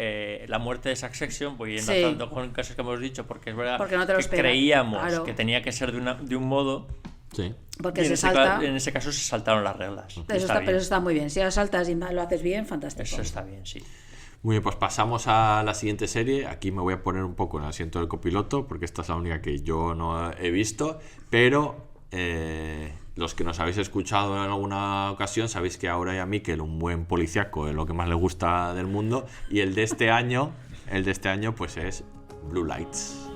S4: la muerte de Succession, voy
S3: Sí.
S4: enlazando con casos que hemos dicho, porque es verdad
S3: Porque no te lo
S4: que
S3: esperas,
S4: creíamos
S3: claro.
S4: que tenía que ser de un modo,
S2: Sí.
S3: Porque
S4: y
S3: se
S4: en
S3: salta,
S4: en ese caso se saltaron las reglas.
S3: eso
S4: Está
S3: está,
S4: bien.
S3: pero eso está muy bien. Si lo saltas y lo haces bien, fantástico.
S4: Eso está bien, sí.
S2: Muy bien, pues pasamos a la siguiente serie. Aquí me voy a poner un poco en el asiento del copiloto, porque esta es la única que yo no he visto, pero los que nos habéis escuchado en alguna ocasión sabéis que ahora y a Mikel un buen policíaco es lo que más le gusta del mundo, y el de este año pues es Blue Lights.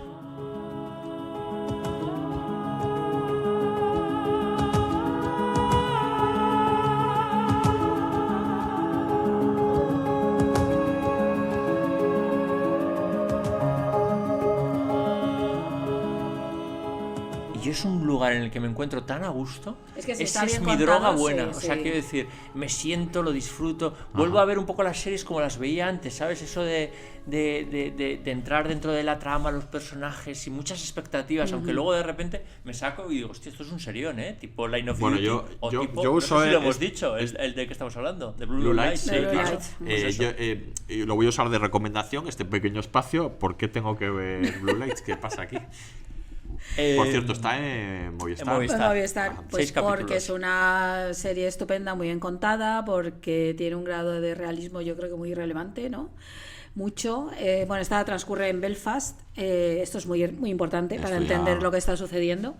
S4: Y es un lugar en el que me encuentro tan a gusto.
S3: Es que si
S4: Esa
S3: está
S4: es
S3: bien
S4: mi
S3: contado,
S4: droga buena.
S3: sí,
S4: O sea,
S3: sí.
S4: quiero decir, me siento, lo disfruto. Vuelvo a ver un poco las series como las veía antes, ¿sabes? Eso de entrar dentro de la trama, los personajes y muchas expectativas, aunque luego de repente me saco y digo, hostia, esto es un serión, ¿eh? Tipo Line of
S2: Bueno,
S4: Duty.
S2: yo
S4: tipo,
S2: uso
S4: no sé si lo
S2: el-
S4: hemos dicho, el de que estamos hablando, de Blue,
S2: Blue
S4: Lights.
S2: Lights,
S3: De
S2: sí,
S3: Blue
S2: claro.
S3: Lights.
S4: Pues eso.
S2: Yo lo voy a usar de recomendación, este pequeño espacio. ¿Por qué tengo que ver Blue Lights? ¿Qué pasa aquí? Por cierto, está en Movistar.
S4: en
S3: Pues Movistar,
S2: Ajá.
S3: pues
S4: 6 capítulos.
S3: porque es una serie estupenda, muy bien contada, porque tiene un grado de realismo yo creo que muy relevante, ¿no? Mucho. Bueno, esta transcurre en Belfast. Esto es muy, muy importante para
S2: Esto ya-
S3: entender lo que está sucediendo.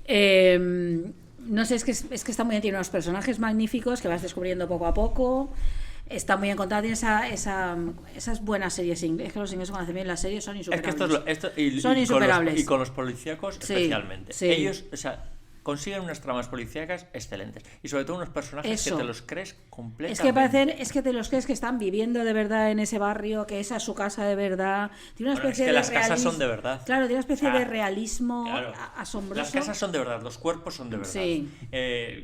S3: No sé, es que está muy bien, tiene unos personajes magníficos que vas descubriendo poco a poco. Está muy bien contada, tiene esas buenas series ingleses. Es que los ingleses cuando hacen bien las series son
S4: Es que
S3: insuperables.
S4: con
S3: Son insuperables.
S4: y con los policíacos
S3: Sí,
S4: especialmente.
S3: sí.
S4: Ellos, o sea, consiguen unas tramas policíacas excelentes. Y sobre todo unos personajes
S3: Eso.
S4: que te los crees completamente.
S3: Es que te los crees que están viviendo de verdad en ese barrio, que esa es su casa de verdad. Tiene una
S4: Bueno,
S3: especie
S4: es que
S3: de
S4: las casas
S3: realismo.
S4: son de verdad.
S3: Claro, tiene una especie
S4: Ah,
S3: de realismo
S4: Claro.
S3: asombroso.
S4: Las casas son de verdad, los cuerpos son de verdad.
S3: Sí.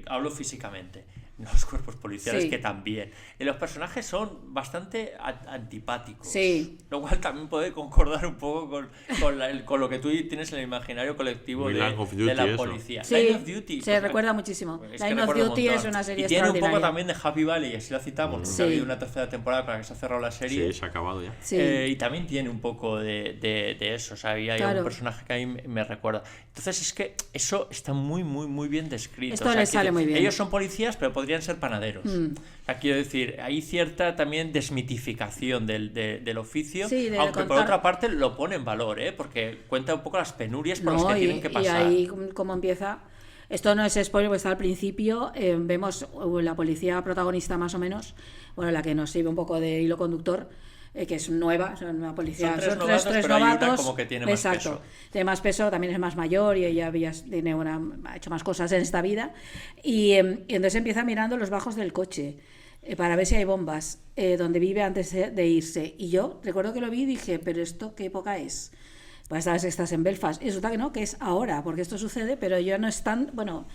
S4: Hablo físicamente. Los cuerpos policiales
S3: Sí.
S4: que también. Y los personajes son bastante antipáticos.
S3: Sí.
S4: Lo cual también puede concordar un poco con lo que tú tienes en el imaginario colectivo
S2: Muy
S4: de
S2: Line of Duty,
S4: la
S2: eso.
S4: policía.
S3: Sí,
S4: Line of Duty.
S3: se recuerda muchísimo.
S4: Es que
S3: Line of
S4: recuerda un
S3: Duty es
S4: montón.
S3: una serie
S4: Y tiene un poco
S3: extraordinaria.
S4: también de Happy Valley, y así la citamos, porque
S3: Sí.
S4: ha habido una tercera temporada con la que se ha cerrado la serie.
S2: Sí, se ha acabado ya.
S3: Sí.
S4: Y también tiene un poco de eso, o sea, hay
S3: Claro.
S4: un personaje que a mí me recuerda. Entonces es que eso está muy, muy, muy bien descrito.
S3: Esto
S4: O sea,
S3: les sale muy bien.
S4: Ellos son policías, pero podrían ser panaderos. O sea, quiero decir, hay cierta también desmitificación del oficio,
S3: Sí, de
S4: aunque por
S3: contar-
S4: otra parte lo pone en valor, ¿eh? Porque cuenta un poco las penurias por las
S3: No,
S4: que tienen que
S3: y
S4: pasar.
S3: ahí como empieza. Esto no es spoiler, porque está al principio. Vemos la policía protagonista más o menos, bueno, la que nos sirve un poco de hilo conductor, que es nueva, son una policía,
S4: Son tres
S3: son
S4: novatos,
S3: tres
S4: pero hay una
S3: novatos.
S4: como que tiene más
S3: Exacto.
S4: peso.
S3: Tiene más peso, también es más mayor y ella ha hecho más cosas en esta vida. Y entonces empieza mirando los bajos del coche para ver si hay bombas donde vive antes de irse. Y yo recuerdo que lo vi y dije, pero ¿esto qué época es? Pues sabes que estás en Belfast. Y resulta que no, que es ahora, porque esto sucede, pero ya no están. Bueno,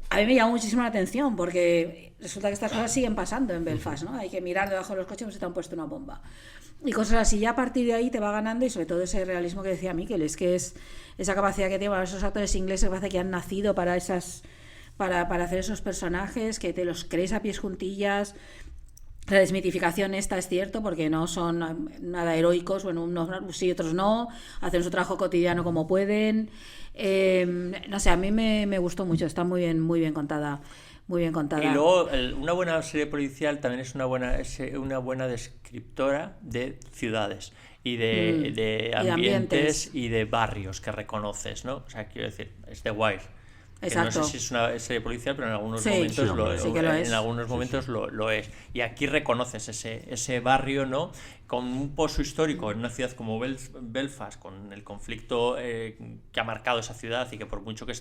S3: a mí me llamó muchísimo la atención, porque resulta que estas cosas siguen pasando en Belfast, ¿no? Hay que mirar debajo de los coches si te han puesto una bomba. Y cosas así, ya a partir de ahí te va ganando, y sobre todo ese realismo que decía Mikel, es que es esa capacidad que tienen esos actores ingleses que parece que han nacido para esas. Para hacer esos personajes, que te los crees a pies juntillas. La desmitificación esta es cierto, porque no son nada heroicos, bueno, unos sí, otros no, hacen su trabajo cotidiano como pueden. No sé, a mí me gustó mucho, está muy bien contada. Muy bien contada.
S4: Y luego, una buena serie policial también es una buena descriptora de ciudades y de ambientes y de barrios que reconoces, ¿no? O sea, quiero decir, es The Wire.
S3: Exacto.
S4: No sé si es una serie policial, pero en algunos
S3: Sí,
S4: momentos
S3: sí que lo es.
S4: En algunos momentos lo es. Y aquí reconoces ese barrio, ¿no? Con un pozo histórico en una ciudad como Belfast, con el conflicto que ha marcado esa ciudad y que por mucho que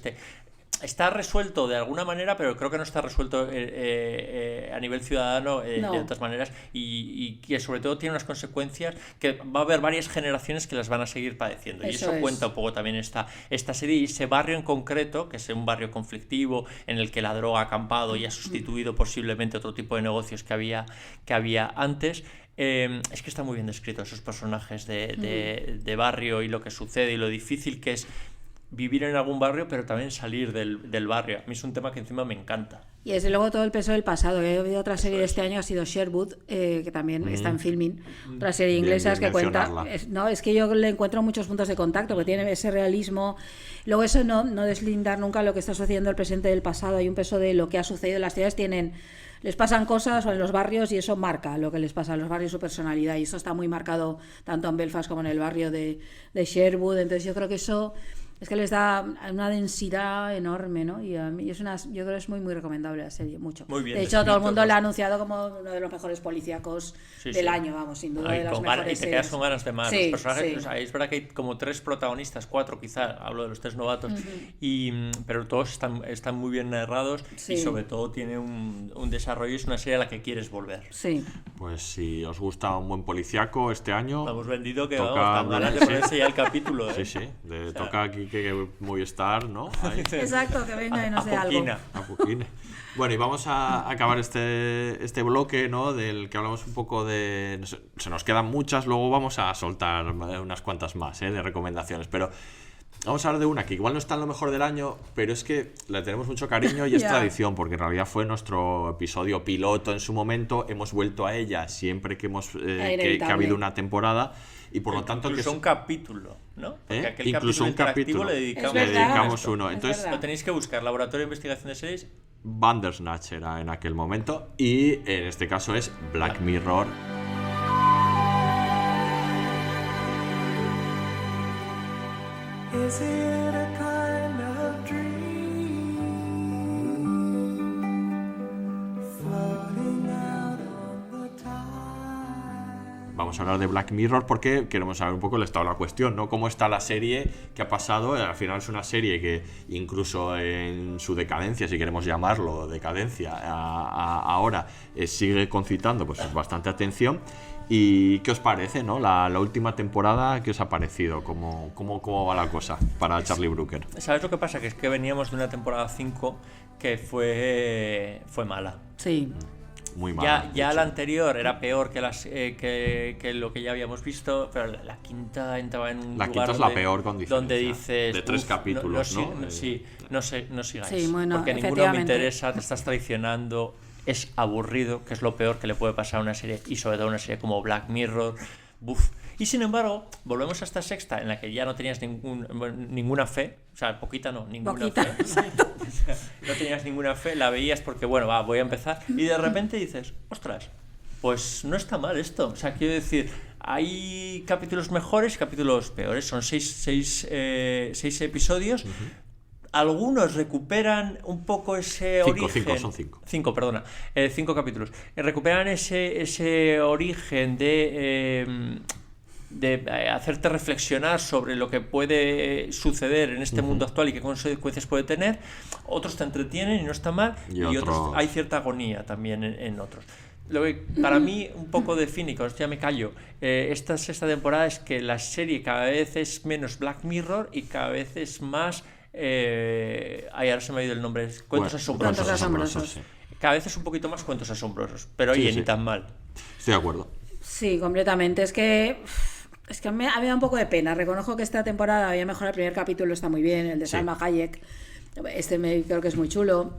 S4: está resuelto de alguna manera, pero creo que no está resuelto a nivel ciudadano
S3: No.
S4: de otras maneras, y que sobre todo tiene unas consecuencias que va a haber varias generaciones que las van a seguir padeciendo. Y eso cuenta un poco también esta serie, y ese barrio en concreto, que es un barrio conflictivo en el que la droga ha acampado y ha sustituido posiblemente otro tipo de negocios que había antes. Es que está muy bien descrito esos personajes de barrio y lo que sucede y lo difícil que es vivir en algún barrio, pero también salir del barrio. A mí es un tema que encima me encanta.
S3: Y desde luego todo el peso del pasado. He oído otra serie de este año, ha sido Sherwood, que también está en Filmin. Otra serie inglesa que cuenta... Es que yo le encuentro muchos puntos de contacto, que tiene ese realismo. Luego eso no deslindar nunca lo que está sucediendo el presente del pasado. Hay un peso de lo que ha sucedido. Las ciudades les pasan cosas en los barrios y eso marca lo que les pasa a los barrios, su personalidad. Y eso está muy marcado tanto en Belfast como en el barrio de Sherwood. Entonces yo creo que eso... Es que les da una densidad enorme, ¿no? Y a mí yo creo que es muy recomendable la serie, mucho.
S4: Muy bien,
S3: de hecho, todo el mundo la ha anunciado como uno de los mejores policíacos del año, vamos, sin duda.
S4: Y
S3: de las mejores
S4: y te quedas con ganas de más.
S3: Sí,
S4: Los personajes,
S3: sí.
S4: O sea, es verdad que hay como 3 protagonistas, 4 quizá, hablo de los 3 novatos, pero todos están muy bien narrados y sobre todo tiene un desarrollo, y es una serie a la que quieres volver.
S3: Sí.
S2: Pues si os gusta un buen policiaco este año...
S4: Lo hemos vendido que
S2: toca
S4: vamos, tan ganas de ponerse ya el capítulo.
S2: Sí, sí, toca aquí que Movistar, ¿no? Ahí.
S3: Exacto, que venga y nos dé algo.
S2: A Puquina. Bueno, y vamos a acabar este bloque, ¿no? Del que hablamos un poco de... Se nos quedan muchas, luego vamos a soltar unas cuantas más, de recomendaciones, pero... Vamos a hablar de una que igual no está en lo mejor del año, pero es que le tenemos mucho cariño y es tradición, porque en realidad fue nuestro episodio piloto en su momento. Hemos vuelto a ella siempre que ha habido una temporada, y por lo tanto...
S4: Incluso un capítulo, ¿no? Porque aquel
S2: incluso un capítulo
S4: le
S2: dedicamos uno. Entonces
S3: verdad.
S4: Lo tenéis que buscar, Laboratorio de Investigación de Series.
S2: Bandersnatch era en aquel momento, y en este caso es Black Mirror.
S5: Is it a kind of dream floating out on the tide?
S2: Vamos a hablar de Black Mirror porque queremos saber un poco el estado de la cuestión, ¿no? Cómo está la serie, qué ha pasado. Al final es una serie que incluso en su decadencia, si queremos llamarlo decadencia, ahora sigue concitando pues bastante atención. ¿Y qué os parece, no? La última temporada, ¿qué os ha parecido? ¿Cómo va la cosa para Charlie Brooker?
S4: ¿Sabes lo que pasa? Que es que veníamos de una temporada 5 que fue mala.
S3: Sí.
S2: Muy mala.
S4: Ya la anterior era peor que lo que ya habíamos visto, pero la quinta entraba en un lugar...
S2: La quinta es la peor con diferencia.
S4: Donde dices...
S2: De 3 capítulos, ¿no?
S4: No sigáis.
S3: Sí, bueno,
S4: porque ninguno me interesa, te estás traicionando... Es aburrido, que es lo peor que le puede pasar a una serie, y sobre todo una serie como Black Mirror. Buf. Y sin embargo, volvemos a esta sexta en la que ya no tenías ninguna fe, o sea, ninguna fe.
S3: Exacto.
S4: No tenías ninguna fe, la veías porque, voy a empezar, y de repente dices, ostras, pues no está mal esto. O sea, quiero decir, hay capítulos mejores y capítulos peores, son 6 episodios. Algunos recuperan un poco ese origen.
S2: Son 5.
S4: 5, perdona. 5 capítulos. Recuperan ese origen de hacerte reflexionar sobre lo que puede suceder en este mundo actual y qué consecuencias puede tener. Otros te entretienen y no está mal. Y otros hay cierta agonía también en otros. Lo que para mí un poco define, y con esto ya me callo, esta sexta temporada es que la serie cada vez es menos Black Mirror y cada vez es más... ahora se me ha ido el nombre. Cuentos asombrosos.
S2: Sí.
S4: Cada vez es un poquito más cuentos asombrosos, pero oye, ni tan mal.
S2: Estoy de acuerdo.
S3: Sí, completamente. Es que me ha dado un poco de pena. Reconozco que esta temporada había mejorado. El primer capítulo está muy bien, el de Salma Hayek. Creo que es muy chulo.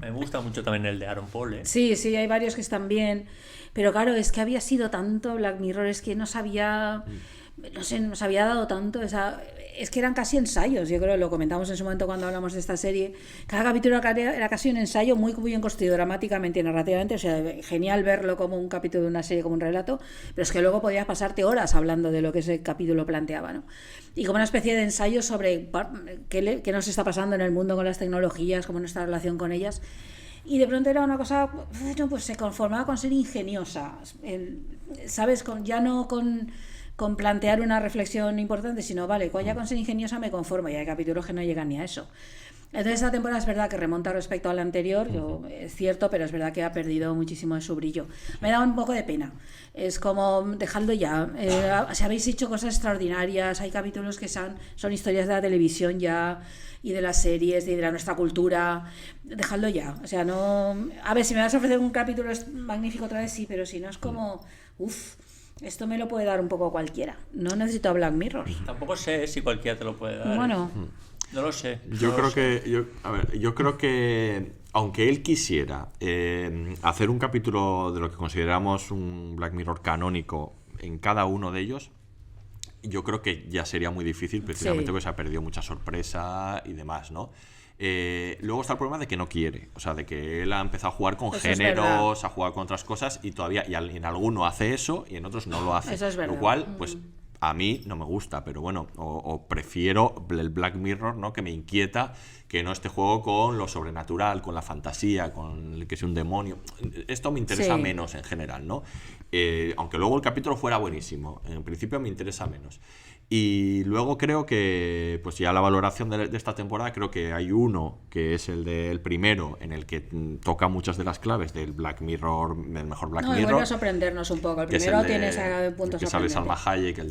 S4: Me gusta mucho también el de Aaron Paul, ¿eh?
S3: Sí, sí, hay varios que están bien, pero claro, es que había sido tanto Black Mirror, es que nos había, no sé, nos había dado tanto, es que eran casi ensayos, yo creo, lo comentamos en su momento cuando hablamos de esta serie, cada capítulo era casi un ensayo muy, muy bien construido dramáticamente y narrativamente, o sea, genial verlo como un capítulo de una serie, como un relato, pero es que luego podías pasarte horas hablando de lo que ese capítulo planteaba, ¿no? Y como una especie de ensayo sobre qué nos está pasando en el mundo con las tecnologías, cómo nuestra relación con ellas. Y de pronto era una cosa, bueno, pues se conformaba con ser ingeniosa, ¿sabes? Ya no con plantear una reflexión importante, sino, vale, ya con ser ingeniosa me conformo, y hay capítulos que no llegan ni a eso. Entonces esta temporada es verdad que remonta respecto a la anterior, es cierto, pero es verdad que ha perdido muchísimo de su brillo. Me da un poco de pena, es como, dejadlo ya, si habéis hecho cosas extraordinarias, hay capítulos que son historias de la televisión ya, y de las series, y de nuestra cultura, dejadlo ya, o sea, no... A ver, si me vas a ofrecer un capítulo magnífico otra vez, sí, pero si no es como, esto me lo puede dar un poco cualquiera, no necesito a Black Mirror.
S4: Tampoco sé si cualquiera te lo puede dar.
S3: Bueno...
S4: No lo sé.
S2: Yo creo que aunque él quisiera hacer un capítulo de lo que consideramos un Black Mirror canónico en cada uno de ellos, yo creo que ya sería muy difícil, precisamente porque se ha perdido mucha sorpresa y demás, ¿no? Luego está el problema de que no quiere, o sea, de que él ha empezado a jugar con géneros, a jugar con otras cosas y todavía en alguno hace eso y en otros no lo hace.
S3: Eso es verdad.
S2: Lo cual, pues... A mí no me gusta, pero bueno, o prefiero el Black Mirror, ¿no? Que me inquieta, que no este juego con lo sobrenatural, con la fantasía, con el que sea un demonio. Esto me interesa menos en general, ¿no? Aunque luego el capítulo fuera buenísimo, en principio me interesa menos. Y luego creo que, pues ya la valoración de esta temporada, creo que hay uno, que es el del primero, en el que toca muchas de las claves del Black Mirror, del mejor Black Mirror.
S3: Vuelve a sorprendernos un poco. El primero tiene ese punto sorprendente.
S2: Que sale Salma Hayek, el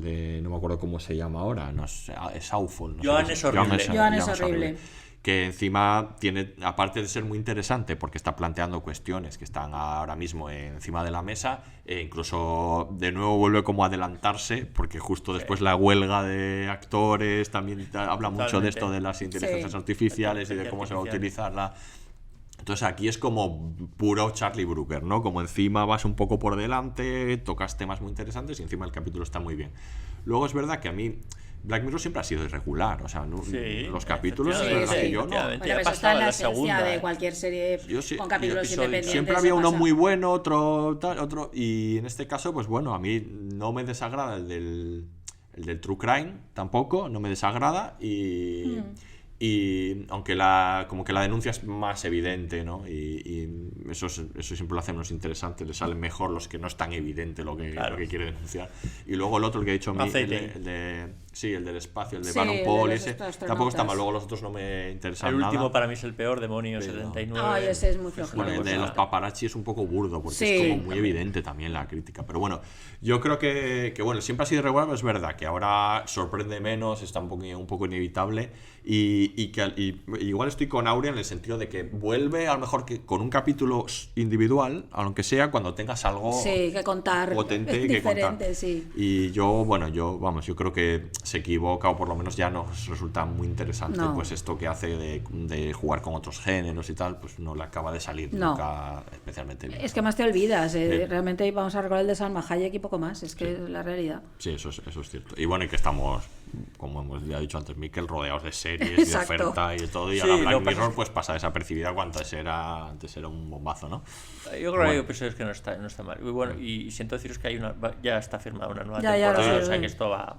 S2: de... No me acuerdo cómo se llama ahora, no sé, es Awful. No
S4: Joan es horrible.
S3: Joan es horrible.
S2: Que encima tiene, aparte de ser muy interesante porque está planteando cuestiones que están ahora mismo encima de la mesa, incluso de nuevo vuelve como a adelantarse porque justo después la huelga de actores también habla mucho de esto de las inteligencias artificiales y de cómo se va a utilizarla. Entonces aquí es como puro Charlie Brooker, ¿no? Como encima vas un poco por delante, tocas temas muy interesantes y encima el capítulo está muy bien. Luego es verdad que a mí Black Mirror siempre ha sido irregular, o sea, los capítulos es verdad que yo no.
S3: Bueno, eso está en la esencia de cualquier serie con capítulos independientes.
S2: Siempre había uno muy bueno, otro tal, otro, y en este caso, pues bueno, a mí no me desagrada el del True Crime, tampoco, no me desagrada y aunque como que la denuncia es más evidente, ¿no? Y eso siempre lo hace menos interesante, le salen mejor los que no es tan evidente lo que quiere denunciar. Y luego el otro, el que he dicho el del espacio, el de Aaron Paul, ese tampoco está mal, luego los otros no me interesan nada.
S4: El último para mí es el peor, Demonio 79.
S3: Ay, ese es muy flojito.
S2: Bueno, el de los paparazzi es un poco burdo porque es como muy evidente también la crítica, pero bueno, yo creo que bueno, siempre ha sido irregular, pero es verdad que ahora sorprende menos, está un poco inevitable y igual estoy con Aurea en el sentido de que vuelve a lo mejor que con un capítulo individual, aunque sea cuando tengas algo
S3: que contar,
S2: potente que contar. Y yo creo que se equivoca o por lo menos ya nos resulta muy interesante pues esto que hace de jugar con otros géneros y tal, pues no le acaba de salir nunca especialmente bien.
S3: Es que más te olvidas, realmente vamos a recordar el de Salma Hayek y poco más, es que es la realidad.
S2: Sí, eso es cierto. Y bueno, y que estamos, como hemos ya dicho antes, Miquel, rodeados de series y de oferta y todo, y ahora Black Mirror pues pasa desapercibida cuando antes era un bombazo, ¿no?
S4: Yo creo que es que no está mal. Y bueno, y siento deciros que ya está firmada una nueva
S3: temporada,
S4: o sea que esto va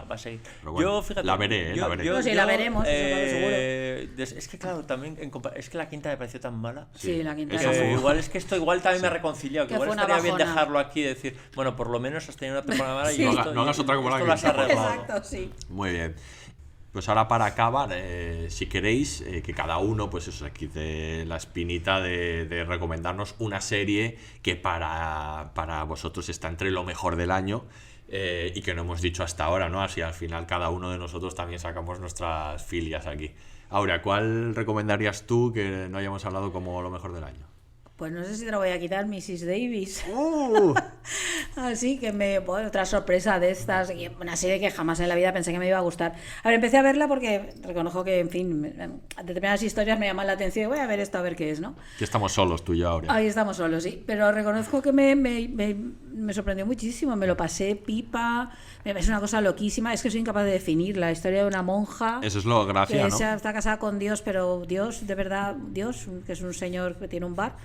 S4: a seguir.
S2: Bueno, yo, fíjate, la veré.
S3: La veremos, seguro.
S4: Es que claro, también es que la quinta me pareció tan mala.
S3: Sí, la quinta.
S4: Igual es que esto también me ha reconciliado, que igual estaría bien dejarlo aquí y decir, bueno, por lo menos has tenido una temporada mala y
S2: no hagas otra como la
S4: que has arreglado.
S3: Exacto, sí.
S2: Muy bien. Pues ahora para acabar, si queréis, que cada uno pues eso, quite la espinita de recomendarnos una serie que para vosotros está entre lo mejor del año y que no hemos dicho hasta ahora, ¿no? Así al final cada uno de nosotros también sacamos nuestras filias aquí. Aurea, ¿cuál recomendarías tú que no hayamos hablado como lo mejor del año?
S3: Pues no sé si te lo voy a quitar, Mrs. Davis. Así que bueno, otra sorpresa de estas, y una serie que jamás en la vida pensé que me iba a gustar. A ver, empecé a verla porque reconozco que, en fin, determinadas historias me llaman la atención y voy a ver esto a ver qué es, ¿no?
S2: Que estamos solos tú y yo ahora.
S3: Ahí estamos solos, sí. Pero reconozco que me sorprendió muchísimo, me lo pasé pipa, es una cosa loquísima, es que soy incapaz de definir la historia de una monja.
S2: Eso es lo gracia,
S3: que
S2: ¿no?
S3: está casada con Dios, pero Dios, de verdad, Dios, que es un señor que tiene un bar.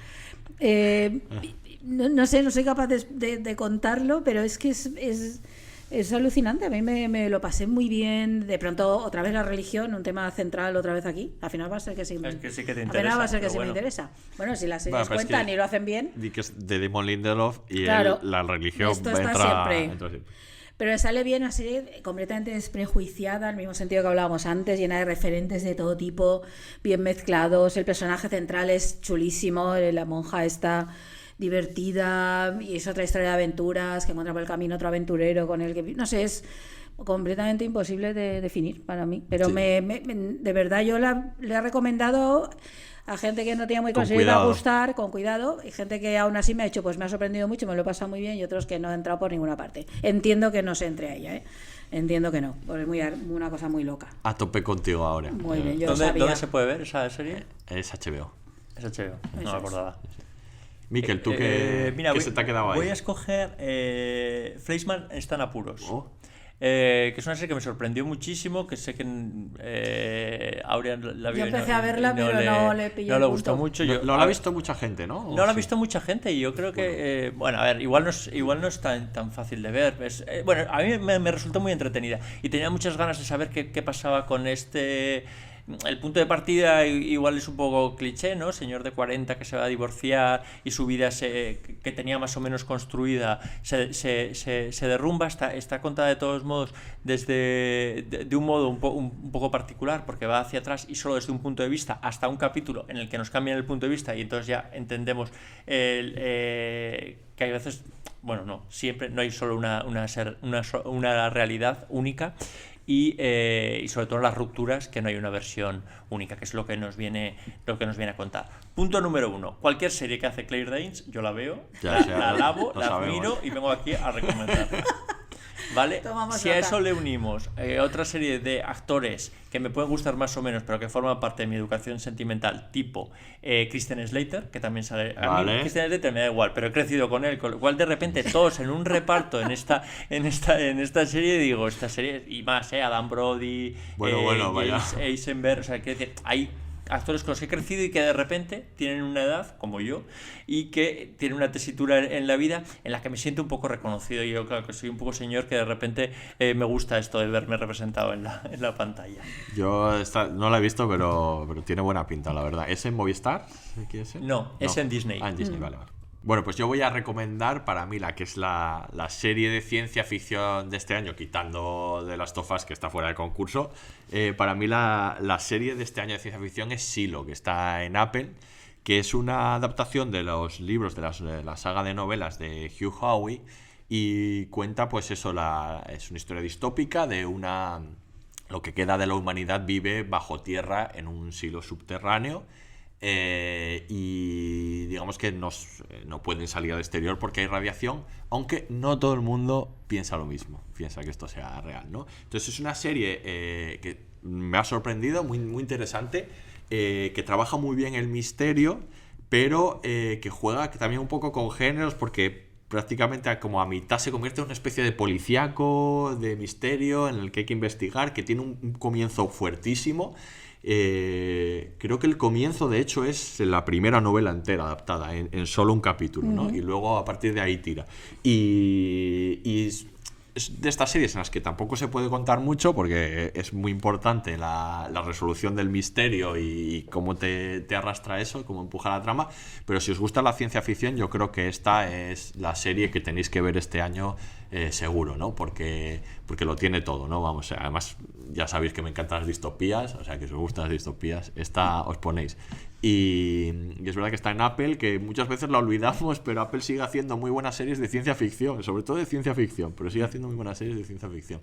S3: No sé, no soy capaz de contarlo, pero es que es alucinante. A mí me lo pasé muy bien. De pronto, otra vez la religión, un tema central otra vez aquí. Al final va a ser que sí.
S4: Es que sí que te
S3: al
S4: interesa.
S3: final va a ser que
S4: pero
S3: sí
S4: bueno.
S3: me interesa. Bueno, si las series
S2: Bueno, pero es
S3: cuentan
S2: que-
S3: y lo hacen bien.
S2: Di que es de Damon Lindelof y
S3: Claro.
S2: la religión
S3: Esto está
S2: entra
S3: siempre. Pero sale bien una serie completamente desprejuiciada, en el mismo sentido que hablábamos antes, llena de referentes de todo tipo, bien mezclados. El personaje central es chulísimo, la monja está divertida y es otra historia de aventuras que encuentra por el camino otro aventurero con el que... No sé, es completamente imposible de definir para mí. Pero
S2: Sí.
S3: de verdad yo le he recomendado a gente que no tenía muy
S2: Con
S3: claro si le iba a
S2: cuidado.
S3: gustar, con cuidado, y gente que aún así me ha dicho, pues me ha sorprendido mucho, me lo he pasado muy bien, y otros que no he entrado por ninguna parte. Entiendo que no se entre a ella, ¿eh? Entiendo que no, porque es una cosa muy loca.
S2: A tope contigo ahora.
S3: Muy bien, yo lo
S4: ¿Dónde,
S3: sabía.
S4: ¿Dónde se puede ver esa serie?
S2: Es HBO.
S4: Es HBO, no
S3: Eso
S4: me
S3: es.
S4: acordaba.
S2: Miquel, ¿tú qué,
S4: mira,
S2: qué
S4: voy,
S2: se te ha quedado ahí?
S4: voy a escoger Fleischmann está en apuros.
S2: Oh.
S4: Que es una serie que me sorprendió muchísimo, que sé que Aurea la vio.
S3: Yo
S4: y
S3: empecé a verla, pero no le pillé
S4: No
S3: el
S4: le gustó
S3: punto.
S4: mucho.
S2: No,
S4: Yo,
S2: no
S4: a
S2: la ha
S4: ver,
S2: visto mucha gente, ¿no?
S4: no la ha visto mucha gente y yo creo que, bueno, a ver, igual no es tan fácil de ver. Bueno, a mí me resultó muy entretenida y tenía muchas ganas de saber qué pasaba con este... El punto de partida igual es un poco cliché, ¿no? Señor de 40 que se va a divorciar y su vida que tenía más o menos construida se derrumba. Está contada de todos modos de un modo un poco particular, porque va hacia atrás y solo desde un punto de vista, hasta un capítulo en el que nos cambian el punto de vista y entonces ya entendemos que hay veces, bueno, no, siempre no hay solo una realidad única. Y sobre todo las rupturas, que no hay una versión única, que es lo que nos viene a contar. Punto número 1. Cualquier serie que hace Claire Danes, yo la veo, la alabo,
S2: lo
S4: la
S2: sabemos.
S4: admiro y vengo aquí a recomendarla. ¿Vale?
S3: Tomamos
S4: Si a
S3: nota.
S4: eso le unimos otra serie de actores que me pueden gustar más o menos, pero que forman parte de mi educación sentimental, tipo Christian Slater, que también sale. A mí
S2: Vale.
S4: Christian Slater me da igual, pero he crecido con él, con lo cual de repente todos en un reparto en esta serie, digo, esta serie, y más, Adam Brody,
S2: Bueno, vaya.
S4: James Eisenberg, o sea, quiero decir, hay actores con los que he crecido y que de repente tienen una edad, como yo, y que tienen una tesitura en la vida en la que me siento un poco reconocido. Yo, claro, que soy un poco señor, que de repente me gusta esto de verme representado en la pantalla.
S2: Yo no la he visto, pero tiene buena pinta, la verdad. ¿Es en Movistar? ¿Quiere ser?
S4: No, es en Disney.
S2: Ah, en Disney, vale. Bueno, pues yo voy a recomendar para mí la que es la serie de ciencia ficción de este año, quitando de Last of Us, que está fuera de concurso. Para mí la serie de este año de ciencia ficción es Silo, que está en Apple, que es una adaptación de los libros de la saga de novelas de Hugh Howey, y cuenta, pues eso, es una historia distópica de lo que queda de la humanidad vive bajo tierra en un silo subterráneo. Y digamos que no pueden salir al exterior porque hay radiación, aunque no todo el mundo piensa lo mismo, piensa que esto sea real, ¿no? Entonces es una serie que me ha sorprendido, muy, muy interesante, que trabaja muy bien el misterio, pero que juega también un poco con géneros, porque prácticamente como a mitad se convierte en una especie de policíaco, de misterio, en el que hay que investigar, que tiene un comienzo fuertísimo. Creo que el comienzo, de hecho, es la primera novela entera adaptada en solo un capítulo, ¿no? Y luego a partir de ahí tira. Y es de estas series en las que tampoco se puede contar mucho, porque es muy importante la resolución del misterio y cómo te arrastra eso, cómo empuja la trama. Pero si os gusta la ciencia ficción, yo creo que esta es la serie que tenéis que ver este año, seguro, ¿no? Porque lo tiene todo, ¿no? Vamos, además ya sabéis que me encantan las distopías, o sea que si os gustan las distopías, esta os ponéis. Y es verdad que está en Apple, que muchas veces la olvidamos, pero Apple sigue haciendo muy buenas series de ciencia ficción, sobre todo de ciencia ficción, pero sigue haciendo muy buenas series de ciencia ficción.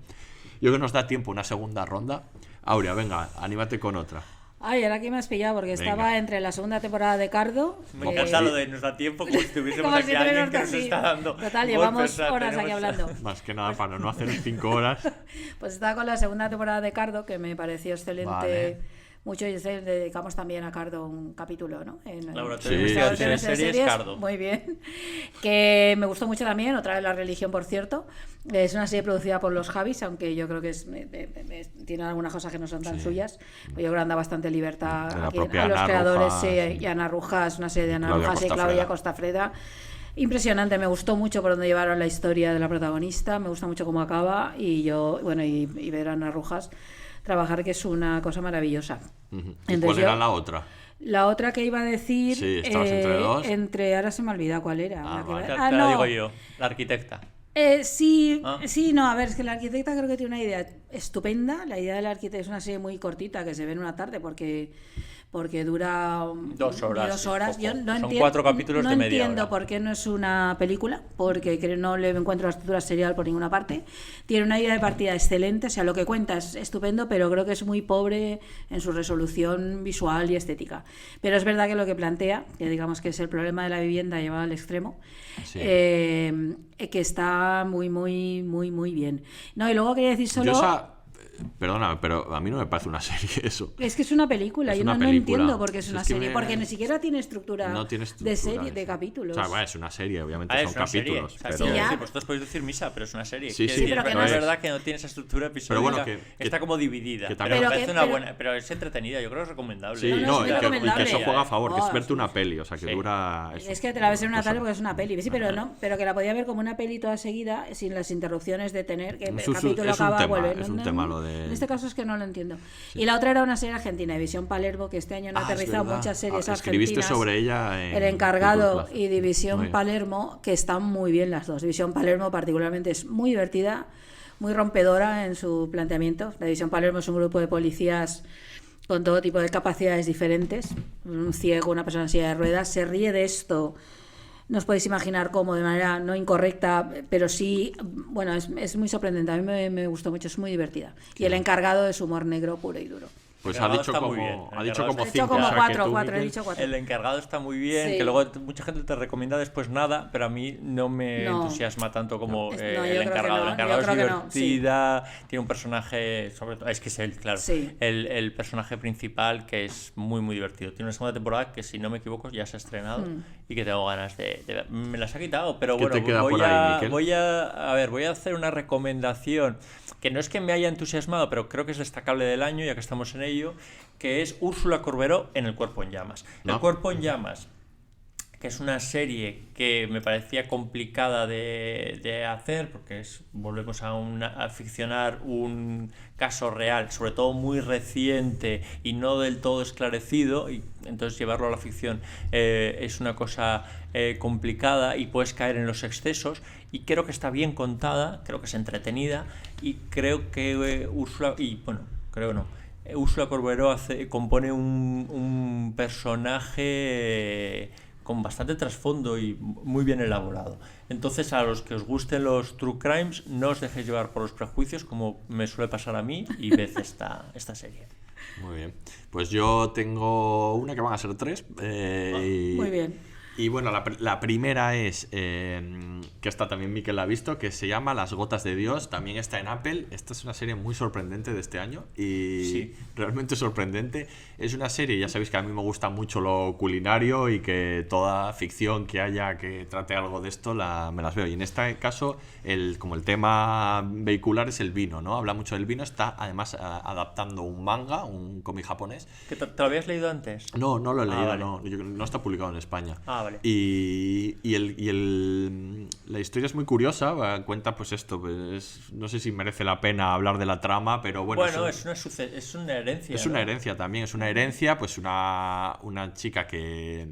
S2: Yo creo que nos da tiempo una segunda ronda. Aurea, venga, anímate con otra.
S3: Ay, ahora aquí me has pillado porque
S2: Venga.
S3: estaba entre la segunda temporada de Cardo.
S4: Me encanta lo de nos da tiempo como si tuviésemos
S3: Como
S4: aquí
S3: si
S4: alguien
S3: tuviéramos
S4: que nos
S3: así.
S4: está dando.
S3: Total, llevamos
S4: golpes, o sea,
S3: horas aquí
S4: tenemos-
S3: hablando.
S2: Más que nada para no hacer 5 horas.
S3: Pues estaba con la segunda temporada de Cardo, que me pareció excelente.
S2: Vale.
S3: Mucho y le dedicamos también a Cardo un capítulo, ¿no?
S4: Laboratorio
S2: de
S4: Investigación
S3: Laboratorios
S4: en
S3: de
S4: Series, Cardo.
S3: Muy bien. Que me gustó mucho también, otra vez La Religión, por cierto. Es una serie producida por los Javis, aunque yo creo que tiene algunas cosas que no son tan suyas. Pues yo creo que anda bastante libertad
S2: De la
S3: aquí
S2: propia
S3: a los
S2: Ana
S3: creadores.
S2: Rojas,
S3: Sí,
S2: sí.
S3: y Ana Rujas, una serie de Ana
S2: Claudia
S3: Rujas y
S2: Costafreda.
S3: Claudia Costafreda. Impresionante, me gustó mucho por donde llevaron la historia de la protagonista, me gusta mucho cómo acaba y y ver a Ana Rujas trabajar, que es una cosa maravillosa.
S2: Ujú. ¿Y
S3: Entonces
S2: cuál
S3: yo-
S2: era la otra?
S3: La otra que iba a decir,
S2: Sí, estabas entre dos.
S3: ahora se me olvida cuál era.
S2: Ah,
S3: La que
S2: vale.
S3: iba-
S4: Te la
S3: no.
S4: digo yo, la arquitecta.
S3: Sí,
S4: Ah.
S3: sí, no, a ver, es que la arquitecta creo que tiene una idea estupenda. La idea de la arquitecta es una serie muy cortita que se ve en una tarde porque dura
S4: 2 horas,
S3: ni 2 horas.
S4: poco.
S3: Yo no
S4: Son
S3: entiendo,
S4: 4 capítulos
S3: no
S4: de media
S3: entiendo
S4: hora.
S3: por qué no es una película, porque no le encuentro la estructura serial por ninguna parte. Tiene una idea de partida excelente, o sea, lo que cuenta es estupendo, pero creo que es muy pobre en su resolución visual y estética. Pero es verdad que lo que plantea, que digamos que es el problema de la vivienda llevado al extremo,
S2: Sí.
S3: que está muy, muy, muy, muy bien. No, y luego quería decir solo...
S2: Yo esa... Perdóname, pero a mí no me parece una serie eso.
S3: Es que es una película,
S2: Es
S3: yo
S2: una
S3: no
S2: película.
S3: entiendo por qué es
S2: Si
S3: una
S2: es que
S3: serie,
S2: me-
S3: porque ni siquiera tiene estructura,
S2: No tiene estructura
S3: de serie,
S2: eso.
S3: de capítulos.
S2: O sea, bueno, es una serie, obviamente
S4: Ah,
S2: son
S4: es una serie.
S2: capítulos.
S4: O sea,
S2: pero...
S3: Sí, ya.
S4: vosotros podéis decir misa, pero es una serie.
S2: Sí,
S4: Quiero
S2: sí,
S4: decir,
S3: pero que
S4: pero
S3: no
S4: es
S3: es-
S4: verdad que no tiene esa estructura episódica.
S2: bueno, que
S4: está como dividida.
S2: que
S4: pero
S2: también-
S4: me
S3: Pero
S4: parece
S3: que-
S4: una
S3: pero-
S4: buena. Pero es entretenida, yo creo que es recomendable.
S2: Sí,
S3: No,
S2: no,
S3: es muy
S2: y que
S3: recomendable.
S2: eso juega a favor, que es
S3: Oh,
S2: verte
S3: sí.
S2: una peli, o sea, que
S4: Sí.
S2: dura... eso,
S3: Es que te la ves en una
S2: dos
S3: tarde
S2: horas.
S3: porque es una peli, sí, pero no, pero que la podía ver como una peli toda seguida, sin las interrupciones de tener que el
S2: Es un-
S3: capítulo
S2: es un
S3: acaba,
S2: tema,
S3: vuelve.
S2: es un tema lo de-
S3: En este caso es que no lo entiendo. Y la otra era una serie argentina, División Palermo, que este año no ha
S2: Ah, es
S3: aterrizado
S2: verdad.
S3: muchas series
S2: Escribiste
S3: argentinas.
S2: sobre ella en
S3: El Encargado
S2: Cultura Plus.
S3: y División
S2: Muy bien.
S3: Palermo, que están muy bien las dos. División Palermo particularmente es muy divertida, muy rompedora en su planteamiento. La División Palermo es un grupo de policías con todo tipo de capacidades diferentes. Un ciego, una persona en silla de ruedas, se ríe de esto. No os podéis imaginar cómo, de manera no incorrecta, pero sí, bueno, es muy sorprendente. A mí me gustó mucho, es muy divertida. Y El Encargado es humor negro puro y duro.
S2: Pues
S4: El
S2: ha
S4: Encargado
S2: dicho
S4: está muy
S2: como,
S4: bien.
S2: ha
S4: El
S2: dicho
S4: Encargado
S2: como
S3: He
S2: cinco.
S3: hecho como
S2: o sea, que
S3: cuatro,
S2: tú,
S3: he
S2: Miquel,
S3: dicho cuatro.
S4: El Encargado está muy bien,
S3: Sí.
S4: que luego mucha gente te recomienda después nada, pero a mí no me
S3: No.
S4: entusiasma tanto como
S3: No, yo
S4: El
S3: creo que
S4: Encargado.
S3: no,
S4: El
S3: yo
S4: Encargado es
S3: creo que no, sí.
S4: divertida, tiene un personaje, sobre todo, es que es él, claro,
S3: Sí.
S4: el personaje principal que es muy, muy divertido. Tiene una segunda temporada que, si no me equivoco, ya se ha estrenado y que tengo ganas de ver. Me las ha quitado, pero
S2: ¿Qué
S4: bueno,
S2: te queda
S4: voy
S2: por ahí,
S4: a,
S2: Miquel?
S4: voy a hacer una recomendación que no es que me haya entusiasmado, pero creo que es destacable del año, ya que estamos en ello, que es Úrsula Corberó en El Cuerpo en Llamas.
S2: ¿No?
S4: El Cuerpo en Llamas, que es una serie que me parecía complicada de hacer, porque volvemos a ficcionar un caso real, sobre todo muy reciente y no del todo esclarecido, y entonces llevarlo a la ficción es una cosa complicada y puedes caer en los excesos, y creo que está bien contada, creo que es entretenida, y creo que Úrsula Corberó compone un personaje con bastante trasfondo y muy bien elaborado. Entonces, a los que os gusten los true crimes, no os dejéis llevar por los prejuicios, como me suele pasar a mí, y ved esta serie.
S2: Muy bien. Pues yo tengo una que van a ser 3.
S3: Muy bien.
S2: Y bueno, la primera es, que esta también Miquel la ha visto, que se llama Las Gotas de Dios, también está en Apple. Esta es una serie muy sorprendente de este año y
S4: Sí.
S2: realmente sorprendente. Es una serie, ya sabéis que a mí me gusta mucho lo culinario y que toda ficción que haya que trate algo de esto me las veo. Y en este caso, como el tema vehicular es el vino, ¿no? Habla mucho del vino, está además adaptando un manga, un cómic japonés.
S4: ¿Que te lo habías leído antes?
S2: No lo he leído,
S4: vale.
S2: no está publicado en España.
S4: Ah, vale.
S2: Y la historia es muy curiosa, cuenta pues esto, pues, no sé si merece la pena hablar de la trama, pero bueno...
S4: Es una herencia.
S2: Es una
S4: ¿no?
S2: herencia también, es una herencia, pues una chica que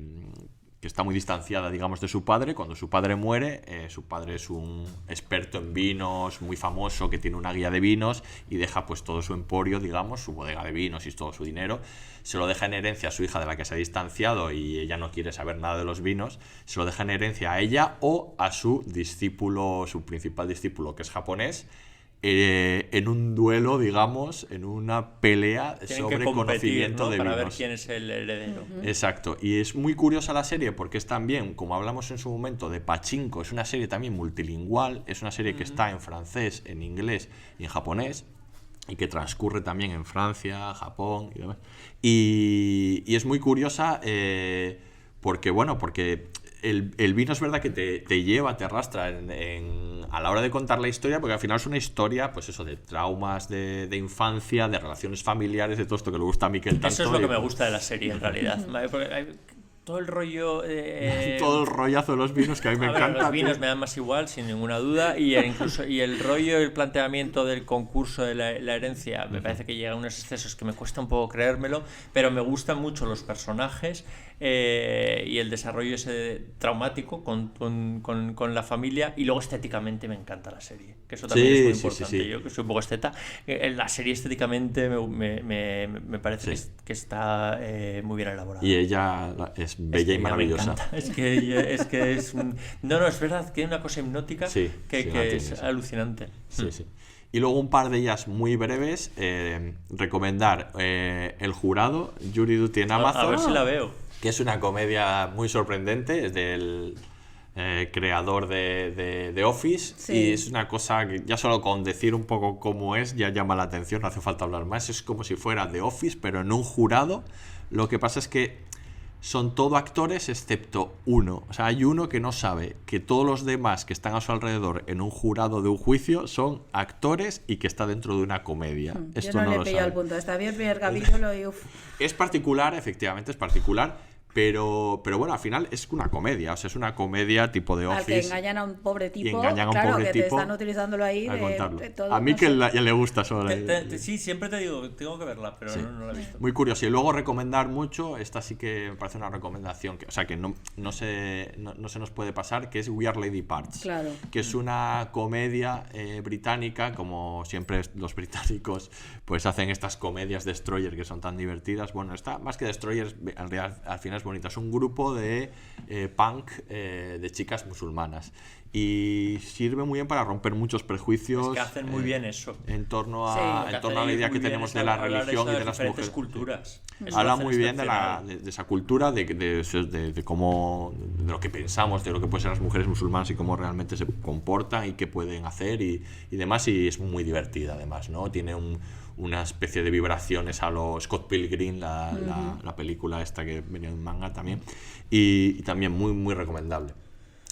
S2: está muy distanciada, digamos, de su padre. Cuando su padre muere, su padre es un experto en vinos, muy famoso, que tiene una guía de vinos y deja pues todo su emporio, digamos, su bodega de vinos y todo su dinero. Se lo deja en herencia a su hija, de la que se ha distanciado y ella no quiere saber nada de los vinos. Se lo deja en herencia a ella o a su discípulo, su principal discípulo, que es japonés, en un duelo, digamos, en una pelea
S4: Tienen
S2: sobre
S4: que competir,
S2: conocimiento
S4: ¿no?
S2: de
S4: Para ver
S2: vinos.
S4: quién es el heredero.
S2: Exacto, y es muy curiosa la serie porque es también, como hablamos en su momento de Pachinko, es una serie también multilingüal, es una serie que está en francés, en inglés y en japonés, y que transcurre también en Francia, Japón y demás. Y es muy curiosa porque, bueno, porque el vino es verdad que te lleva, te arrastra a la hora de contar la historia, porque al final es una historia, pues eso, de traumas de infancia, de relaciones familiares, de todo esto que le gusta a Miquel tanto.
S4: Eso es lo que me gusta de la serie, en realidad. Porque todo el rollo...
S2: todo el rollazo de los vinos que a mí me
S4: A ver,
S2: encanta.
S4: los vinos
S2: tío.
S4: me dan más igual, sin ninguna duda, y el rollo, el planteamiento del concurso de la herencia, me parece que llega a unos excesos que me cuesta un poco creérmelo, pero me gustan mucho los personajes y el desarrollo ese traumático con la familia, y luego estéticamente me encanta la serie, que eso también
S2: Sí,
S4: es muy
S2: sí,
S4: importante.
S2: sí.
S4: Yo que soy un poco esteta, la serie estéticamente me parece
S2: Sí.
S4: que está muy bien elaborada.
S2: Y ella es bella
S4: Es que
S2: y
S4: ella me
S2: maravillosa.
S4: encanta. Es que es un... No, es verdad que hay una cosa hipnótica
S2: Sí,
S4: que
S2: sí, la
S4: es
S2: tiene, sí.
S4: alucinante.
S2: Sí, sí. Y luego un par de ellas muy breves. Recomendar El Jurado, Jury Duty en Amazon.
S4: A ver si la veo.
S2: Que es una comedia muy sorprendente, es del creador de Office,
S3: Sí.
S2: y es una cosa que ya solo con decir un poco cómo es ya llama la atención, no hace falta hablar más, es como si fuera The Office pero en un jurado. Lo que pasa es que son todo actores excepto uno, o sea, hay uno que no sabe que todos los demás que están a su alrededor en un jurado de un juicio son actores y que está dentro de una comedia. Esto
S3: Yo no,
S2: lo
S3: le pillo
S2: sabe.
S3: al punto. Está bien el primer capítulo y uff.
S2: Es particular, efectivamente, es particular, pero bueno, al final es una comedia, o sea, es una comedia tipo de
S3: Al que
S2: Office.
S3: engañan a un pobre tipo,
S2: engañan a un
S3: claro,
S2: pobre
S3: que te
S2: tipo
S3: están utilizándolo ahí
S2: a
S3: de
S2: contarlo.
S3: todo,
S2: A mí
S3: no
S2: que
S3: sé.
S2: ya le gusta solo.
S4: Sí, siempre te digo, tengo que verla, pero
S2: Sí.
S4: no la he visto.
S2: Muy curioso. Y luego recomendar mucho, esta sí que me parece una recomendación, o sea, que no se nos puede pasar, que es We Are Lady Parts.
S3: Claro.
S2: Que es una comedia británica, como siempre los británicos pues hacen estas comedias Destroyer que son tan divertidas. Bueno, esta más que Destroyer, en realidad, al final es bonita. Es un grupo de punk de chicas musulmanas. Y sirve muy bien para romper muchos prejuicios.
S4: Es que hacen muy bien eso.
S2: En torno
S3: Sí.
S2: a la idea que tenemos de la religión y de las
S4: diferentes
S2: mujeres.
S4: culturas. Eso
S2: Habla
S4: lo hacen
S2: muy bien de
S4: excepcional.
S2: esa cultura, de cómo, de lo que pensamos, de lo que pueden ser las mujeres musulmanas y cómo realmente se comportan y qué pueden hacer y demás. Y es muy divertida, además, ¿no? Tiene una especie de vibraciones a lo Scott Pilgrim, la película esta que venía en manga también. Y también muy, muy recomendable.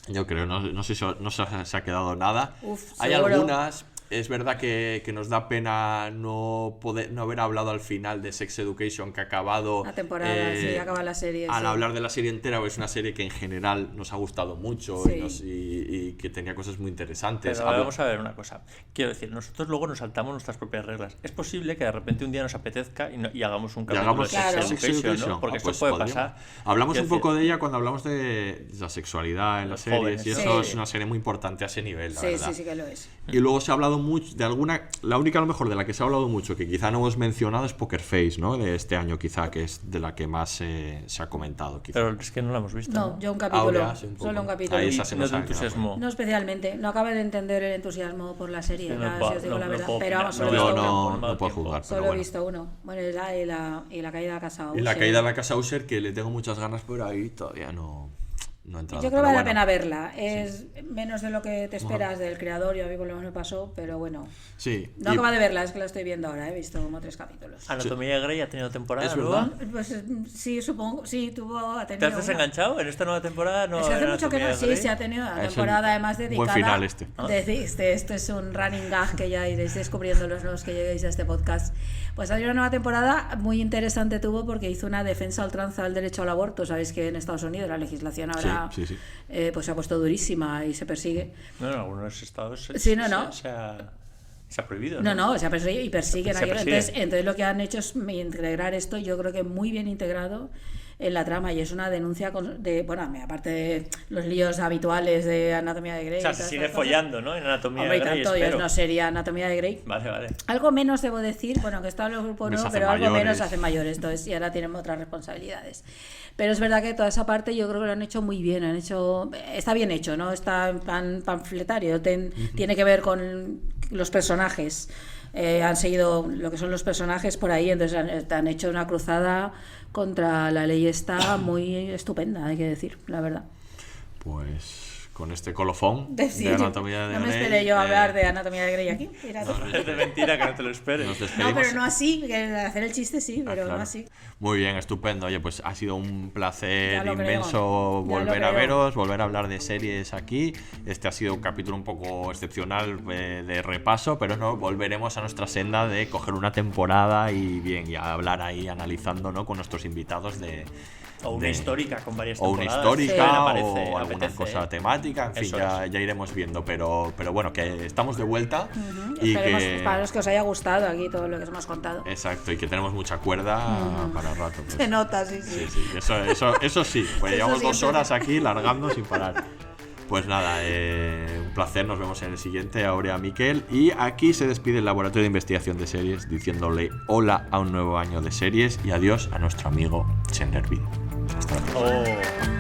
S2: Yo creo, no sé si no se ha quedado nada.
S3: Uf,
S2: Hay
S3: seguro.
S2: algunas, es verdad que nos da pena no haber hablado al final de Sex Education, que ha acabado
S3: La temporada, sí, acaba la serie.
S2: al
S3: sí.
S2: hablar de la serie entera, es una serie que en general nos ha gustado mucho
S3: Sí.
S2: y que tenía cosas muy interesantes.
S4: Pero vamos a ver una cosa. Quiero decir, nosotros luego nos saltamos nuestras propias reglas. Es posible que de repente un día nos apetezca y hagamos un
S2: Y
S4: capítulo
S2: hagamos
S4: de Sex
S3: Claro.
S4: Education, ¿no? Porque esto puede
S2: podríamos.
S4: pasar.
S2: Hablamos
S4: Quiero
S2: un poco
S4: decir,
S2: de ella cuando hablamos de la sexualidad en
S4: Los
S2: las series,
S4: jóvenes,
S2: y
S4: ¿no?
S2: eso
S3: Sí.
S2: es una serie muy importante a ese nivel, la verdad.
S3: Sí, que lo es.
S2: Y luego se ha hablado mucho de alguna, la única a lo mejor de la que se ha hablado mucho, que quizá no hemos mencionado, es Poker Face, ¿no? De este año quizá, que es de la que más se ha comentado, quizá.
S4: Pero es que no la hemos visto.
S3: No, yo un capítulo.
S2: Aurea, sí, un poco.
S3: Solo un capítulo.
S2: Ahí esa se
S4: No
S2: nos
S4: te
S2: ha quedado
S4: entusiasmo.
S3: No especialmente. No acabo de entender el entusiasmo por la serie,
S4: Sí,
S3: ya,
S4: no
S3: si os digo
S4: puedo-
S3: la
S4: no
S3: verdad.
S4: puedo
S3: Pero vamos,
S4: opinar.
S3: solo he
S2: Yo
S3: visto uno.
S2: no puedo
S4: tiempo.
S2: juzgar, pero
S3: Solo he
S2: bueno.
S3: visto uno. Bueno, y la caída de Casa
S2: Y la
S3: Usher.
S2: caída de la casa Usher, que le tengo muchas ganas, pero ahí todavía no he entrado.
S3: Yo creo que
S2: pero
S3: vale la
S2: bueno.
S3: pena verla. Es menos de lo que te esperas del creador, y a mí por lo menos me pasó, pero bueno.
S2: Sí.
S3: No
S2: y-
S3: acabo de verla, es que la estoy viendo ahora, he visto como 3 capítulos.
S4: Anatomía de Grey ha tenido temporada.
S2: Es
S4: ¿no?
S2: verdad.
S3: Pues sí, supongo, sí, ha
S4: ¿Te
S3: tenido
S4: has desenganchado en esta nueva temporada? No,
S3: Es que hace mucho que
S4: Anatomía
S3: no,
S4: de
S3: sí,
S4: Grey.
S3: se ha tenido una
S2: Es
S3: temporada
S2: un
S3: además
S2: buen
S3: dedicada.
S2: final este.
S3: Este es un running gag que ya iréis descubriendo los nuevos que lleguéis a este podcast. Pues hay una nueva temporada muy interesante tuvo porque hizo una defensa a ultranza del derecho al aborto. Sabéis que en Estados Unidos la legislación ahora
S2: Sí.
S3: pues se ha puesto durísima y se persigue.
S4: No, en algunos estados
S3: Sí, no.
S4: Se ha prohibido.
S3: No, se persigue y persiguen.
S4: Se persigue.
S3: Entonces lo que han hecho es integrar esto, yo creo que muy bien integrado en la trama, y es una denuncia aparte de los líos habituales de Anatomía de Grey.
S4: O sea,
S3: y
S4: se
S3: todas
S4: sigue
S3: estas cosas.
S4: follando, ¿no? En Anatomía
S3: Hombre, y
S4: de Grey,
S3: tanto,
S4: espero.
S3: no sería Anatomía de Grey.
S4: Vale.
S3: Algo menos debo decir, que está en el grupo
S2: Les
S3: nuevo,
S2: hace
S3: pero algo
S2: mayores.
S3: menos se hacen mayores, entonces, y ahora tienen otras responsabilidades. Pero es verdad que toda esa parte yo creo que lo han hecho muy bien, está bien hecho, no está en plan panfletario, tiene que ver con los personajes. Han seguido lo que son los personajes por ahí, entonces han hecho una cruzada contra la ley esta muy estupenda, hay que decir, la verdad.
S2: Pues con este colofón
S3: Decir,
S2: de Anatomía de
S3: no me
S2: Grey,
S3: esperé yo hablar de Anatomía de Grey aquí. Mira tú.
S4: Es de mentira que no te lo esperes.
S2: nos
S3: No,
S2: despedimos.
S3: pero no así, que hacer el chiste sí, pero
S2: Claro.
S3: no así.
S2: Muy bien, estupendo. Oye, pues ha sido un placer
S3: Ya lo creo,
S2: inmenso
S3: ya lo
S2: volver a
S3: creo.
S2: veros, volver a hablar de series aquí. Este ha sido un capítulo un poco excepcional de repaso, pero no volveremos a nuestra senda de coger una temporada y bien, y a hablar ahí analizando, ¿no? Con nuestros invitados
S4: O una histórica con varias
S2: o una
S4: temporadas.
S2: histórica
S4: Sí.
S2: o
S4: Apetece,
S2: alguna
S4: apetece.
S2: cosa temática, en fin,
S4: Eso
S2: ya iremos viendo, pero bueno, que estamos de vuelta y
S3: Esperemos
S2: que
S3: para los que os haya gustado aquí todo lo que os hemos contado.
S2: exacto, y que tenemos mucha cuerda para rato. Pues.
S3: Se nota, sí, sí.
S2: Sí, sí, eso sí, pues
S3: Eso
S2: llevamos
S3: sí,
S2: 2
S3: eso
S2: horas
S3: sí.
S2: aquí largando sin parar. Pues nada, un placer, nos vemos en el siguiente, Aurea, Miquel. Y aquí se despide el Laboratorio de Investigación de Series diciéndole hola a un nuevo año de series y adiós a nuestro amigo Chandler Bean. Hasta la próxima.
S4: Oh.